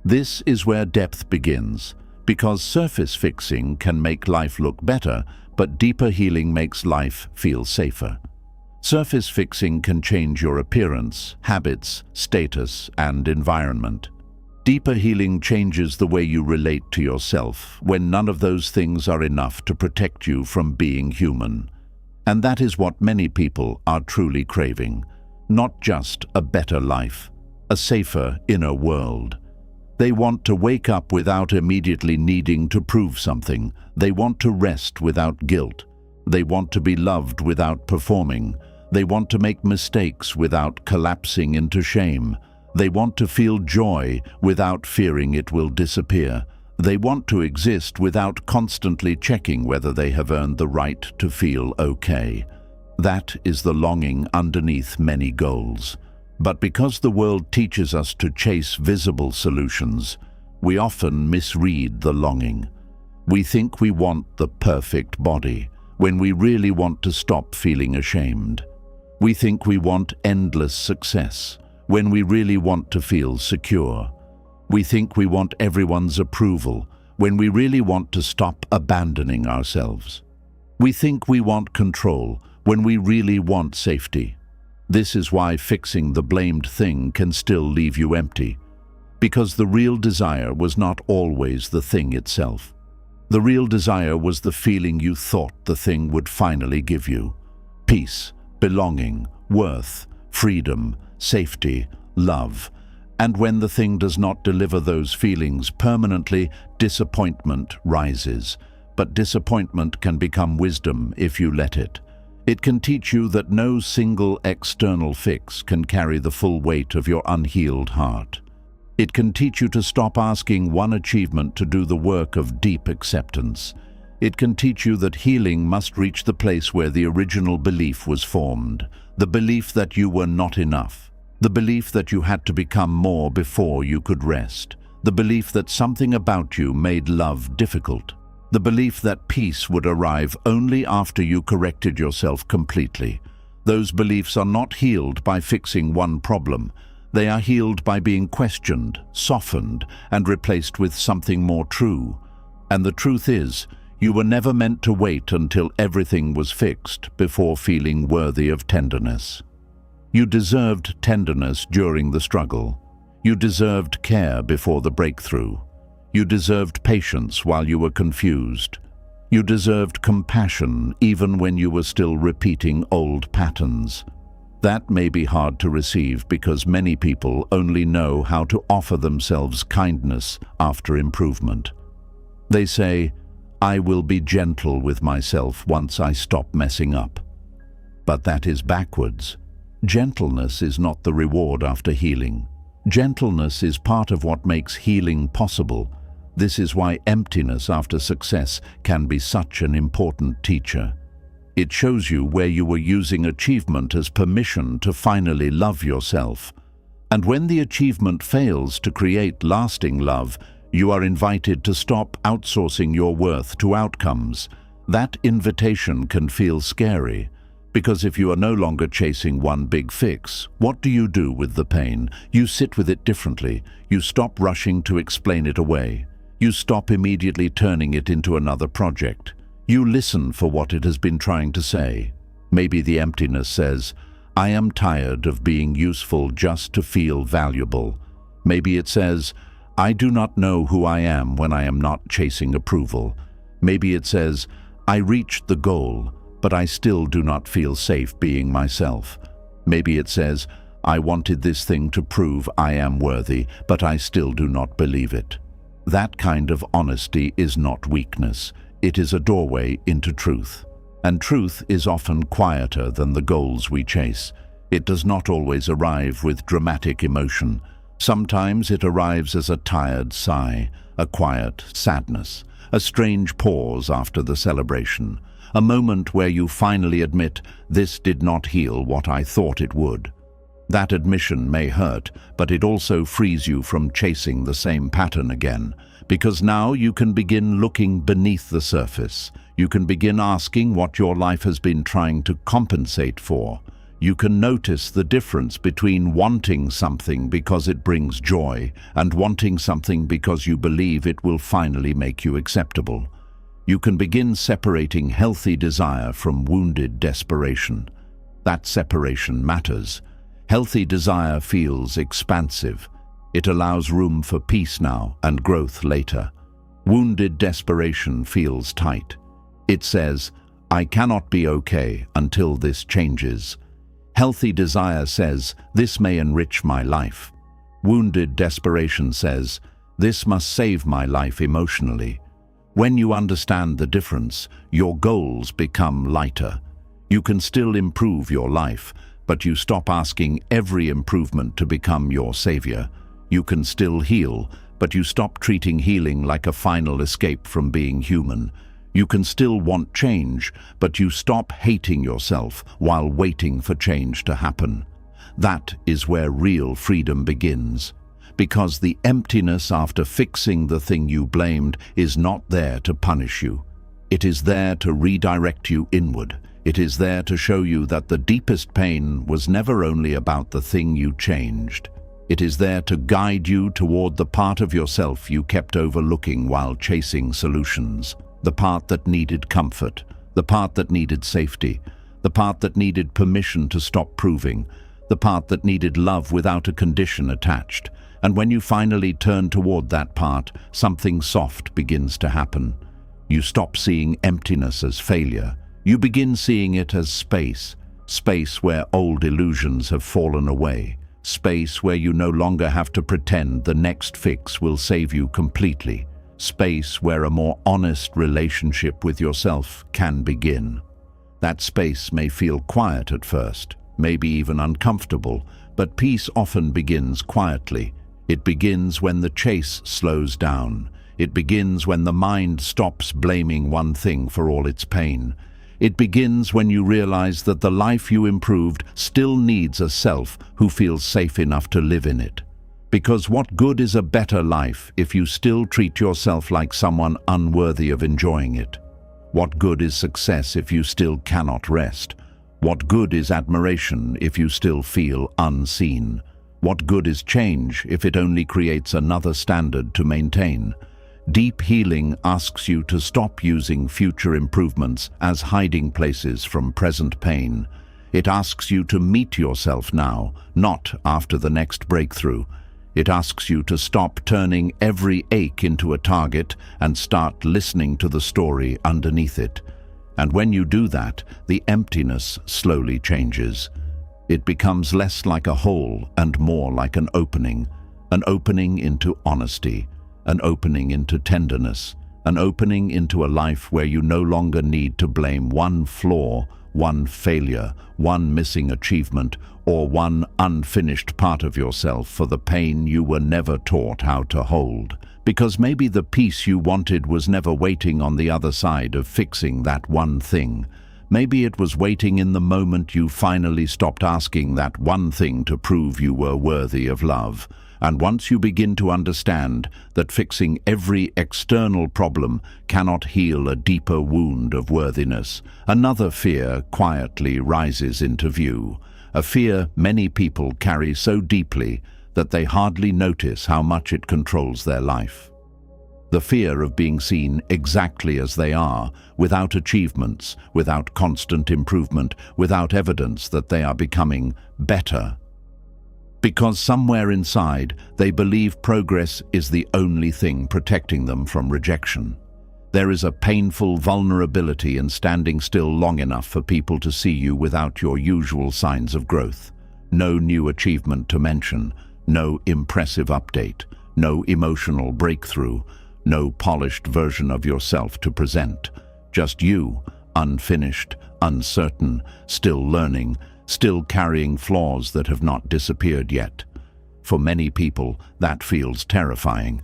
Speaker 1: This is where depth begins, because surface fixing can make life look better, but deeper healing makes life feel safer. Surface fixing can change your appearance, habits, status, and environment. Deeper healing changes the way you relate to yourself, when none of those things are enough to protect you from being human. And that is what many people are truly craving. Not just a better life, a safer inner world. They want to wake up without immediately needing to prove something. They want to rest without guilt. They want to be loved without performing. They want to make mistakes without collapsing into shame. They want to feel joy without fearing it will disappear. They want to exist without constantly checking whether they have earned the right to feel okay. That is the longing underneath many goals. But because the world teaches us to chase visible solutions, we often misread the longing. We think we want the perfect body, when we really want to stop feeling ashamed. We think we want endless success, when we really want to feel secure. We think we want everyone's approval, when we really want to stop abandoning ourselves. We think we want control, when we really want safety. This is why fixing the blamed thing can still leave you empty, because the real desire was not always the thing itself. The real desire was the feeling you thought the thing would finally give you. Peace, belonging, worth, freedom, safety, love. And when the thing does not deliver those feelings permanently, disappointment rises. But disappointment can become wisdom if you let it. It can teach you that no single external fix can carry the full weight of your unhealed heart. It can teach you to stop asking one achievement to do the work of deep acceptance. It can teach you that healing must reach the place where the original belief was formed, the belief that you were not enough. The belief that you had to become more before you could rest. The belief that something about you made love difficult. The belief that peace would arrive only after you corrected yourself completely. Those beliefs are not healed by fixing one problem. They are healed by being questioned, softened, and replaced with something more true. And the truth is, you were never meant to wait until everything was fixed before feeling worthy of tenderness. You deserved tenderness during the struggle. You deserved care before the breakthrough. You deserved patience while you were confused. You deserved compassion even when you were still repeating old patterns. That may be hard to receive because many people only know how to offer themselves kindness after improvement. They say, "I will be gentle with myself once I stop messing up." But that is backwards. Gentleness is not the reward after healing. Gentleness is part of what makes healing possible. This is why emptiness after success can be such an important teacher. It shows you where you were using achievement as permission to finally love yourself. And when the achievement fails to create lasting love, you are invited to stop outsourcing your worth to outcomes. That invitation can feel scary. Because if you are no longer chasing one big fix, what do you do with the pain? You sit with it differently. You stop rushing to explain it away. You stop immediately turning it into another project. You listen for what it has been trying to say. Maybe the emptiness says, "I am tired of being useful just to feel valuable." Maybe it says, "I do not know who I am when I am not chasing approval." Maybe it says, "I reached the goal, but I still do not feel safe being myself." Maybe it says, "I wanted this thing to prove I am worthy, but I still do not believe it." That kind of honesty is not weakness. It is a doorway into truth. And truth is often quieter than the goals we chase. It does not always arrive with dramatic emotion. Sometimes it arrives as a tired sigh, a quiet sadness, a strange pause after the celebration, a moment where you finally admit, "This did not heal what I thought it would." That admission may hurt, but it also frees you from chasing the same pattern again, because now you can begin looking beneath the surface. You can begin asking what your life has been trying to compensate for. You can notice the difference between wanting something because it brings joy and wanting something because you believe it will finally make you acceptable. You can begin separating healthy desire from wounded desperation. That separation matters. Healthy desire feels expansive. It allows room for peace now and growth later. Wounded desperation feels tight. It says, "I cannot be okay until this changes." Healthy desire says, "This may enrich my life." Wounded desperation says, "This must save my life emotionally." When you understand the difference, your goals become lighter. You can still improve your life, but you stop asking every improvement to become your savior. You can still heal, but you stop treating healing like a final escape from being human. You can still want change, but you stop hating yourself while waiting for change to happen. That is where real freedom begins. Because the emptiness after fixing the thing you blamed is not there to punish you. It is there to redirect you inward. It is there to show you that the deepest pain was never only about the thing you changed. It is there to guide you toward the part of yourself you kept overlooking while chasing solutions. The part that needed comfort, the part that needed safety, the part that needed permission to stop proving, the part that needed love without a condition attached. And when you finally turn toward that part, something soft begins to happen. You stop seeing emptiness as failure. You begin seeing it as space, space where old illusions have fallen away, space where you no longer have to pretend the next fix will save you completely, space where a more honest relationship with yourself can begin. That space may feel quiet at first, maybe even uncomfortable, but peace often begins quietly. It begins when the chase slows down. It begins when the mind stops blaming one thing for all its pain. It begins when you realize that the life you improved still needs a self who feels safe enough to live in it. Because what good is a better life if you still treat yourself like someone unworthy of enjoying it? What good is success if you still cannot rest? What good is admiration if you still feel unseen? What good is change if it only creates another standard to maintain? Deep healing asks you to stop using future improvements as hiding places from present pain. It asks you to meet yourself now, not after the next breakthrough. It asks you to stop turning every ache into a target and start listening to the story underneath it. And when you do that, the emptiness slowly changes. It becomes less like a hole and more like an opening into honesty, an opening into tenderness, an opening into a life where you no longer need to blame one flaw, one failure, one missing achievement, or one unfinished part of yourself for the pain you were never taught how to hold. Because maybe the peace you wanted was never waiting on the other side of fixing that one thing. Maybe it was waiting in the moment you finally stopped asking that one thing to prove you were worthy of love. And once you begin to understand that fixing every external problem cannot heal a deeper wound of worthiness, another fear quietly rises into view. A fear many people carry so deeply that they hardly notice how much it controls their life. The fear of being seen exactly as they are, without achievements, without constant improvement, without evidence that they are becoming better. Because somewhere inside, they believe progress is the only thing protecting them from rejection. There is a painful vulnerability in standing still long enough for people to see you without your usual signs of growth. No new achievement to mention, no impressive update, no emotional breakthrough, no polished version of yourself to present. Just you, unfinished, uncertain, still learning, still carrying flaws that have not disappeared yet. For many people, that feels terrifying.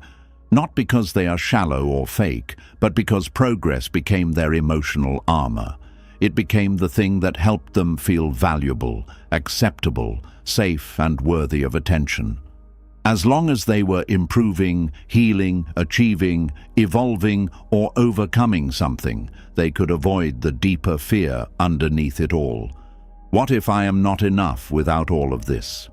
Speaker 1: Not because they are shallow or fake, but because progress became their emotional armor. It became the thing that helped them feel valuable, acceptable, safe, and worthy of attention. As long as they were improving, healing, achieving, evolving, or overcoming something, they could avoid the deeper fear underneath it all. What if I am not enough without all of this?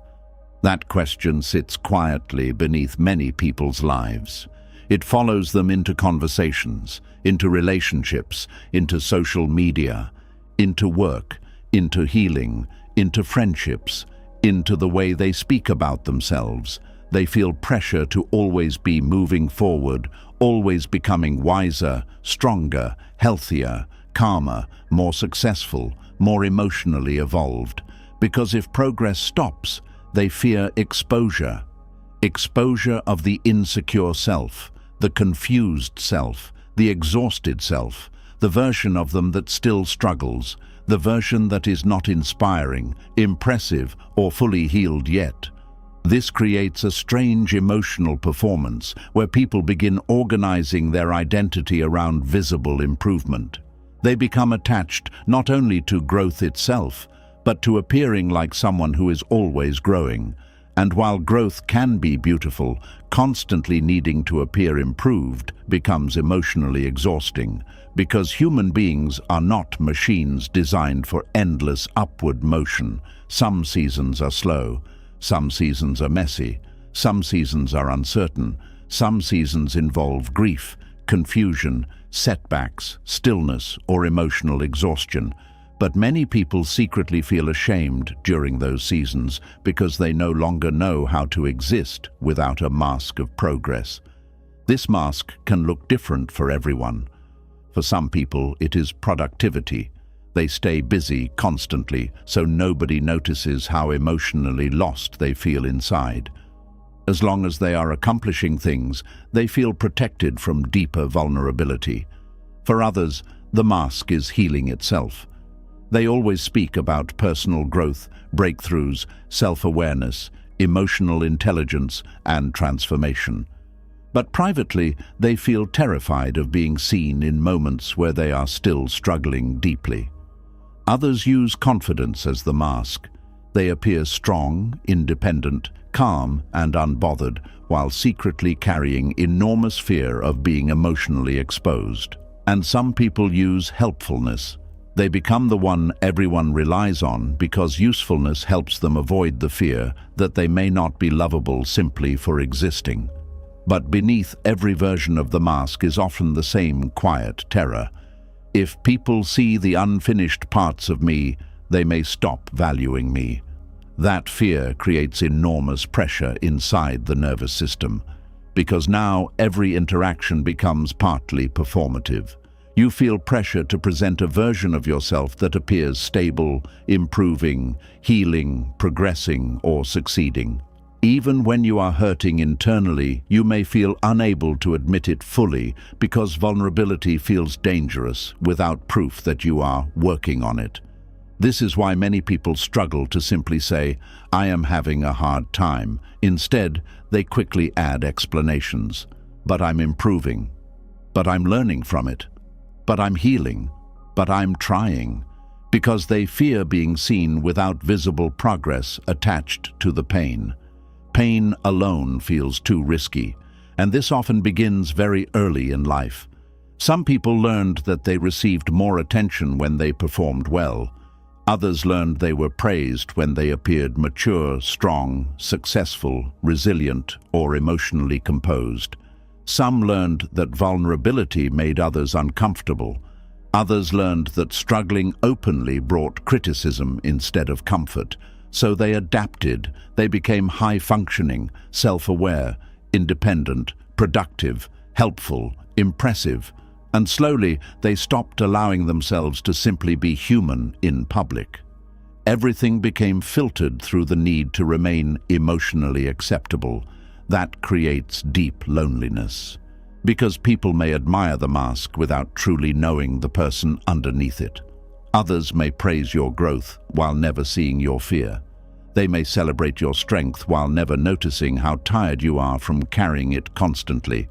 Speaker 1: That question sits quietly beneath many people's lives. It follows them into conversations, into relationships, into social media, into work, into healing, into friendships, into the way they speak about themselves. They feel pressure to always be moving forward, always becoming wiser, stronger, healthier, calmer, more successful, more emotionally evolved. Because if progress stops, they fear exposure. Exposure of the insecure self, the confused self, the exhausted self, the version of them that still struggles, the version that is not inspiring, impressive, or fully healed yet. This creates a strange emotional performance where people begin organizing their identity around visible improvement. They become attached not only to growth itself, but to appearing like someone who is always growing. And while growth can be beautiful, constantly needing to appear improved becomes emotionally exhausting, because human beings are not machines designed for endless upward motion. Some seasons are slow, some seasons are messy, some seasons are uncertain, some seasons involve grief, confusion, setbacks, stillness, or emotional exhaustion. But many people secretly feel ashamed during those seasons because they no longer know how to exist without a mask of progress. This mask can look different for everyone. For some people, it is productivity. They stay busy constantly, so nobody notices how emotionally lost they feel inside. As long as they are accomplishing things, they feel protected from deeper vulnerability. For others, the mask is healing itself. They always speak about personal growth, breakthroughs, self-awareness, emotional intelligence, and transformation. But privately, they feel terrified of being seen in moments where they are still struggling deeply. Others use confidence as the mask. They appear strong, independent, calm, and unbothered, while secretly carrying enormous fear of being emotionally exposed. And some people use helpfulness. They become the one everyone relies on because usefulness helps them avoid the fear that they may not be lovable simply for existing. But beneath every version of the mask is often the same quiet terror. If people see the unfinished parts of me, they may stop valuing me. That fear creates enormous pressure inside the nervous system, because now every interaction becomes partly performative. You feel pressure to present a version of yourself that appears stable, improving, healing, progressing, or succeeding. Even when you are hurting internally, you may feel unable to admit it fully because vulnerability feels dangerous without proof that you are working on it. This is why many people struggle to simply say, "I am having a hard time." Instead, they quickly add explanations. "But I'm improving. But I'm learning from it. But I'm healing. But I'm trying." Because they fear being seen without visible progress attached to the pain. Pain alone feels too risky, and this often begins very early in life. Some people learned that they received more attention when they performed well. Others learned they were praised when they appeared mature, strong, successful, resilient, or emotionally composed. Some learned that vulnerability made others uncomfortable. Others learned that struggling openly brought criticism instead of comfort. So they adapted. They became high-functioning, self-aware, independent, productive, helpful, impressive, and slowly they stopped allowing themselves to simply be human in public. Everything became filtered through the need to remain emotionally acceptable. That creates deep loneliness, because people may admire the mask without truly knowing the person underneath it. Others may praise your growth while never seeing your fear. They may celebrate your strength while never noticing how tired you are from carrying it constantly.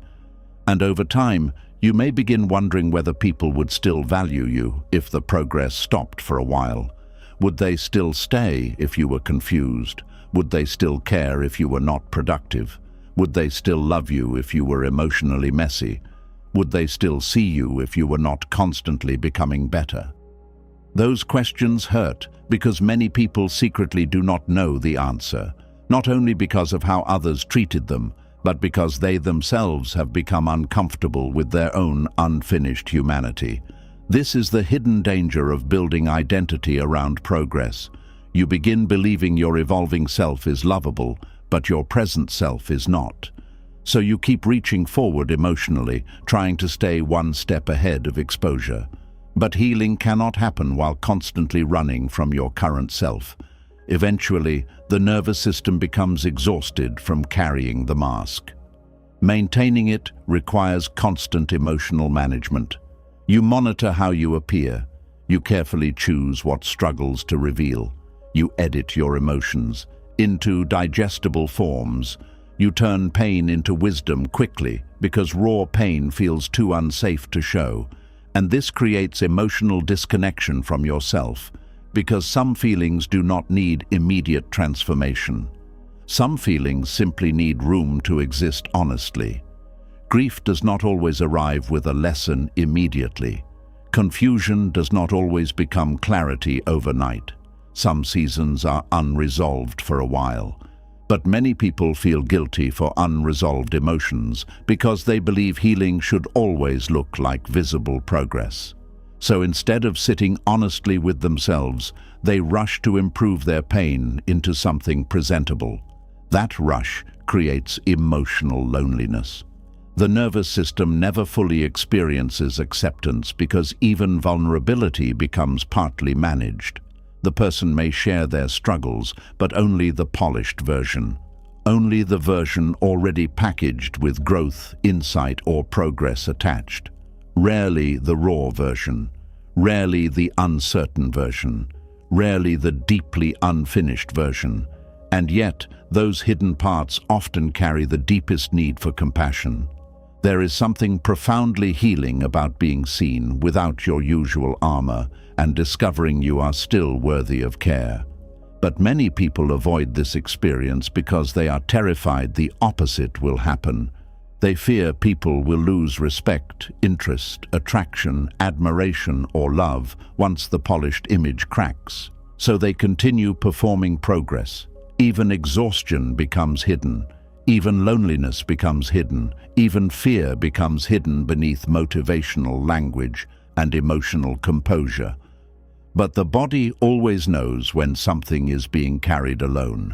Speaker 1: And over time, you may begin wondering whether people would still value you if the progress stopped for a while. Would they still stay if you were confused? Would they still care if you were not productive? Would they still love you if you were emotionally messy? Would they still see you if you were not constantly becoming better? Those questions hurt because many people secretly do not know the answer, not only because of how others treated them, but because they themselves have become uncomfortable with their own unfinished humanity. This is the hidden danger of building identity around progress. You begin believing your evolving self is lovable, but your present self is not. So you keep reaching forward emotionally, trying to stay one step ahead of exposure. But healing cannot happen while constantly running from your current self. Eventually, the nervous system becomes exhausted from carrying the mask. Maintaining it requires constant emotional management. You monitor how you appear. You carefully choose what struggles to reveal. You edit your emotions into digestible forms. You turn pain into wisdom quickly because raw pain feels too unsafe to show. And this creates emotional disconnection from yourself, because some feelings do not need immediate transformation. Some feelings simply need room to exist honestly. Grief does not always arrive with a lesson immediately. Confusion does not always become clarity overnight. Some seasons are unresolved for a while. But many people feel guilty for unresolved emotions because they believe healing should always look like visible progress. So instead of sitting honestly with themselves, they rush to improve their pain into something presentable. That rush creates emotional loneliness. The nervous system never fully experiences acceptance because even vulnerability becomes partly managed. The person may share their struggles, but only the polished version. Only the version already packaged with growth, insight, or progress attached. Rarely the raw version. Rarely the uncertain version. Rarely the deeply unfinished version. And yet, those hidden parts often carry the deepest need for compassion. There is something profoundly healing about being seen without your usual armor and discovering you are still worthy of care. But many people avoid this experience because they are terrified the opposite will happen. They fear people will lose respect, interest, attraction, admiration, or love once the polished image cracks. So they continue performing progress. Even exhaustion becomes hidden. Even loneliness becomes hidden. Even fear becomes hidden beneath motivational language and emotional composure. But the body always knows when something is being carried alone.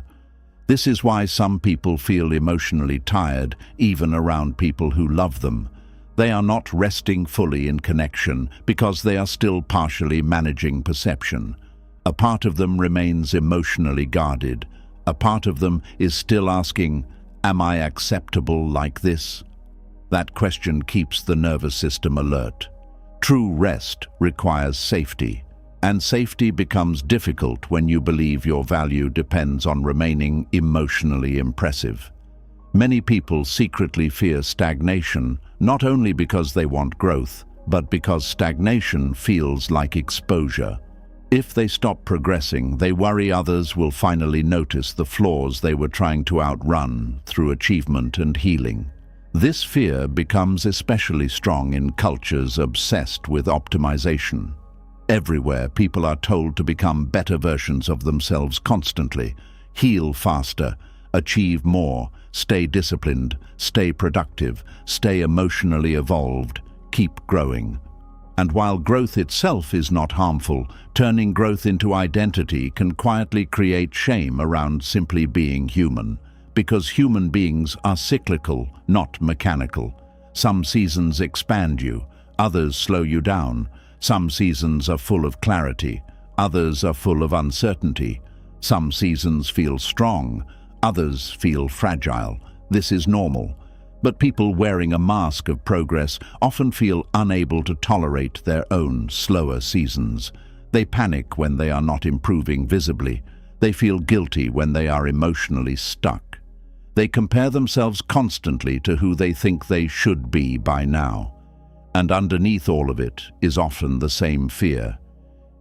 Speaker 1: This is why some people feel emotionally tired even around people who love them. They are not resting fully in connection because they are still partially managing perception. A part of them remains emotionally guarded. A part of them is still asking, "Am I acceptable like this?" That question keeps the nervous system alert. True rest requires safety. And safety becomes difficult when you believe your value depends on remaining emotionally impressive. Many people secretly fear stagnation, not only because they want growth, but because stagnation feels like exposure. If they stop progressing, they worry others will finally notice the flaws they were trying to outrun through achievement and healing. This fear becomes especially strong in cultures obsessed with optimization. Everywhere, people are told to become better versions of themselves constantly, heal faster, achieve more, stay disciplined, stay productive, stay emotionally evolved, keep growing. And while growth itself is not harmful, turning growth into identity can quietly create shame around simply being human. Because human beings are cyclical, not mechanical. Some seasons expand you, others slow you down. Some seasons are full of clarity, others are full of uncertainty. Some seasons feel strong, others feel fragile. This is normal. But people wearing a mask of progress often feel unable to tolerate their own slower seasons. They panic when they are not improving visibly. They feel guilty when they are emotionally stuck. They compare themselves constantly to who they think they should be by now. And underneath all of it is often the same fear.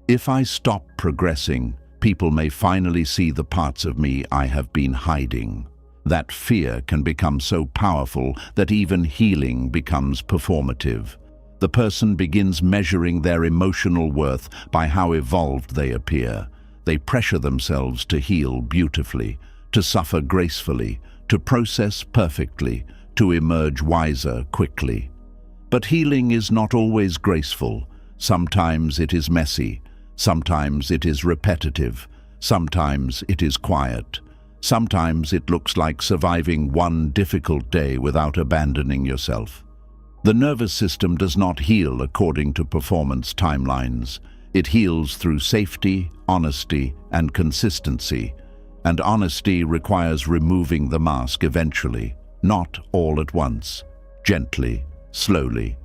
Speaker 1: If I stop progressing, people may finally see the parts of me I have been hiding. That fear can become so powerful that even healing becomes performative. The person begins measuring their emotional worth by how evolved they appear. They pressure themselves to heal beautifully, to suffer gracefully, to process perfectly, to emerge wiser quickly. But healing is not always graceful. Sometimes it is messy. Sometimes it is repetitive. Sometimes it is quiet. Sometimes it looks like surviving one difficult day without abandoning yourself. The nervous system does not heal according to performance timelines. It heals through safety, honesty, and consistency. And honesty requires removing the mask eventually, not all at once, gently, slowly.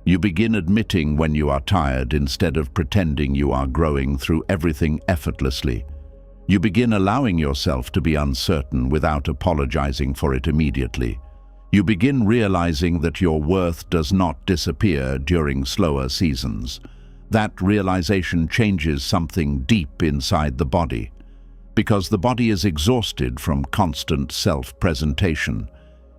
Speaker 1: You begin admitting when you are tired instead of pretending you are growing through everything effortlessly. You begin allowing yourself to be uncertain without apologizing for it immediately. You begin realizing that your worth does not disappear during slower seasons. That realization changes something deep inside the body, because the body is exhausted from constant self-presentation.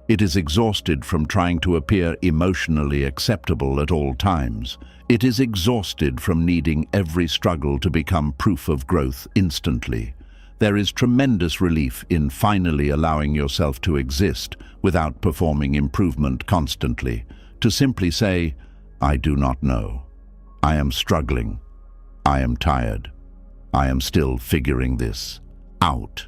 Speaker 1: It is exhausted from trying to appear emotionally acceptable at all times. It is exhausted from needing every struggle to become proof of growth instantly. There is tremendous relief in finally allowing yourself to exist without performing improvement constantly, to simply say, I do not know. I am struggling. I am tired. I am still figuring this out.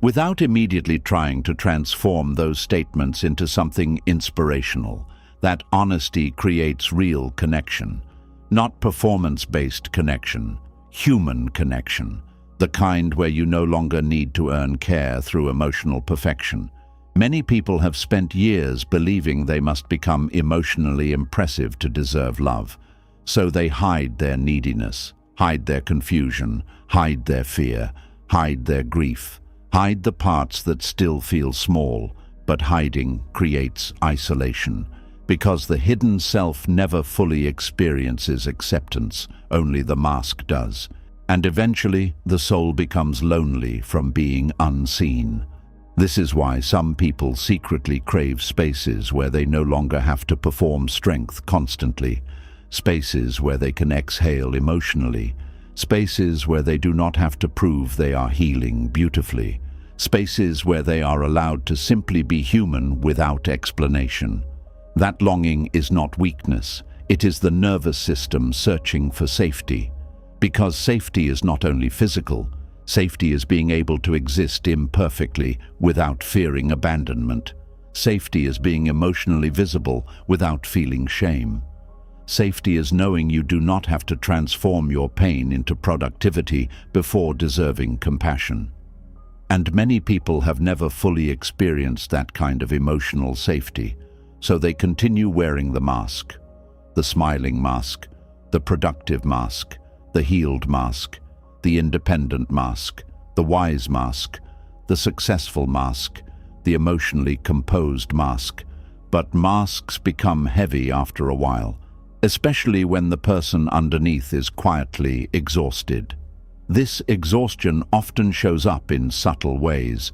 Speaker 1: Without immediately trying to transform those statements into something inspirational, that honesty creates real connection, not performance-based connection, human connection, the kind where you no longer need to earn care through emotional perfection. Many people have spent years believing they must become emotionally impressive to deserve love, so they hide their neediness, hide their confusion, hide their fear, hide their grief. Hide the parts that still feel small, but hiding creates isolation, because the hidden self never fully experiences acceptance, only the mask does. And eventually, the soul becomes lonely from being unseen. This is why some people secretly crave spaces where they no longer have to perform strength constantly, spaces where they can exhale emotionally, spaces where they do not have to prove they are healing beautifully, spaces where they are allowed to simply be human without explanation. That longing is not weakness, it is the nervous system searching for safety. Because safety is not only physical, safety is being able to exist imperfectly without fearing abandonment. Safety is being emotionally visible without feeling shame. Safety is knowing you do not have to transform your pain into productivity before deserving compassion. And many people have never fully experienced that kind of emotional safety, so they continue wearing the mask. The smiling mask, the productive mask, the healed mask, the independent mask, the wise mask, the successful mask, the emotionally composed mask. But masks become heavy after a while, especially when the person underneath is quietly exhausted. This exhaustion often shows up in subtle ways.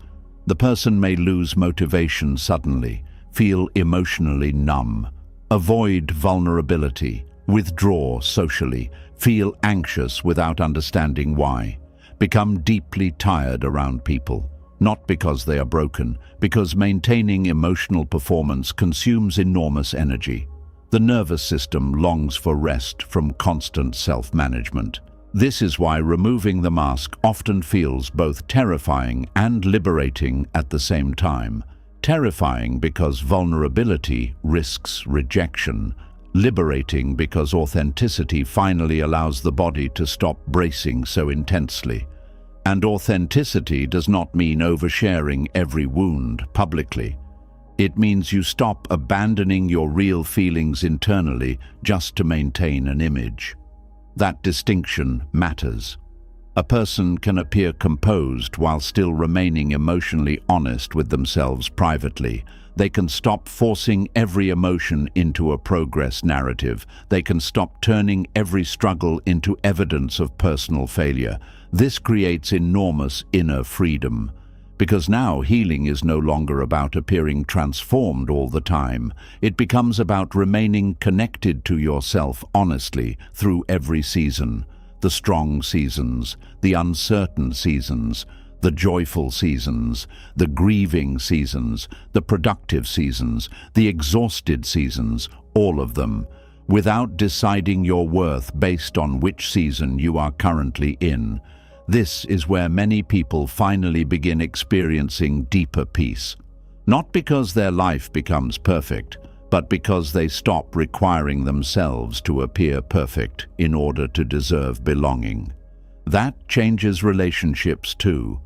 Speaker 1: The person may lose motivation suddenly, feel emotionally numb, avoid vulnerability, withdraw socially, feel anxious without understanding why, become deeply tired around people, not because they are broken, because maintaining emotional performance consumes enormous energy. The nervous system longs for rest from constant self-management. This is why removing the mask often feels both terrifying and liberating at the same time. Terrifying because vulnerability risks rejection, liberating because authenticity finally allows the body to stop bracing so intensely. And authenticity does not mean oversharing every wound publicly. It means you stop abandoning your real feelings internally just to maintain an image. That distinction matters. A person can appear composed while still remaining emotionally honest with themselves privately. They can stop forcing every emotion into a progress narrative. They can stop turning every struggle into evidence of personal failure. This creates enormous inner freedom. Because now healing is no longer about appearing transformed all the time. It becomes about remaining connected to yourself honestly through every season. The strong seasons, the uncertain seasons, the joyful seasons, the grieving seasons, the productive seasons, the exhausted seasons, all of them, without deciding your worth based on which season you are currently in. This is where many people finally begin experiencing deeper peace. Not because their life becomes perfect, but because they stop requiring themselves to appear perfect in order to deserve belonging. That changes relationships too.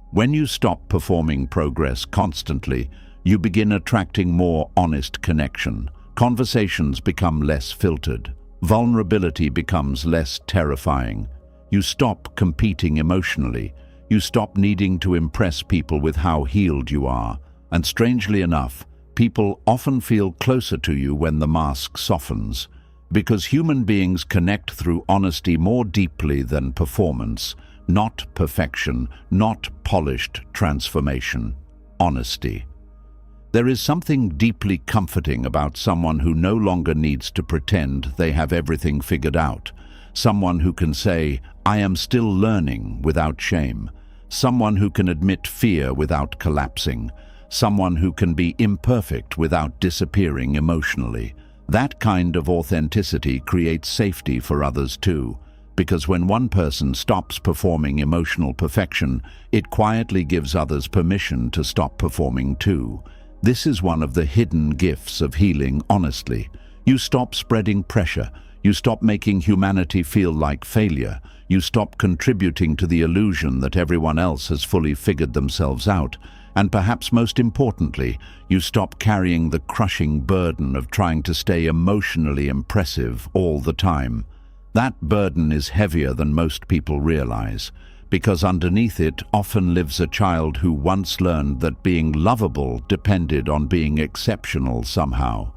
Speaker 1: When you stop performing progress constantly, you begin attracting more honest connection. Conversations become less filtered. Vulnerability becomes less terrifying. You stop competing emotionally. You stop needing to impress people with how healed you are. And strangely enough, people often feel closer to you when the mask softens, because human beings connect through honesty more deeply than performance, not perfection, not polished transformation. Honesty. There is something deeply comforting about someone who no longer needs to pretend they have everything figured out. Someone who can say, "I am still learning," without shame. Someone who can admit fear without collapsing. Someone who can be imperfect without disappearing emotionally. That kind of authenticity creates safety for others too, because when one person stops performing emotional perfection, it quietly gives others permission to stop performing too. This is one of the hidden gifts of healing honestly. You stop spreading pressure. You stop making humanity feel like failure. You stop contributing to the illusion that everyone else has fully figured themselves out. And perhaps most importantly, you stop carrying the crushing burden of trying to stay emotionally impressive all the time. That burden is heavier than most people realize, because underneath it often lives a child who once learned that being lovable depended on being exceptional somehow.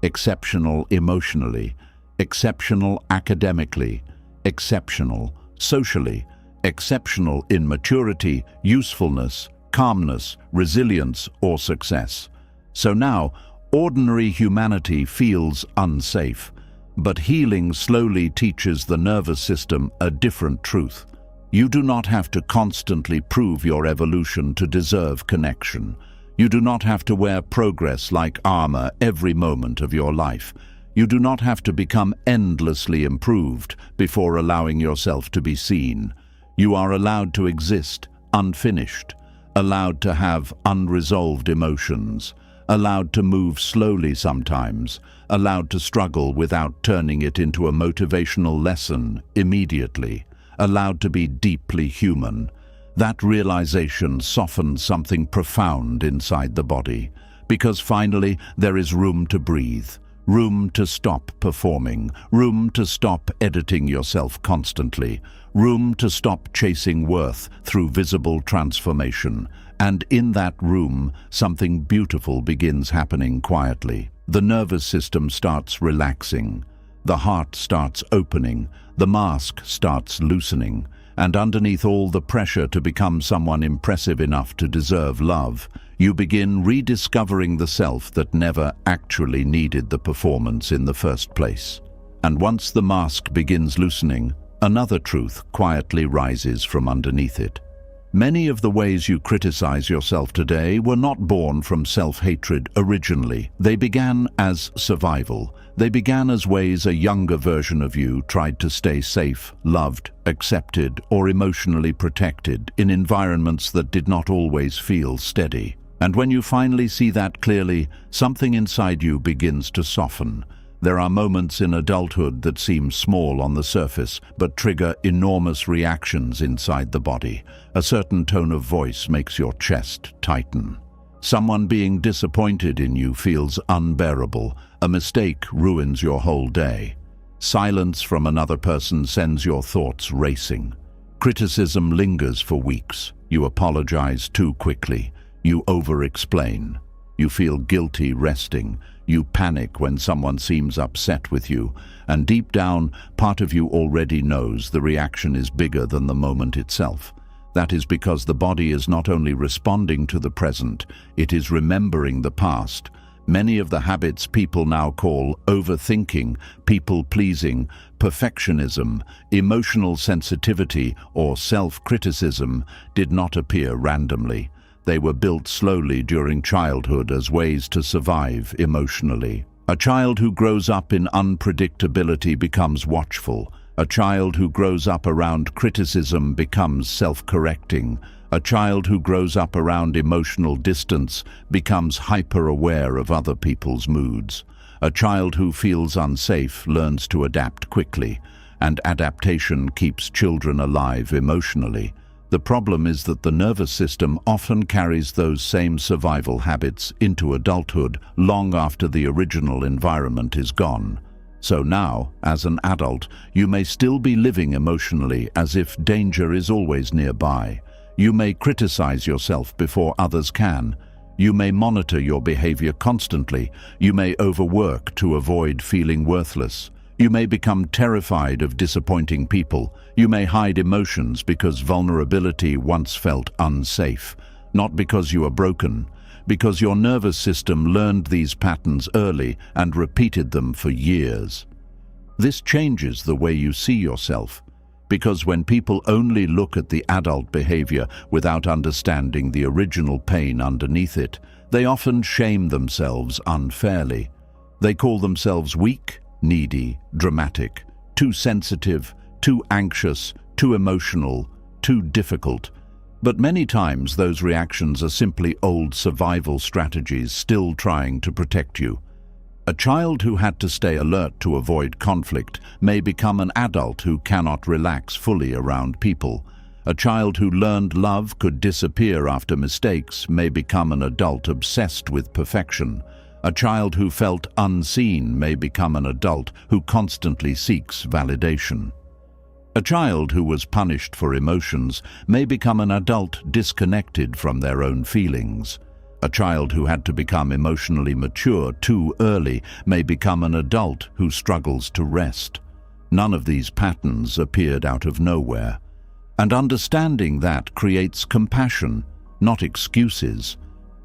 Speaker 1: Exceptional emotionally, exceptional academically, exceptional socially, exceptional in maturity, usefulness, calmness, resilience, or success. So now, ordinary humanity feels unsafe, but healing slowly teaches the nervous system a different truth. You do not have to constantly prove your evolution to deserve connection. You do not have to wear progress like armor every moment of your life. You do not have to become endlessly improved before allowing yourself to be seen. You are allowed to exist unfinished, allowed to have unresolved emotions, allowed to move slowly sometimes, allowed to struggle without turning it into a motivational lesson immediately, allowed to be deeply human. That realization softens something profound inside the body, because finally there is room to breathe, room to stop performing, room to stop editing yourself constantly, room to stop chasing worth through visible transformation. And in that room, something beautiful begins happening quietly. The nervous system starts relaxing, the heart starts opening, the mask starts loosening, and underneath all the pressure to become someone impressive enough to deserve love, you begin rediscovering the self that never actually needed the performance in the first place. And once the mask begins loosening, another truth quietly rises from underneath it. Many of the ways you criticize yourself today were not born from self-hatred originally. They began as survival. They began as ways a younger version of you tried to stay safe, loved, accepted, or emotionally protected in environments that did not always feel steady. And when you finally see that clearly, something inside you begins to soften. There are moments in adulthood that seem small on the surface, but trigger enormous reactions inside the body. A certain tone of voice makes your chest tighten. Someone being disappointed in you feels unbearable. A mistake ruins your whole day. Silence from another person sends your thoughts racing. Criticism lingers for weeks. You apologize too quickly. You over-explain. You feel guilty resting. You panic when someone seems upset with you. And deep down, part of you already knows the reaction is bigger than the moment itself. That is because the body is not only responding to the present, it is remembering the past. Many of the habits people now call overthinking, people-pleasing, perfectionism, emotional sensitivity, or self-criticism did not appear randomly. They were built slowly during childhood as ways to survive emotionally. A child who grows up in unpredictability becomes watchful. A child who grows up around criticism becomes self-correcting. A child who grows up around emotional distance becomes hyper-aware of other people's moods. A child who feels unsafe learns to adapt quickly, and adaptation keeps children alive emotionally. The problem is that the nervous system often carries those same survival habits into adulthood long after the original environment is gone. So now, as an adult, you may still be living emotionally as if danger is always nearby. You may criticize yourself before others can. You may monitor your behavior constantly. You may overwork to avoid feeling worthless. You may become terrified of disappointing people. You may hide emotions because vulnerability once felt unsafe. Not because you are broken, because your nervous system learned these patterns early and repeated them for years. This changes the way you see yourself. Because when people only look at the adult behavior without understanding the original pain underneath it, they often shame themselves unfairly. They call themselves weak, needy, dramatic, too sensitive, too anxious, too emotional, too difficult. But many times those reactions are simply old survival strategies still trying to protect you. A child who had to stay alert to avoid conflict may become an adult who cannot relax fully around people. A child who learned love could disappear after mistakes may become an adult obsessed with perfection. A child who felt unseen may become an adult who constantly seeks validation. A child who was punished for emotions may become an adult disconnected from their own feelings. A child who had to become emotionally mature too early may become an adult who struggles to rest. None of these patterns appeared out of nowhere. And understanding that creates compassion, not excuses.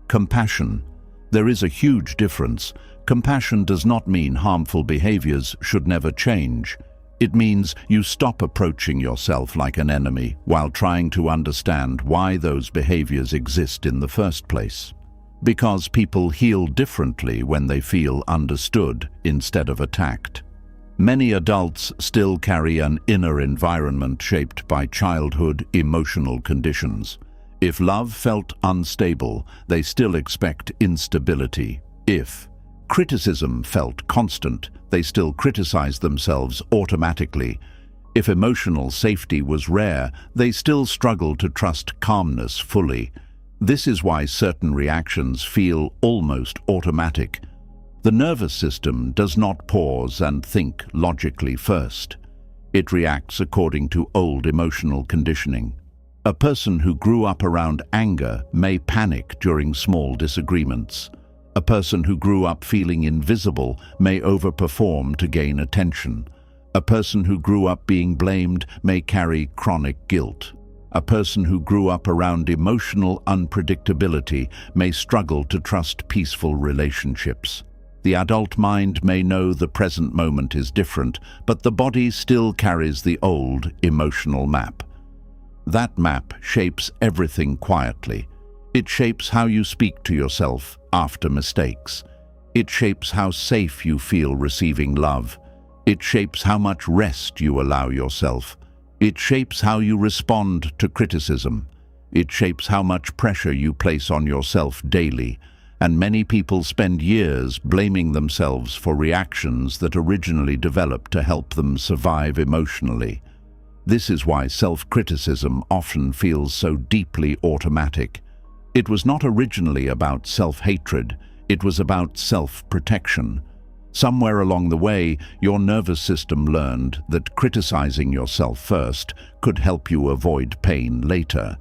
Speaker 1: Compassion. There is a huge difference. Compassion does not mean harmful behaviors should never change. It means you stop approaching yourself like an enemy while trying to understand why those behaviors exist in the first place. Because people heal differently when they feel understood instead of attacked. Many adults still carry an inner environment shaped by childhood emotional conditions. If love felt unstable, they still expect instability. If criticism felt constant, they still criticize themselves automatically. If emotional safety was rare, they still struggle to trust calmness fully. This is why certain reactions feel almost automatic. The nervous system does not pause and think logically first. It reacts according to old emotional conditioning. A person who grew up around anger may panic during small disagreements. A person who grew up feeling invisible may overperform to gain attention. A person who grew up being blamed may carry chronic guilt. A person who grew up around emotional unpredictability may struggle to trust peaceful relationships. The adult mind may know the present moment is different, but the body still carries the old emotional map. That map shapes everything quietly. It shapes how you speak to yourself after mistakes. It shapes how safe you feel receiving love. It shapes how much rest you allow yourself. It shapes how you respond to criticism. It shapes how much pressure you place on yourself daily. And many people spend years blaming themselves for reactions that originally developed to help them survive emotionally. This is why self-criticism often feels so deeply automatic. It was not originally about self-hatred, it was about self-protection. Somewhere along the way, your nervous system learned that criticizing yourself first could help you avoid pain later.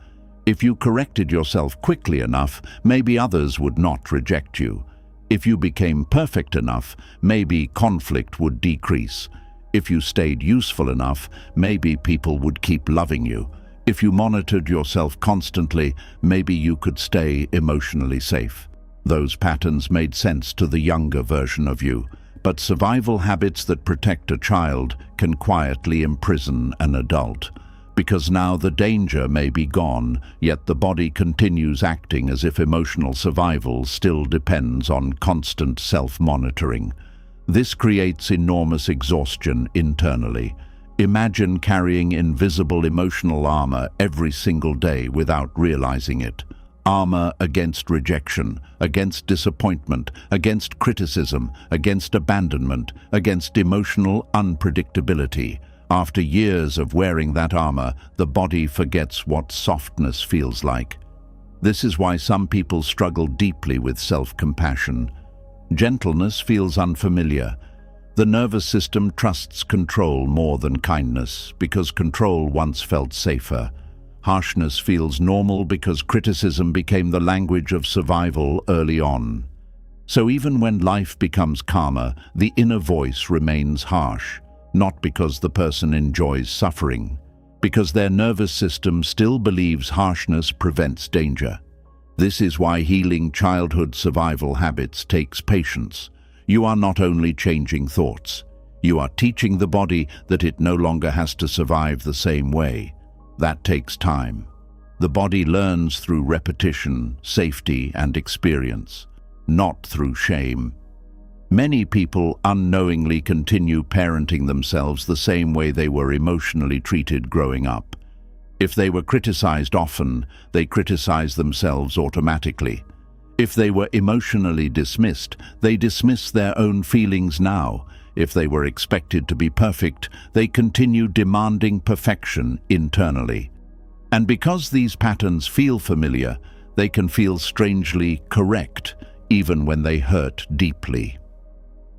Speaker 1: If you corrected yourself quickly enough, maybe others would not reject you. If you became perfect enough, maybe conflict would decrease. If you stayed useful enough, maybe people would keep loving you. If you monitored yourself constantly, maybe you could stay emotionally safe. Those patterns made sense to the younger version of you, but survival habits that protect a child can quietly imprison an adult. Because now the danger may be gone, yet the body continues acting as if emotional survival still depends on constant self-monitoring. This creates enormous exhaustion internally. Imagine carrying invisible emotional armor every single day without realizing it. Armor against rejection, against disappointment, against criticism, against abandonment, against emotional unpredictability. After years of wearing that armor, the body forgets what softness feels like. This is why some people struggle deeply with self-compassion. Gentleness feels unfamiliar. The nervous system trusts control more than kindness, because control once felt safer. Harshness feels normal because criticism became the language of survival early on. So even when life becomes calmer, the inner voice remains harsh. Not because the person enjoys suffering, because their nervous system still believes harshness prevents danger. This is why healing childhood survival habits takes patience. You are not only changing thoughts, you are teaching the body that it no longer has to survive the same way. That takes time. The body learns through repetition, safety, and experience, not through shame. Many people unknowingly continue parenting themselves the same way they were emotionally treated growing up. If they were criticized often, they criticize themselves automatically. If they were emotionally dismissed, they dismiss their own feelings now. If they were expected to be perfect, they continue demanding perfection internally. And because these patterns feel familiar, they can feel strangely correct, even when they hurt deeply.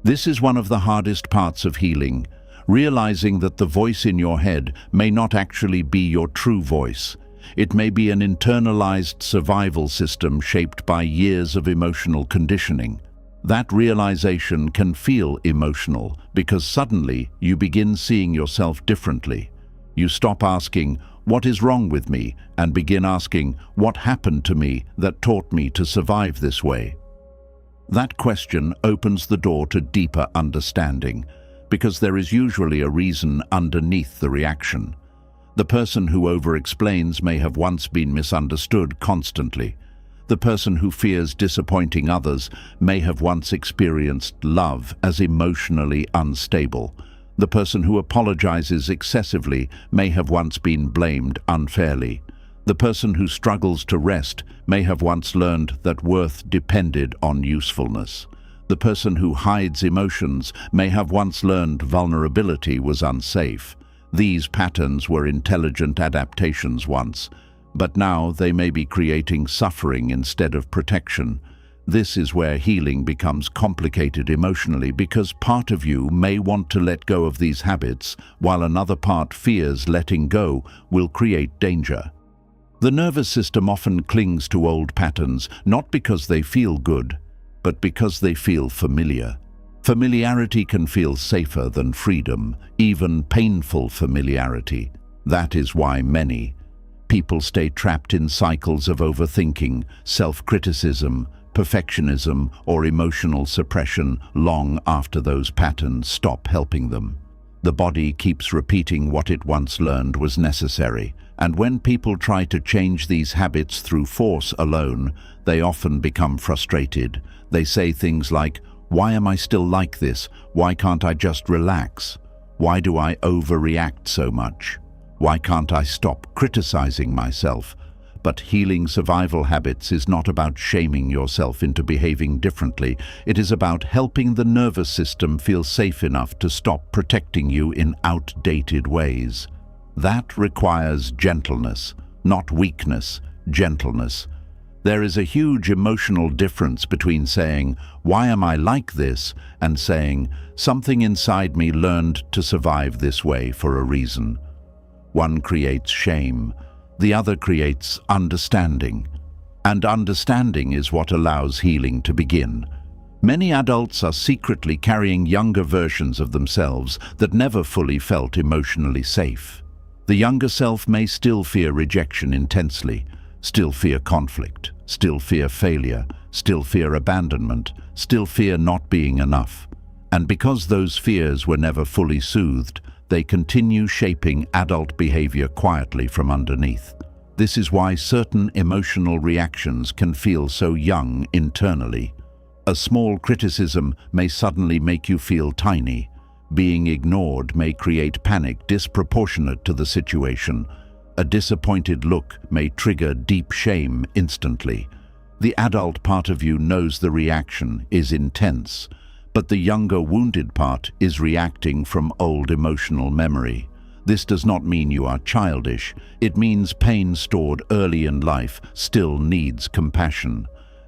Speaker 1: This is one of the hardest parts of healing, realizing that the voice in your head may not actually be your true voice. It may be an internalized survival system shaped by years of emotional conditioning. That realization can feel emotional because suddenly you begin seeing yourself differently. You stop asking, "What is wrong with me?" and begin asking, "What happened to me that taught me to survive this way?" That question opens the door to deeper understanding, because there is usually a reason underneath the reaction. The person who over-explains may have once been misunderstood constantly. The person who fears disappointing others may have once experienced love as emotionally unstable. The person who apologizes excessively may have once been blamed unfairly. The person who struggles to rest may have once learned that worth depended on usefulness. The person who hides emotions may have once learned vulnerability was unsafe. These patterns were intelligent adaptations once, but now they may be creating suffering instead of protection. This is where healing becomes complicated emotionally, because part of you may want to let go of these habits, while another part fears letting go will create danger. The nervous system often clings to old patterns, not because they feel good, but because they feel familiar. Familiarity can feel safer than freedom, even painful familiarity. That is why many people stay trapped in cycles of overthinking, self-criticism, perfectionism, or emotional suppression long after those patterns stop helping them. The body keeps repeating what it once learned was necessary, and when people try to change these habits through force alone, they often become frustrated. They say things like, "Why am I still like this? Why can't I just relax? Why do I overreact so much? Why can't I stop criticizing myself?" But healing survival habits is not about shaming yourself into behaving differently. It is about helping the nervous system feel safe enough to stop protecting you in outdated ways. That requires gentleness, not weakness, gentleness. There is a huge emotional difference between saying, "Why am I like this?" and saying, "Something inside me learned to survive this way for a reason." One creates shame, the other creates understanding. And understanding is what allows healing to begin. Many adults are secretly carrying younger versions of themselves that never fully felt emotionally safe. The younger self may still fear rejection intensely, still fear conflict, still fear failure, still fear abandonment, still fear not being enough. And because those fears were never fully soothed, they continue shaping adult behavior quietly from underneath. This is why certain emotional reactions can feel so young internally. A small criticism may suddenly make you feel tiny. Being ignored may create panic disproportionate to the situation. A disappointed look may trigger deep shame instantly. The adult part of you knows the reaction is intense, but the younger wounded part is reacting from old emotional memory. This does not mean you are childish. It means pain stored early in life still needs compassion.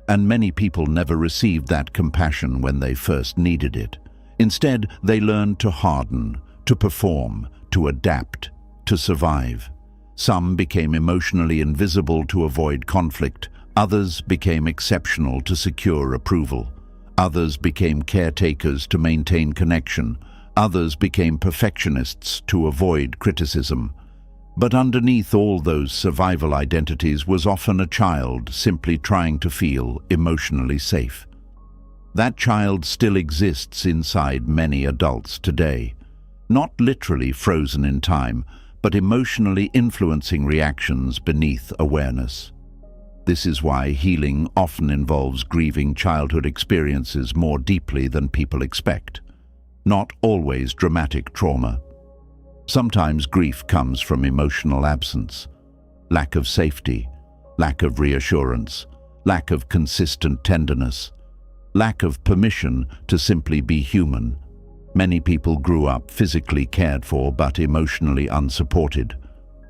Speaker 1: And many people never received that compassion when they first needed it. Instead, they learned to harden, to perform, to adapt, to survive. Some became emotionally invisible to avoid conflict. Others became exceptional to secure approval. Others became caretakers to maintain connection. Others became perfectionists to avoid criticism. But underneath all those survival identities was often a child simply trying to feel emotionally safe. That child still exists inside many adults today, not literally frozen in time, but emotionally influencing reactions beneath awareness. This is why healing often involves grieving childhood experiences more deeply than people expect. Not always dramatic trauma. Sometimes grief comes from emotional absence, lack of safety, lack of reassurance, lack of consistent tenderness, lack of permission to simply be human. Many people grew up physically cared for but emotionally unsupported.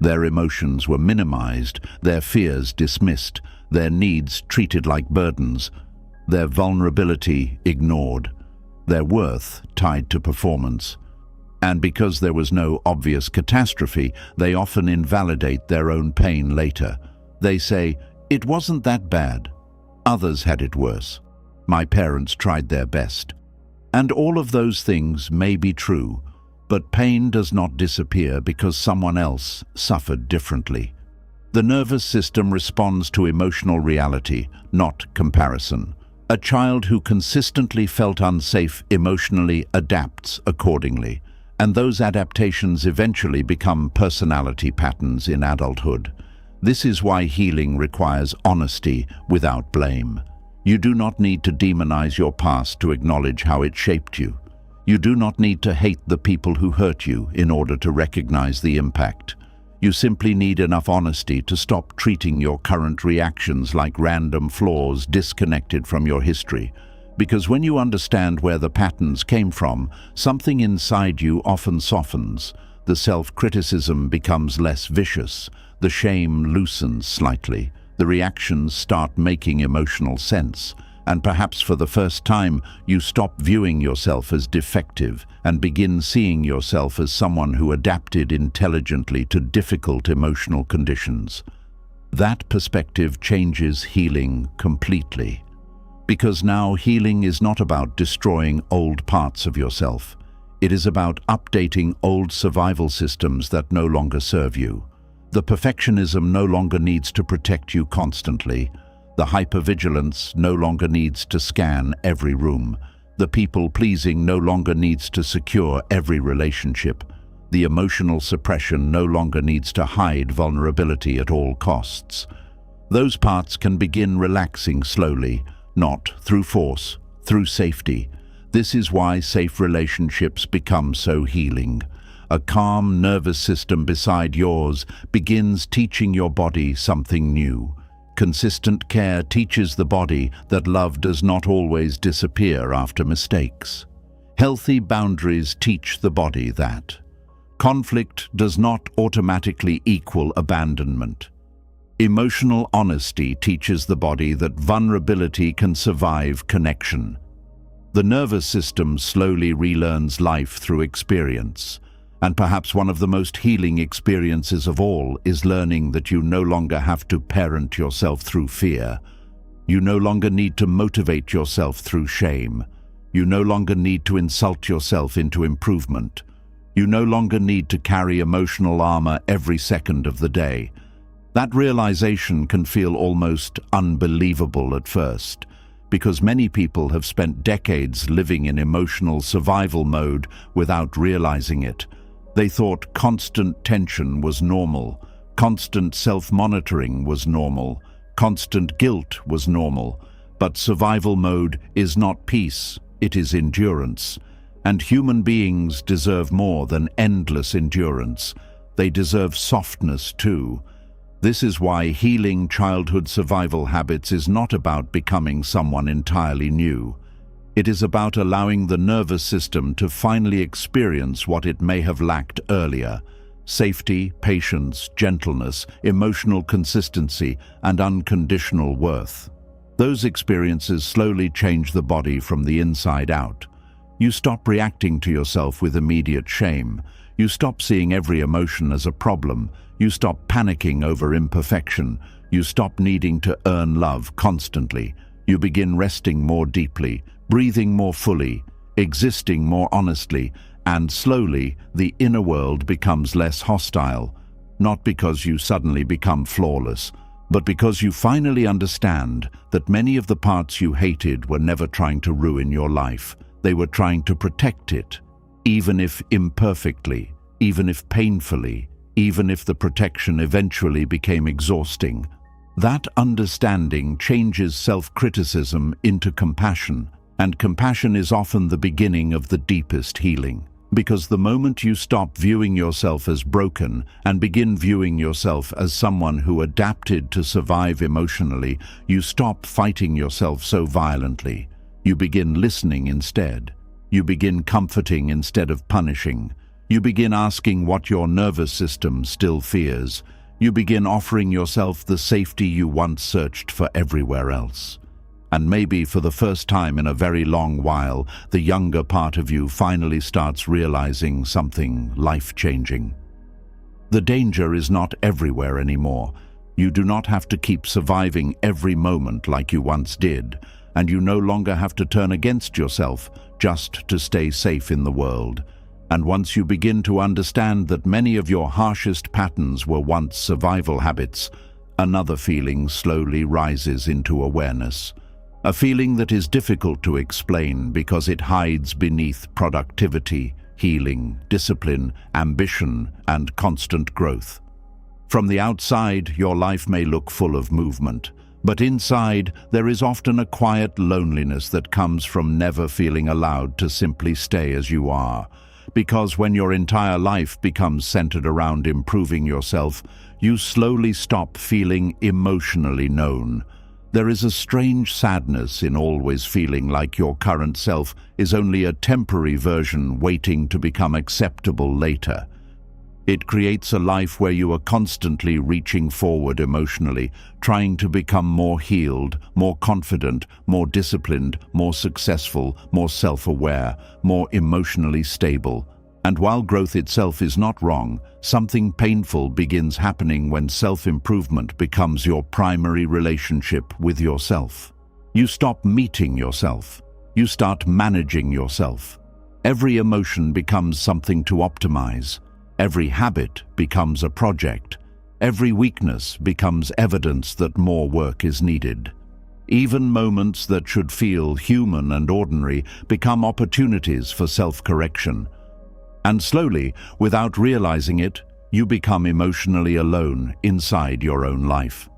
Speaker 1: Their emotions were minimized, their fears dismissed, their needs treated like burdens, their vulnerability ignored, their worth tied to performance. And because there was no obvious catastrophe, they often invalidate their own pain later. They say, "It wasn't that bad. Others had it worse. My parents tried their best." And all of those things may be true, but pain does not disappear because someone else suffered differently. The nervous system responds to emotional reality, not comparison. A child who consistently felt unsafe emotionally adapts accordingly. And those adaptations eventually become personality patterns in adulthood. This is why healing requires honesty without blame. You do not need to demonize your past to acknowledge how it shaped you. You do not need to hate the people who hurt you in order to recognize the impact. You simply need enough honesty to stop treating your current reactions like random flaws disconnected from your history. Because when you understand where the patterns came from, something inside you often softens. The self-criticism becomes less vicious. The shame loosens slightly. The reactions start making emotional sense. And perhaps for the first time, you stop viewing yourself as defective and begin seeing yourself as someone who adapted intelligently to difficult emotional conditions. That perspective changes healing completely. Because now healing is not about destroying old parts of yourself. It is about updating old survival systems that no longer serve you. The perfectionism no longer needs to protect you constantly. The hypervigilance no longer needs to scan every room. The people-pleasing no longer needs to secure every relationship. The emotional suppression no longer needs to hide vulnerability at all costs. Those parts can begin relaxing slowly, not through force, through safety. This is why safe relationships become so healing. A calm nervous system beside yours begins teaching your body something new. Consistent care teaches the body that love does not always disappear after mistakes. Healthy boundaries teach the body that conflict does not automatically equal abandonment. Emotional honesty teaches the body that vulnerability can survive connection. The nervous system slowly relearns life through experience. And perhaps one of the most healing experiences of all is learning that you no longer have to parent yourself through fear. You no longer need to motivate yourself through shame. You no longer need to insult yourself into improvement. You no longer need to carry emotional armor every second of the day. That realization can feel almost unbelievable at first, because many people have spent decades living in emotional survival mode without realizing it. They thought constant tension was normal, constant self-monitoring was normal, constant guilt was normal. But survival mode is not peace, it is endurance. And human beings deserve more than endless endurance. They deserve softness too. This is why healing childhood survival habits is not about becoming someone entirely new. It is about allowing the nervous system to finally experience what it may have lacked earlier: safety, patience, gentleness, emotional consistency, and unconditional worth. Those experiences slowly change the body from the inside out. You stop reacting to yourself with immediate shame. You stop seeing every emotion as a problem. You stop panicking over imperfection. You stop needing to earn love constantly. You begin resting more deeply, breathing more fully, existing more honestly, and slowly the inner world becomes less hostile. Not because you suddenly become flawless, but because you finally understand that many of the parts you hated were never trying to ruin your life. They were trying to protect it, even if imperfectly, even if painfully, even if the protection eventually became exhausting. That understanding changes self-criticism into compassion, and compassion is often the beginning of the deepest healing. Because the moment you stop viewing yourself as broken and begin viewing yourself as someone who adapted to survive emotionally, you stop fighting yourself so violently. You begin listening instead. You begin comforting instead of punishing. You begin asking what your nervous system still fears. You begin offering yourself the safety you once searched for everywhere else. And maybe for the first time in a very long while, the younger part of you finally starts realizing something life-changing. The danger is not everywhere anymore. You do not have to keep surviving every moment like you once did, and you no longer have to turn against yourself just to stay safe in the world. And once you begin to understand that many of your harshest patterns were once survival habits, another feeling slowly rises into awareness. A feeling that is difficult to explain because it hides beneath productivity, healing, discipline, ambition, and constant growth. From the outside, your life may look full of movement, but inside there is often a quiet loneliness that comes from never feeling allowed to simply stay as you are. Because when your entire life becomes centered around improving yourself, you slowly stop feeling emotionally known. There is a strange sadness in always feeling like your current self is only a temporary version waiting to become acceptable later. It creates a life where you are constantly reaching forward emotionally, trying to become more healed, more confident, more disciplined, more successful, more self-aware, more emotionally stable. And while growth itself is not wrong, something painful begins happening when self-improvement becomes your primary relationship with yourself. You stop meeting yourself. You start managing yourself. Every emotion becomes something to optimize. Every habit becomes a project. Every weakness becomes evidence that more work is needed. Even moments that should feel human and ordinary become opportunities for self-correction. And slowly, without realizing it, you become emotionally alone inside your own life.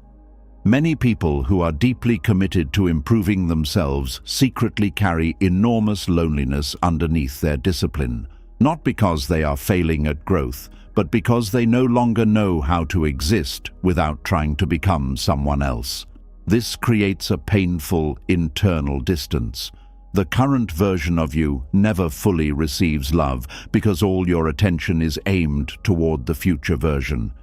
Speaker 1: Many people who are deeply committed to improving themselves secretly carry enormous loneliness underneath their discipline, not because they are failing at growth, but because they no longer know how to exist without trying to become someone else. This creates a painful internal distance. The current version of you never fully receives love because all your attention is aimed toward the future version.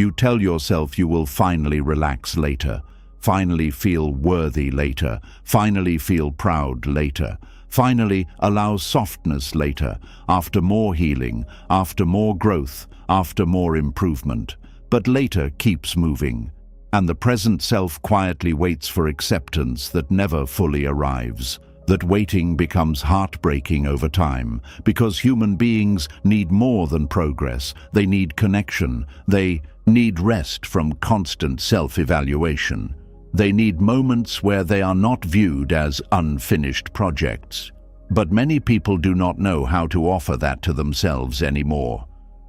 Speaker 1: You tell yourself you will finally relax later, finally feel worthy later, finally feel proud later, finally allow softness later, after more healing, after more growth, after more improvement. But later keeps moving, and the present self quietly waits for acceptance that never fully arrives. That waiting becomes heartbreaking over time, because human beings need more than progress. They need connection. They need rest from constant self-evaluation. They need moments where they are not viewed as unfinished projects. But many people do not know how to offer that to themselves anymore.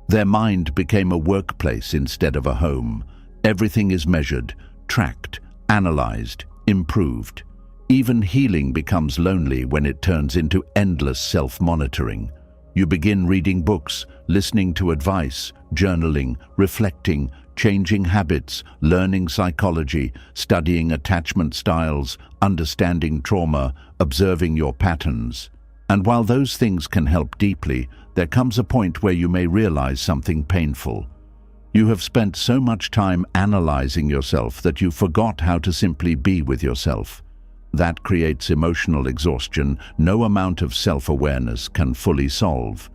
Speaker 1: Their mind became a workplace instead of a home. Everything is measured, tracked, analyzed, improved. Even healing becomes lonely when it turns into endless self-monitoring. You begin reading books, listening to advice, journaling, reflecting, changing habits, learning psychology, studying attachment styles, understanding trauma, observing your patterns. And while those things can help deeply, there comes a point where you may realize something painful. You have spent so much time analyzing yourself that you forgot how to simply be with yourself. That creates emotional exhaustion no amount of self-awareness can fully solve.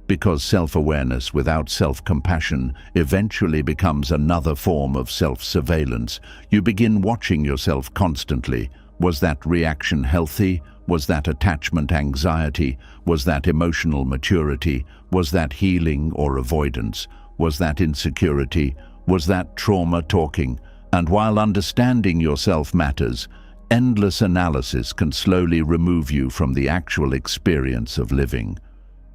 Speaker 1: Because self-awareness without self-compassion eventually becomes another form of self-surveillance. You begin watching yourself constantly. Was that reaction healthy? Was that attachment anxiety? Was that emotional maturity? Was that healing or avoidance? Was that insecurity? Was that trauma talking? And while understanding yourself matters, endless analysis can slowly remove you from the actual experience of living.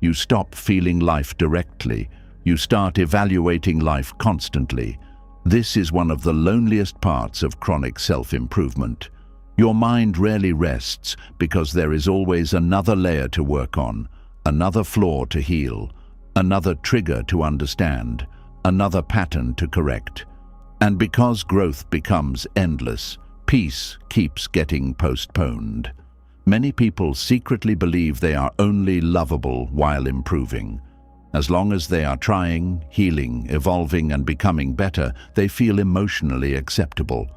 Speaker 1: You stop feeling life directly. You start evaluating life constantly. This is one of the loneliest parts of chronic self-improvement. Your mind rarely rests because there is always another layer to work on, another flaw to heal, another trigger to understand, another pattern to correct. And because growth becomes endless, peace keeps getting postponed. Many people secretly believe they are only lovable while improving. As long as they are trying, healing, evolving, and becoming better, they feel emotionally acceptable.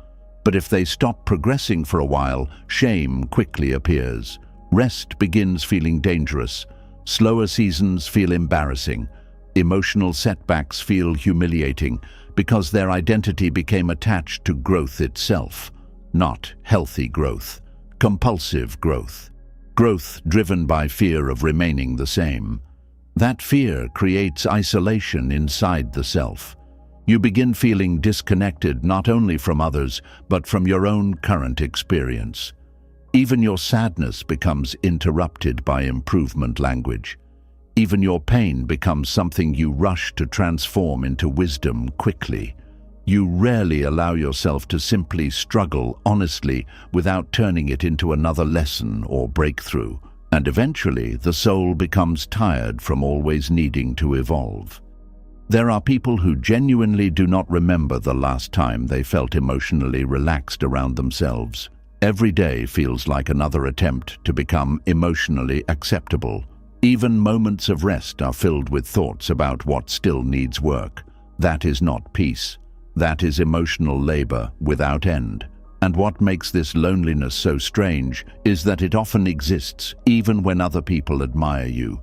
Speaker 1: But if they stop progressing for a while, shame quickly appears. Rest begins feeling dangerous. Slower seasons feel embarrassing. Emotional setbacks feel humiliating because their identity became attached to growth itself. Not healthy growth, compulsive growth. Growth driven by fear of remaining the same. That fear creates isolation inside the self. You begin feeling disconnected not only from others, but from your own current experience. Even your sadness becomes interrupted by improvement language. Even your pain becomes something you rush to transform into wisdom quickly. You rarely allow yourself to simply struggle honestly without turning it into another lesson or breakthrough. And eventually, the soul becomes tired from always needing to evolve. There are people who genuinely do not remember the last time they felt emotionally relaxed around themselves. Every day feels like another attempt to become emotionally acceptable. Even moments of rest are filled with thoughts about what still needs work. That is not peace. That is emotional labor without end. And what makes this loneliness so strange is that it often exists even when other people admire you.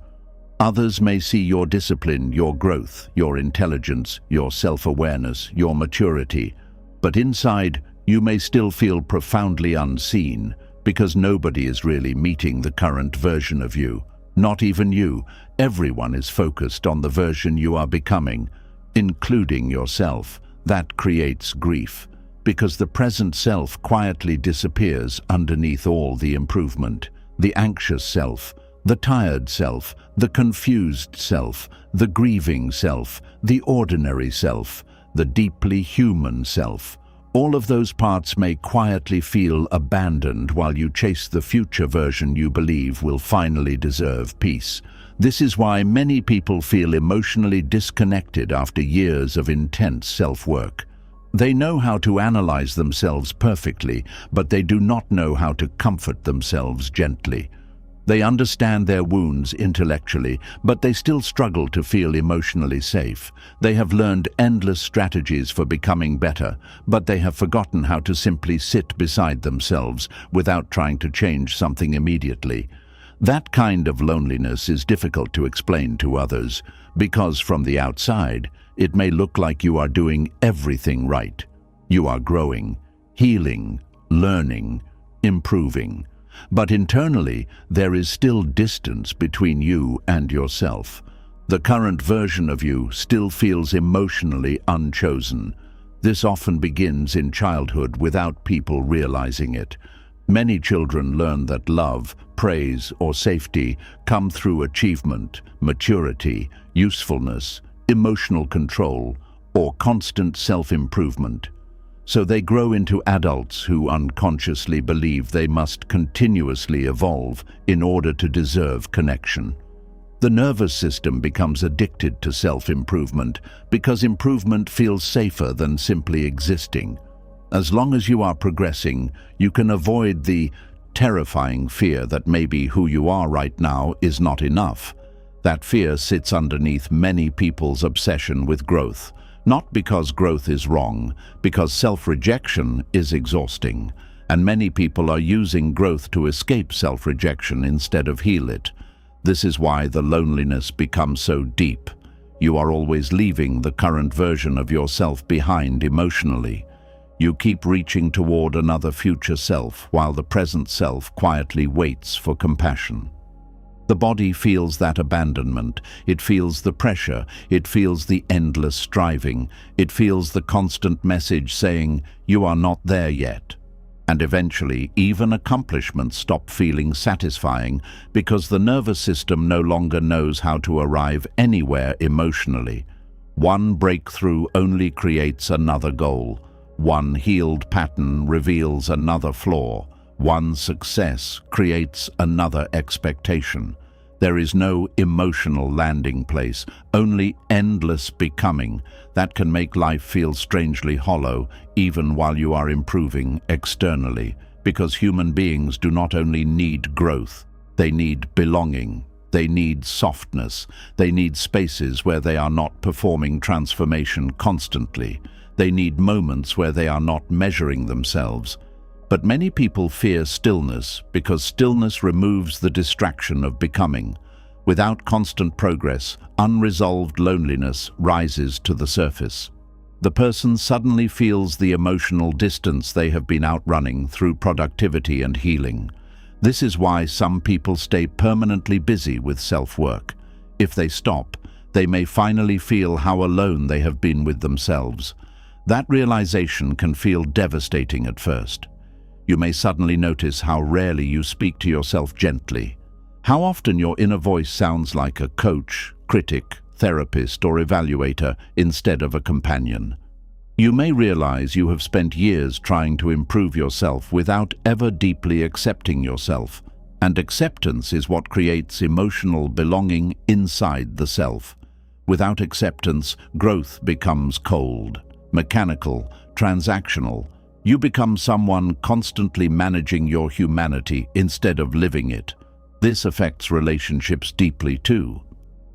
Speaker 1: Others may see your discipline, your growth, your intelligence, your self-awareness, your maturity, but inside you may still feel profoundly unseen because nobody is really meeting the current version of you. Not even you. Everyone is focused on the version you are becoming, including yourself. That creates grief, because the present self quietly disappears underneath all the improvement. The anxious self, the tired self, the confused self, the grieving self, the ordinary self, the deeply human self. All of those parts may quietly feel abandoned while you chase the future version you believe will finally deserve peace. This is why many people feel emotionally disconnected after years of intense self-work. They know how to analyze themselves perfectly, but they do not know how to comfort themselves gently. They understand their wounds intellectually, but they still struggle to feel emotionally safe. They have learned endless strategies for becoming better, but they have forgotten how to simply sit beside themselves without trying to change something immediately. That kind of loneliness is difficult to explain to others, because from the outside, it may look like you are doing everything right. You are growing, healing, learning, improving. But internally, there is still distance between you and yourself. The current version of you still feels emotionally unchosen. This often begins in childhood without people realizing it. Many children learn that love, praise, or safety come through achievement, maturity, usefulness, emotional control, or constant self-improvement. So they grow into adults who unconsciously believe they must continuously evolve in order to deserve connection. The nervous system becomes addicted to self-improvement because improvement feels safer than simply existing. As long as you are progressing, you can avoid the terrifying fear that maybe who you are right now is not enough. That fear sits underneath many people's obsession with growth. Not because growth is wrong, because self-rejection is exhausting, and many people are using growth to escape self-rejection instead of heal it. This is why the loneliness becomes so deep. You are always leaving the current version of yourself behind emotionally. You keep reaching toward another future self while the present self quietly waits for compassion. The body feels that abandonment, it feels the pressure, it feels the endless striving, it feels the constant message saying, "You are not there yet." And eventually, even accomplishments stop feeling satisfying because the nervous system no longer knows how to arrive anywhere emotionally. One breakthrough only creates another goal. One healed pattern reveals another flaw. One success creates another expectation. There is no emotional landing place, only endless becoming that can make life feel strangely hollow even while you are improving externally, because human beings do not only need growth, they need belonging, they need softness, they need spaces where they are not performing transformation constantly, they need moments where they are not measuring themselves. But many people fear stillness because stillness removes the distraction of becoming. Without constant progress, unresolved loneliness rises to the surface. The person suddenly feels the emotional distance they have been outrunning through productivity and healing. This is why some people stay permanently busy with self-work. If they stop, they may finally feel how alone they have been with themselves. That realization can feel devastating at first. You may suddenly notice how rarely you speak to yourself gently. How often your inner voice sounds like a coach, critic, therapist, or evaluator instead of a companion. You may realize you have spent years trying to improve yourself without ever deeply accepting yourself, and acceptance is what creates emotional belonging inside the self. Without acceptance, growth becomes cold, mechanical, transactional. You become someone constantly managing your humanity instead of living it. This affects relationships deeply too.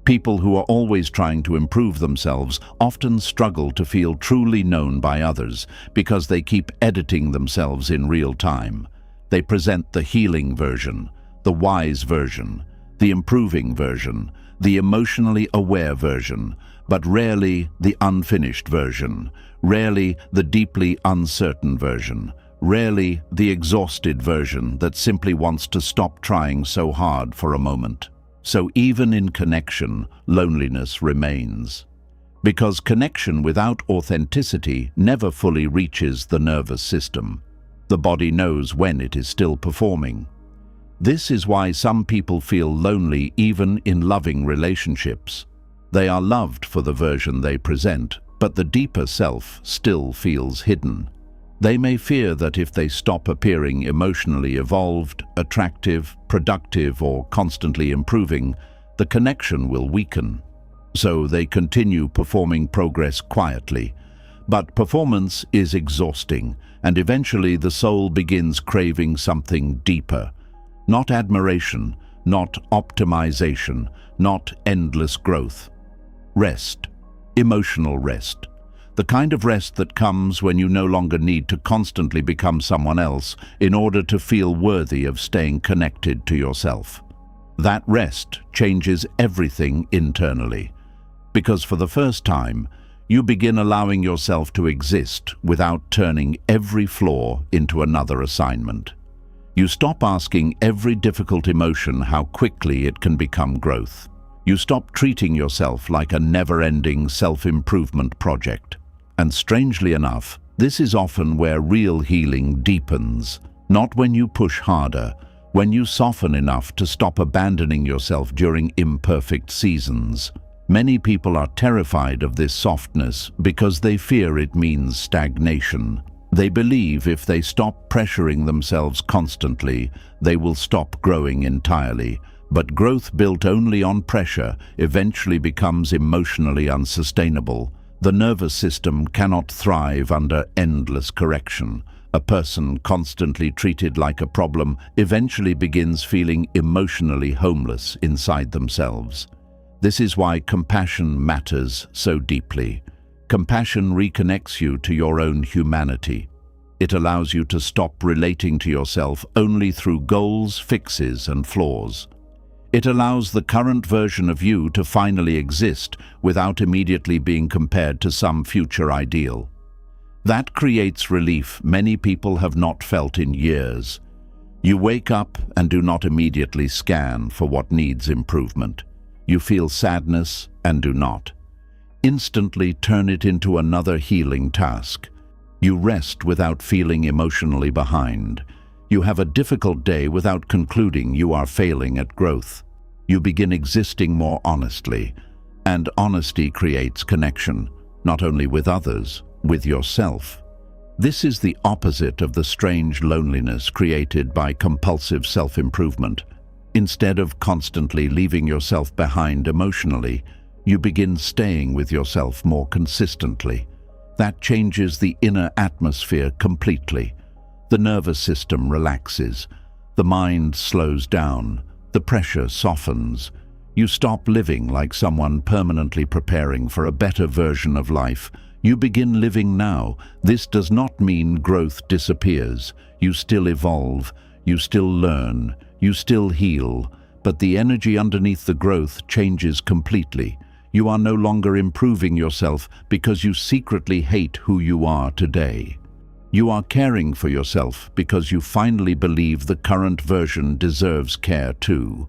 Speaker 1: People who are always trying to improve themselves often struggle to feel truly known by others because they keep editing themselves in real time. They present the healing version, the wise version, the improving version, the emotionally aware version, but rarely the unfinished version, rarely the deeply uncertain version, rarely the exhausted version that simply wants to stop trying so hard for a moment. So even in connection, loneliness remains. Because connection without authenticity never fully reaches the nervous system. The body knows when it is still performing. This is why some people feel lonely even in loving relationships. They are loved for the version they present, but the deeper self still feels hidden. They may fear that if they stop appearing emotionally evolved, attractive, productive, or constantly improving, the connection will weaken. So they continue performing progress quietly. But performance is exhausting, and eventually the soul begins craving something deeper. Not admiration, not optimization, not endless growth. Rest. Emotional rest. The kind of rest that comes when you no longer need to constantly become someone else in order to feel worthy of staying connected to yourself. That rest changes everything internally, because for the first time, you begin allowing yourself to exist without turning every flaw into another assignment. You stop asking every difficult emotion how quickly it can become growth. You stop treating yourself like a never-ending self-improvement project. And strangely enough, this is often where real healing deepens, not when you push harder, when you soften enough to stop abandoning yourself during imperfect seasons. Many people are terrified of this softness because they fear it means stagnation. They believe if they stop pressuring themselves constantly, they will stop growing entirely. But growth built only on pressure eventually becomes emotionally unsustainable. The nervous system cannot thrive under endless correction. A person constantly treated like a problem eventually begins feeling emotionally homeless inside themselves. This is why compassion matters so deeply. Compassion reconnects you to your own humanity. It allows you to stop relating to yourself only through goals, fixes, and flaws. It allows the current version of you to finally exist without immediately being compared to some future ideal. That creates relief many people have not felt in years. You wake up and do not immediately scan for what needs improvement. You feel sadness and do not. Instantly turn it into another healing task. You rest without feeling emotionally behind. You have a difficult day without concluding you are failing at growth. You begin existing more honestly, and honesty creates connection, not only with others, with yourself. This is the opposite of the strange loneliness created by compulsive self-improvement. Instead of constantly leaving yourself behind emotionally, you begin staying with yourself more consistently. That changes the inner atmosphere completely. The nervous system relaxes, the mind slows down, the pressure softens. You stop living like someone permanently preparing for a better version of life. You begin living now. This does not mean growth disappears. You still evolve, you still learn, you still heal, but the energy underneath the growth changes completely. You are no longer improving yourself because you secretly hate who you are today. You are caring for yourself because you finally believe the current version deserves care too.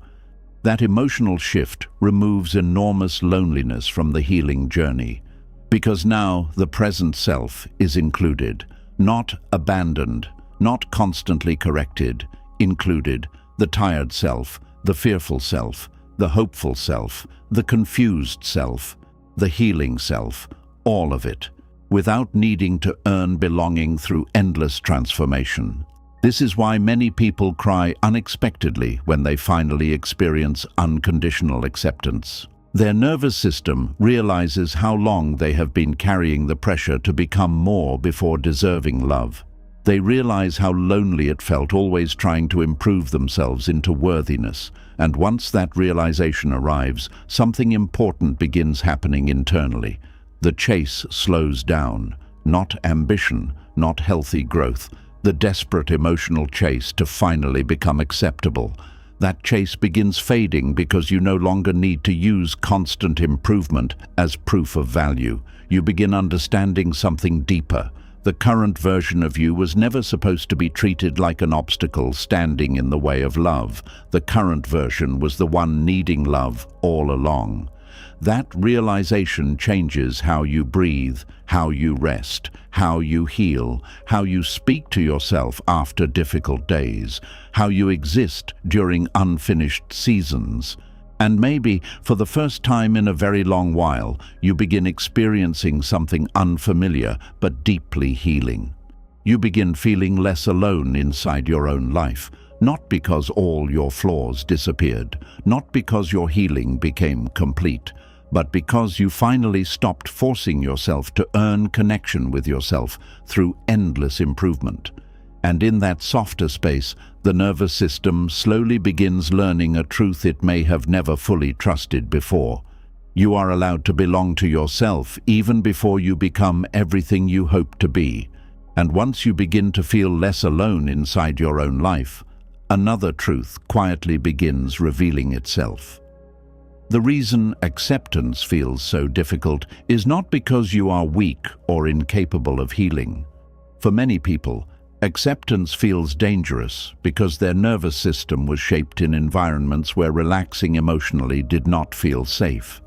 Speaker 1: That emotional shift removes enormous loneliness from the healing journey, because now the present self is included, not abandoned, not constantly corrected, included. The tired self, the fearful self, the hopeful self, the confused self, the healing self, all of it, without needing to earn belonging through endless transformation. This is why many people cry unexpectedly when they finally experience unconditional acceptance. Their nervous system realizes how long they have been carrying the pressure to become more before deserving love. They realize how lonely it felt always trying to improve themselves into worthiness, and once that realization arrives, something important begins happening internally. The chase slows down, not ambition, not healthy growth, the desperate emotional chase to finally become acceptable. That chase begins fading because you no longer need to use constant improvement as proof of value. You begin understanding something deeper. The current version of you was never supposed to be treated like an obstacle standing in the way of love. The current version was the one needing love all along. That realization changes how you breathe, how you rest, how you heal, how you speak to yourself after difficult days, how you exist during unfinished seasons. And maybe, for the first time in a very long while, you begin experiencing something unfamiliar but deeply healing. You begin feeling less alone inside your own life, not because all your flaws disappeared, not because your healing became complete, but because you finally stopped forcing yourself to earn connection with yourself through endless improvement. And in that softer space, the nervous system slowly begins learning a truth it may have never fully trusted before. You are allowed to belong to yourself even before you become everything you hope to be. And once you begin to feel less alone inside your own life, another truth quietly begins revealing itself. The reason acceptance feels so difficult is not because you are weak or incapable of healing. For many people, acceptance feels dangerous because their nervous system was shaped in environments where relaxing emotionally did not feel safe.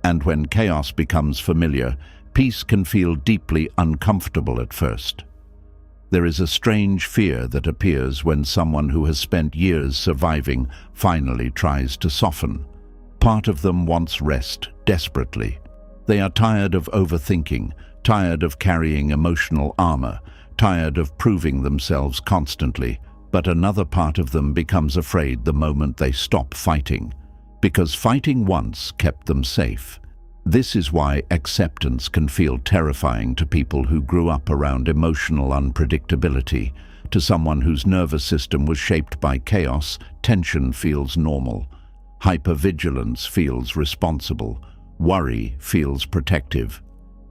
Speaker 1: And when chaos becomes familiar, peace can feel deeply uncomfortable at first. There is a strange fear that appears when someone who has spent years surviving finally tries to soften. Part of them wants rest desperately. They are tired of overthinking, tired of carrying emotional armor, tired of proving themselves constantly, but another part of them becomes afraid the moment they stop fighting, because fighting once kept them safe. This is why acceptance can feel terrifying to people who grew up around emotional unpredictability. To someone whose nervous system was shaped by chaos, tension feels normal. Hypervigilance feels responsible. Worry feels protective.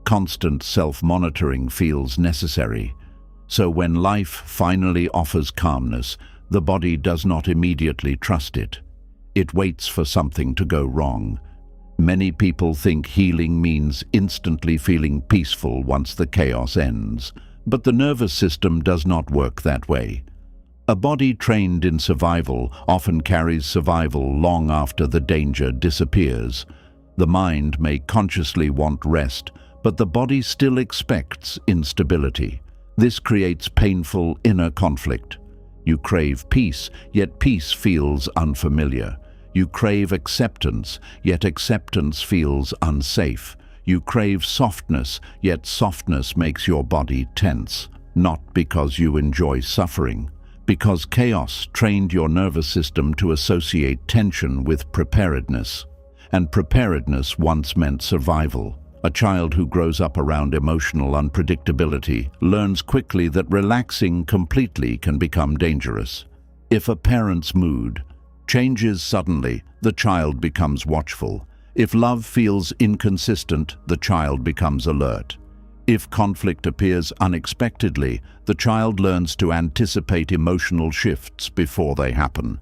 Speaker 1: Constant self-monitoring feels necessary. So when life finally offers calmness, the body does not immediately trust it. It waits for something to go wrong. Many people think healing means instantly feeling peaceful once the chaos ends, but the nervous system does not work that way. A body trained in survival often carries survival long after the danger disappears. The mind may consciously want rest, but the body still expects instability. This creates painful inner conflict. You crave peace, yet peace feels unfamiliar. You crave acceptance, yet acceptance feels unsafe. You crave softness, yet softness makes your body tense. Not because you enjoy suffering, because chaos trained your nervous system to associate tension with preparedness. And preparedness once meant survival. A child who grows up around emotional unpredictability learns quickly that relaxing completely can become dangerous. If a parent's mood changes suddenly, the child becomes watchful. If love feels inconsistent, the child becomes alert. If conflict appears unexpectedly, the child learns to anticipate emotional shifts before they happen.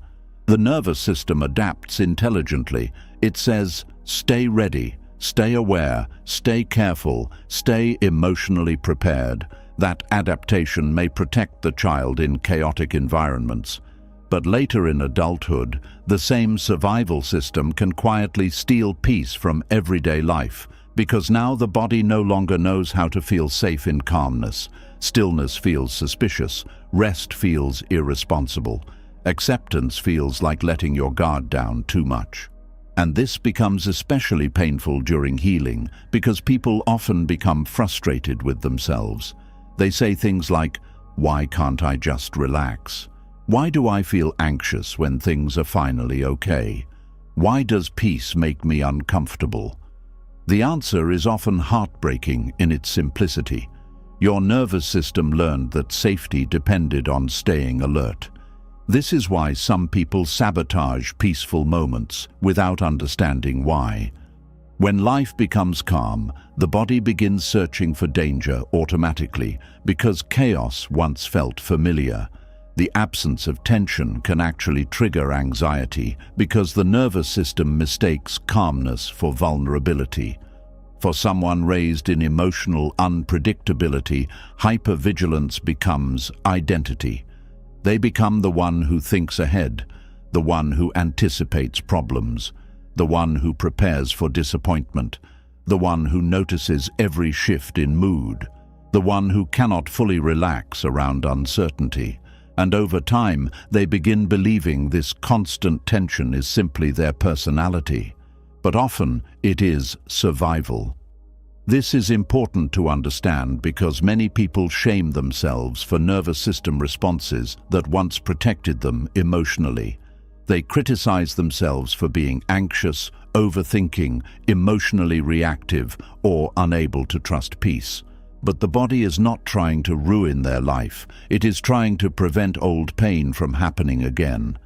Speaker 1: The nervous system adapts intelligently. It says, stay ready, stay aware, stay careful, stay emotionally prepared. That adaptation may protect the child in chaotic environments. But later in adulthood, the same survival system can quietly steal peace from everyday life, because now the body no longer knows how to feel safe in calmness. Stillness feels suspicious, rest feels irresponsible, acceptance feels like letting your guard down too much. And this becomes especially painful during healing, because people often become frustrated with themselves. They say things like, "Why can't I just relax? Why do I feel anxious when things are finally okay? Why does peace make me uncomfortable?" The answer is often heartbreaking in its simplicity. Your nervous system learned that safety depended on staying alert. This is why some people sabotage peaceful moments without understanding why. When life becomes calm, the body begins searching for danger automatically because chaos once felt familiar. The absence of tension can actually trigger anxiety because the nervous system mistakes calmness for vulnerability. For someone raised in emotional unpredictability, hypervigilance becomes identity. They become the one who thinks ahead, the one who anticipates problems, the one who prepares for disappointment, the one who notices every shift in mood, the one who cannot fully relax around uncertainty. And over time, they begin believing this constant tension is simply their personality. But often, it is survival. This is important to understand because many people shame themselves for nervous system responses that once protected them emotionally. They criticize themselves for being anxious, overthinking, emotionally reactive, or unable to trust peace. But the body is not trying to ruin their life. It is trying to prevent old pain from happening again.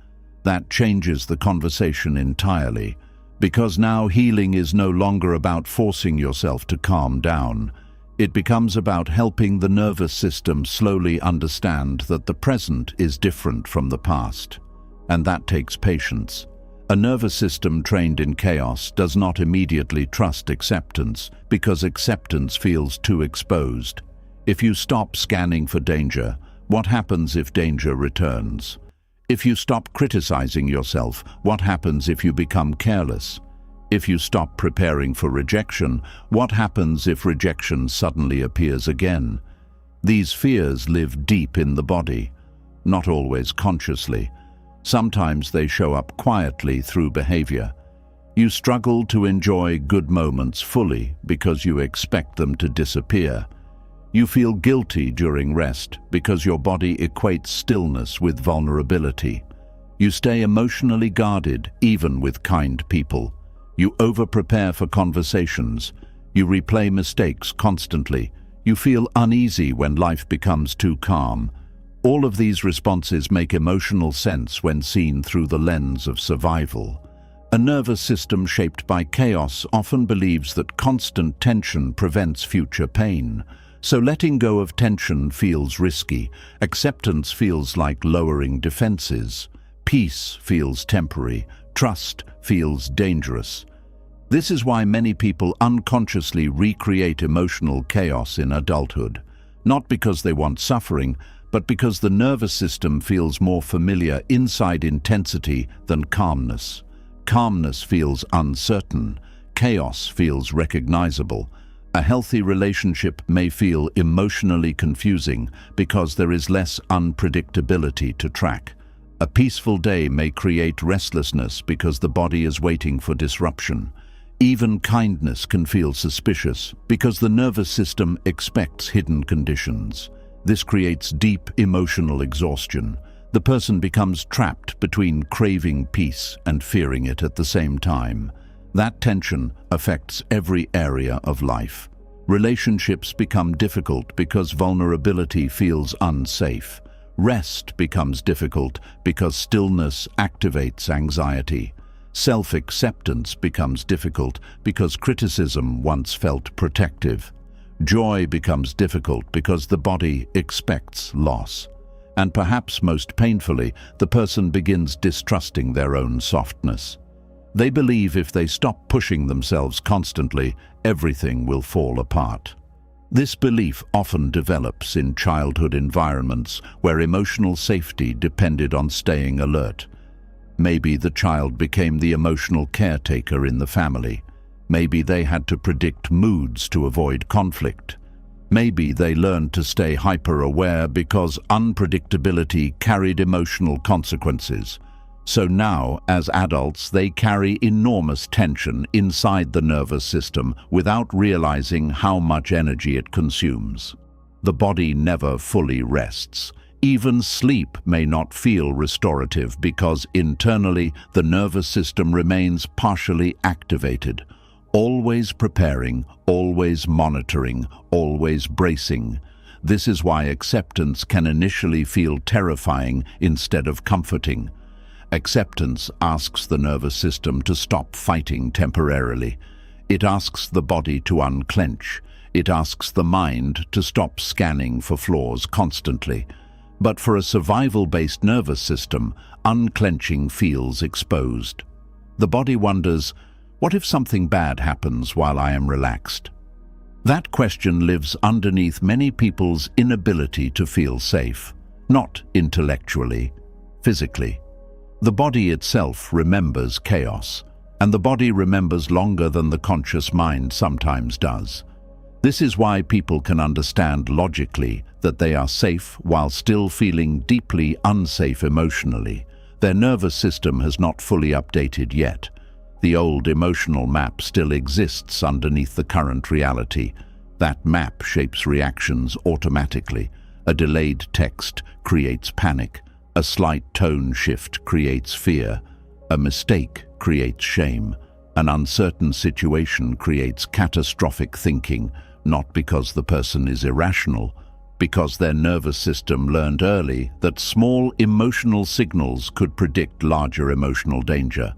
Speaker 1: That changes the conversation entirely, because now healing is no longer about forcing yourself to calm down. It becomes about helping the nervous system slowly understand that the present is different from the past. And that takes patience. A nervous system trained in chaos does not immediately trust acceptance, because acceptance feels too exposed. If you stop scanning for danger, what happens if danger returns? If you stop criticizing yourself, what happens if you become careless? If you stop preparing for rejection, what happens if rejection suddenly appears again? These fears live deep in the body, not always consciously. Sometimes they show up quietly through behavior. You struggle to enjoy good moments fully because you expect them to disappear. You feel guilty during rest because your body equates stillness with vulnerability. You stay emotionally guarded even with kind people. You over-prepare for conversations. You replay mistakes constantly. You feel uneasy when life becomes too calm. All of these responses make emotional sense when seen through the lens of survival. A nervous system shaped by chaos often believes that constant tension prevents future pain. So letting go of tension feels risky. Acceptance feels like lowering defenses. Peace feels temporary. Trust feels dangerous. This is why many people unconsciously recreate emotional chaos in adulthood. Not because they want suffering, but because the nervous system feels more familiar inside intensity than calmness. Calmness feels uncertain. Chaos feels recognizable. A healthy relationship may feel emotionally confusing because there is less unpredictability to track. A peaceful day may create restlessness because the body is waiting for disruption. Even kindness can feel suspicious because the nervous system expects hidden conditions. This creates deep emotional exhaustion. The person becomes trapped between craving peace and fearing it at the same time. That tension affects every area of life. Relationships become difficult because vulnerability feels unsafe. Rest becomes difficult because stillness activates anxiety. Self-acceptance becomes difficult because criticism once felt protective. Joy becomes difficult because the body expects loss. And perhaps most painfully, the person begins distrusting their own softness. They believe if they stop pushing themselves constantly, everything will fall apart. This belief often develops in childhood environments where emotional safety depended on staying alert. Maybe the child became the emotional caretaker in the family. Maybe they had to predict moods to avoid conflict. Maybe they learned to stay hyper-aware because unpredictability carried emotional consequences. So now, as adults, they carry enormous tension inside the nervous system without realizing how much energy it consumes. The body never fully rests. Even sleep may not feel restorative because internally the nervous system remains partially activated, always preparing, always monitoring, always bracing. This is why acceptance can initially feel terrifying instead of comforting. Acceptance asks the nervous system to stop fighting temporarily. It asks the body to unclench. It asks the mind to stop scanning for flaws constantly. But for a survival-based nervous system, unclenching feels exposed. The body wonders, what if something bad happens while I am relaxed? That question lives underneath many people's inability to feel safe, not intellectually, physically. The body itself remembers chaos, and the body remembers longer than the conscious mind sometimes does. This is why people can understand logically that they are safe while still feeling deeply unsafe emotionally. Their nervous system has not fully updated yet. The old emotional map still exists underneath the current reality. That map shapes reactions automatically. A delayed text creates panic. A slight tone shift creates fear. A mistake creates shame. An uncertain situation creates catastrophic thinking. not because the person is irrational, because their nervous system learned early that small emotional signals could predict larger emotional danger.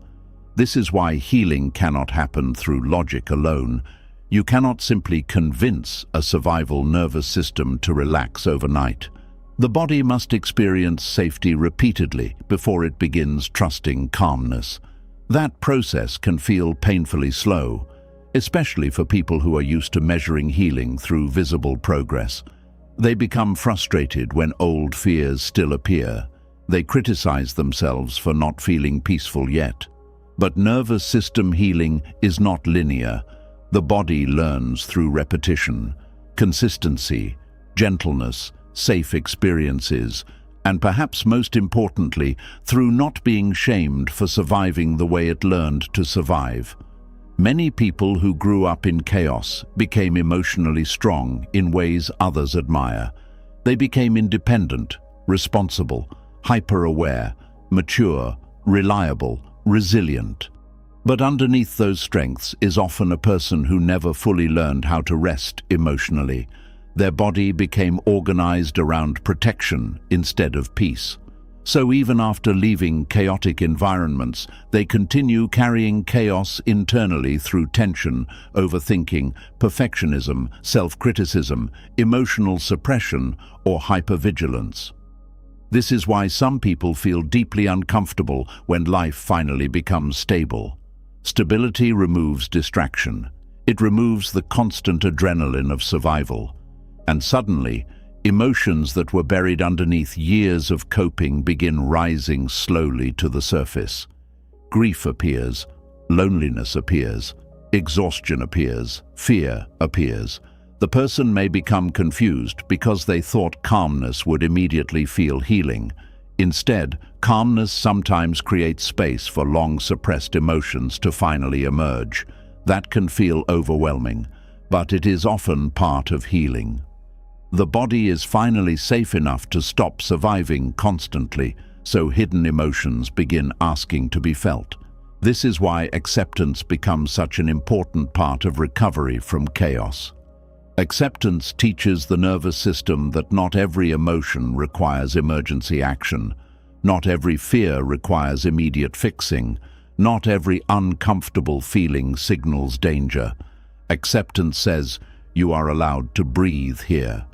Speaker 1: This is why healing cannot happen through logic alone. You cannot simply convince a survival nervous system to relax overnight. The body must experience safety repeatedly before it begins trusting calmness. That process can feel painfully slow, especially for people who are used to measuring healing through visible progress. They become frustrated when old fears still appear. They criticize themselves for not feeling peaceful yet. But nervous system healing is not linear. The body learns through repetition, consistency, gentleness, safe experiences, and perhaps most importantly, through not being shamed for surviving the way it learned to survive. Many people who grew up in chaos became emotionally strong in ways others admire. They became independent, responsible, hyper-aware, mature, reliable, resilient. But underneath those strengths is often a person who never fully learned how to rest emotionally. Their body became organized around protection instead of peace. So even after leaving chaotic environments, they continue carrying chaos internally through tension, overthinking, perfectionism, self-criticism, emotional suppression, or hypervigilance. This is why some people feel deeply uncomfortable when life finally becomes stable. Stability removes distraction. It removes the constant adrenaline of survival. And suddenly, emotions that were buried underneath years of coping begin rising slowly to the surface. Grief appears, loneliness appears, exhaustion appears, fear appears. The person may become confused because they thought calmness would immediately feel healing. Instead, calmness sometimes creates space for long-suppressed emotions to finally emerge. That can feel overwhelming, but it is often part of healing. The body is finally safe enough to stop surviving constantly, so hidden emotions begin asking to be felt. This is why acceptance becomes such an important part of recovery from chaos. Acceptance teaches the nervous system that not every emotion requires emergency action. Not every fear requires immediate fixing. Not every uncomfortable feeling signals danger. Acceptance says, you are allowed to breathe here.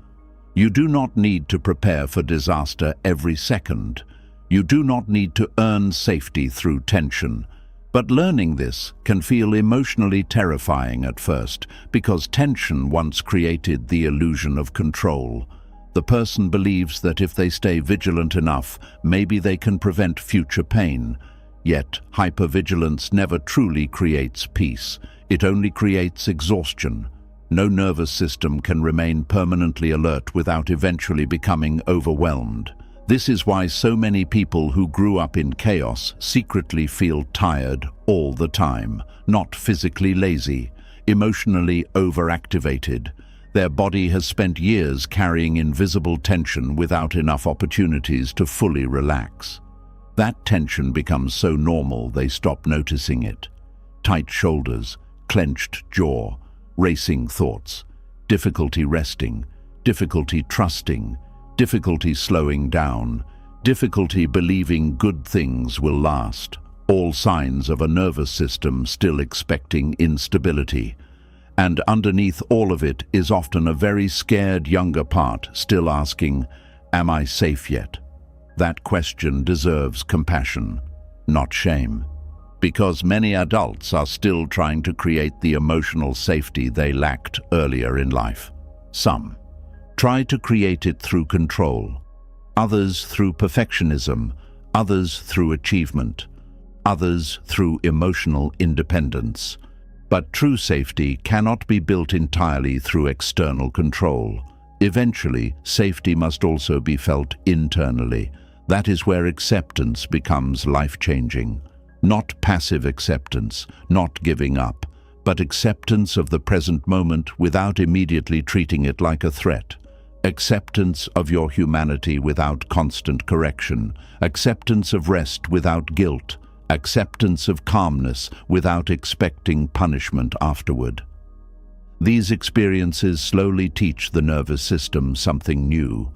Speaker 1: You do not need to prepare for disaster every second. You do not need to earn safety through tension. But learning this can feel emotionally terrifying at first, because tension once created the illusion of control. The person believes that if they stay vigilant enough, maybe they can prevent future pain. Yet, hypervigilance never truly creates peace. It only creates exhaustion. No nervous system can remain permanently alert without eventually becoming overwhelmed. This is why so many people who grew up in chaos secretly feel tired all the time, not physically lazy, emotionally overactivated. Their body has spent years carrying invisible tension without enough opportunities to fully relax. That tension becomes so normal they stop noticing it. Tight shoulders, clenched jaw, racing thoughts, difficulty resting, difficulty trusting, difficulty slowing down, difficulty believing good things will last, all signs of a nervous system still expecting instability. And underneath all of it is often a very scared younger part still asking, am I safe yet? That question deserves compassion, not shame. Because many adults are still trying to create the emotional safety they lacked earlier in life. Some try to create it through control, others through perfectionism, others through achievement, others through emotional independence. But true safety cannot be built entirely through external control. Eventually, safety must also be felt internally. That is where acceptance becomes life-changing. Not passive acceptance, not giving up, but acceptance of the present moment without immediately treating it like a threat. Acceptance of your humanity without constant correction. Acceptance of rest without guilt. Acceptance of calmness without expecting punishment afterward. These experiences slowly teach the nervous system something new.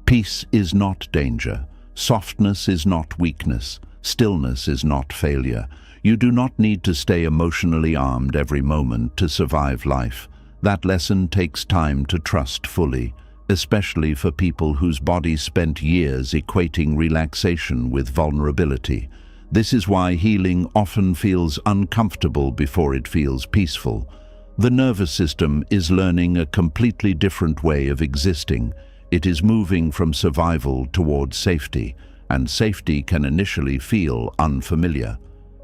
Speaker 1: Peace is not danger. Softness is not weakness. Stillness is not failure. You do not need to stay emotionally armed every moment to survive life. That lesson takes time to trust fully, especially for people whose bodies spent years equating relaxation with vulnerability. This is why healing often feels uncomfortable before it feels peaceful. The nervous system is learning a completely different way of existing. It is moving from survival towards safety, and safety can initially feel unfamiliar.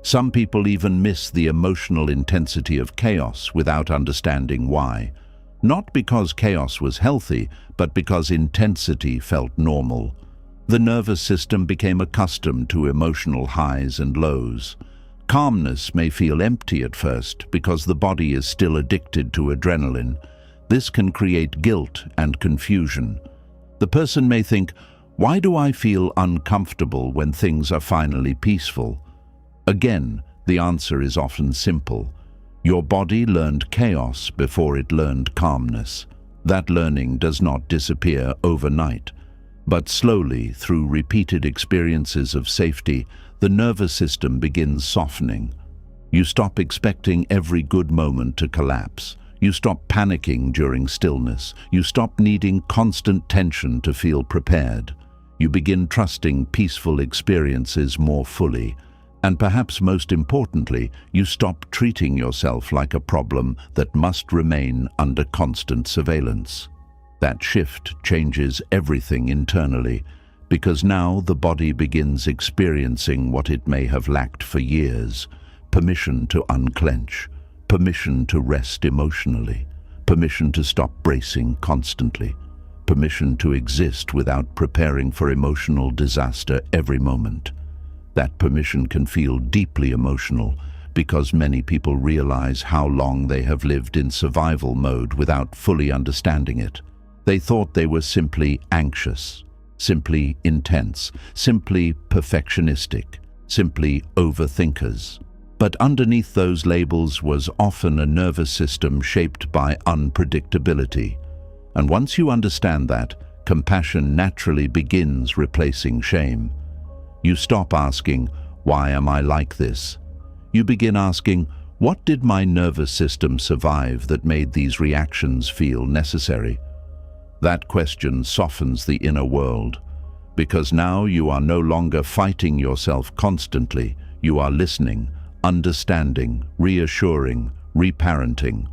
Speaker 1: Some people even miss the emotional intensity of chaos without understanding why. Not because chaos was healthy, but because intensity felt normal. The nervous system became accustomed to emotional highs and lows. Calmness may feel empty at first because the body is still addicted to adrenaline. This can create guilt and confusion. The person may think, "Why do I feel uncomfortable when things are finally peaceful?" Again, the answer is often simple. Your body learned chaos before it learned calmness. That learning does not disappear overnight, but slowly, through repeated experiences of safety, the nervous system begins softening. You stop expecting every good moment to collapse. You stop panicking during stillness. You stop needing constant tension to feel prepared. You begin trusting peaceful experiences more fully. And perhaps most importantly, you stop treating yourself like a problem that must remain under constant surveillance. That shift changes everything internally, because now the body begins experiencing what it may have lacked for years: permission to unclench, permission to rest emotionally, permission to stop bracing constantly, permission to exist without preparing for emotional disaster every moment. That permission can feel deeply emotional because many people realize how long they have lived in survival mode without fully understanding it. They thought they were simply anxious, simply intense, simply perfectionistic, simply overthinkers. But underneath those labels was often a nervous system shaped by unpredictability. And once you understand that, compassion naturally begins replacing shame. You stop asking, "Why am I like this?" You begin asking, "What did my nervous system survive that made these reactions feel necessary?" That question softens the inner world, because now you are no longer fighting yourself constantly. You are listening, understanding, reassuring, reparenting.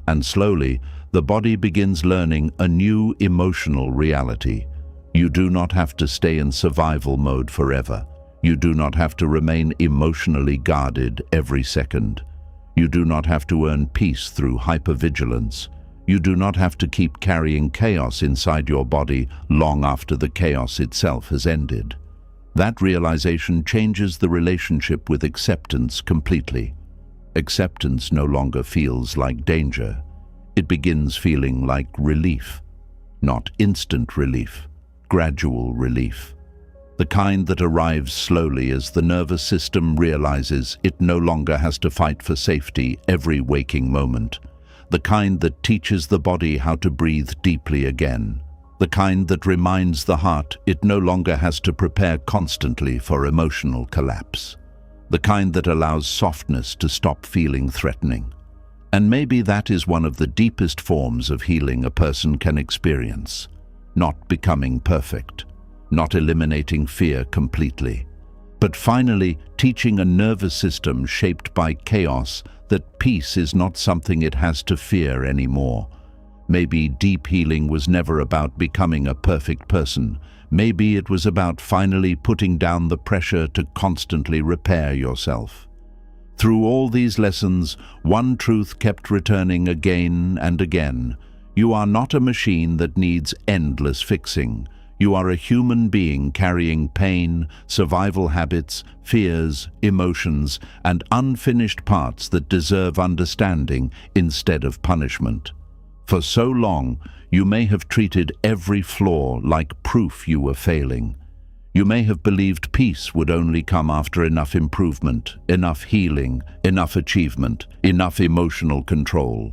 Speaker 1: And slowly, the body begins learning a new emotional reality. You do not have to stay in survival mode forever. You do not have to remain emotionally guarded every second. You do not have to earn peace through hypervigilance. You do not have to keep carrying chaos inside your body long after the chaos itself has ended. That realization changes the relationship with acceptance completely. Acceptance no longer feels like danger. It begins feeling like relief. Not instant relief, gradual relief. The kind that arrives slowly as the nervous system realizes it no longer has to fight for safety every waking moment. The kind that teaches the body how to breathe deeply again. The kind that reminds the heart it no longer has to prepare constantly for emotional collapse. The kind that allows softness to stop feeling threatening. And maybe that is one of the deepest forms of healing a person can experience. Not becoming perfect, not eliminating fear completely, but finally teaching a nervous system shaped by chaos that peace is not something it has to fear anymore. Maybe deep healing was never about becoming a perfect person. Maybe it was about finally putting down the pressure to constantly repair yourself. Through all these lessons, one truth kept returning again and again. You are not a machine that needs endless fixing. You are a human being carrying pain, survival habits, fears, emotions, and unfinished parts that deserve understanding instead of punishment. For so long, you may have treated every flaw like proof you were failing. You may have believed peace would only come after enough improvement, enough healing, enough achievement, enough emotional control.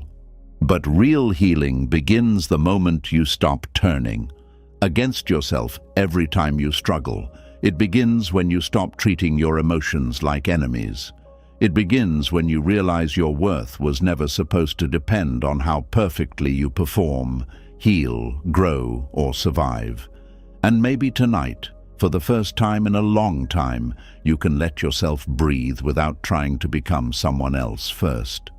Speaker 1: But real healing begins the moment you stop turning against yourself every time you struggle. It begins when you stop treating your emotions like enemies. It begins when you realize your worth was never supposed to depend on how perfectly you perform, heal, grow, or survive. And maybe tonight, for the first time in a long time, you can let yourself breathe without trying to become someone else first.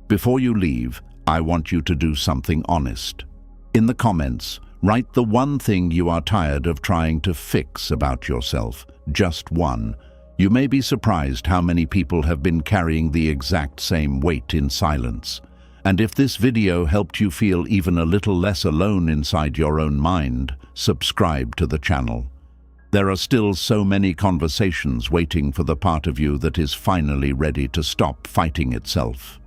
Speaker 1: Before you leave, I want you to do something honest. In the comments, write the one thing you are tired of trying to fix about yourself, just one. You may be surprised how many people have been carrying the exact same weight in silence. And if this video helped you feel even a little less alone inside your own mind, subscribe to the channel. There are still so many conversations waiting for the part of you that is finally ready to stop fighting itself.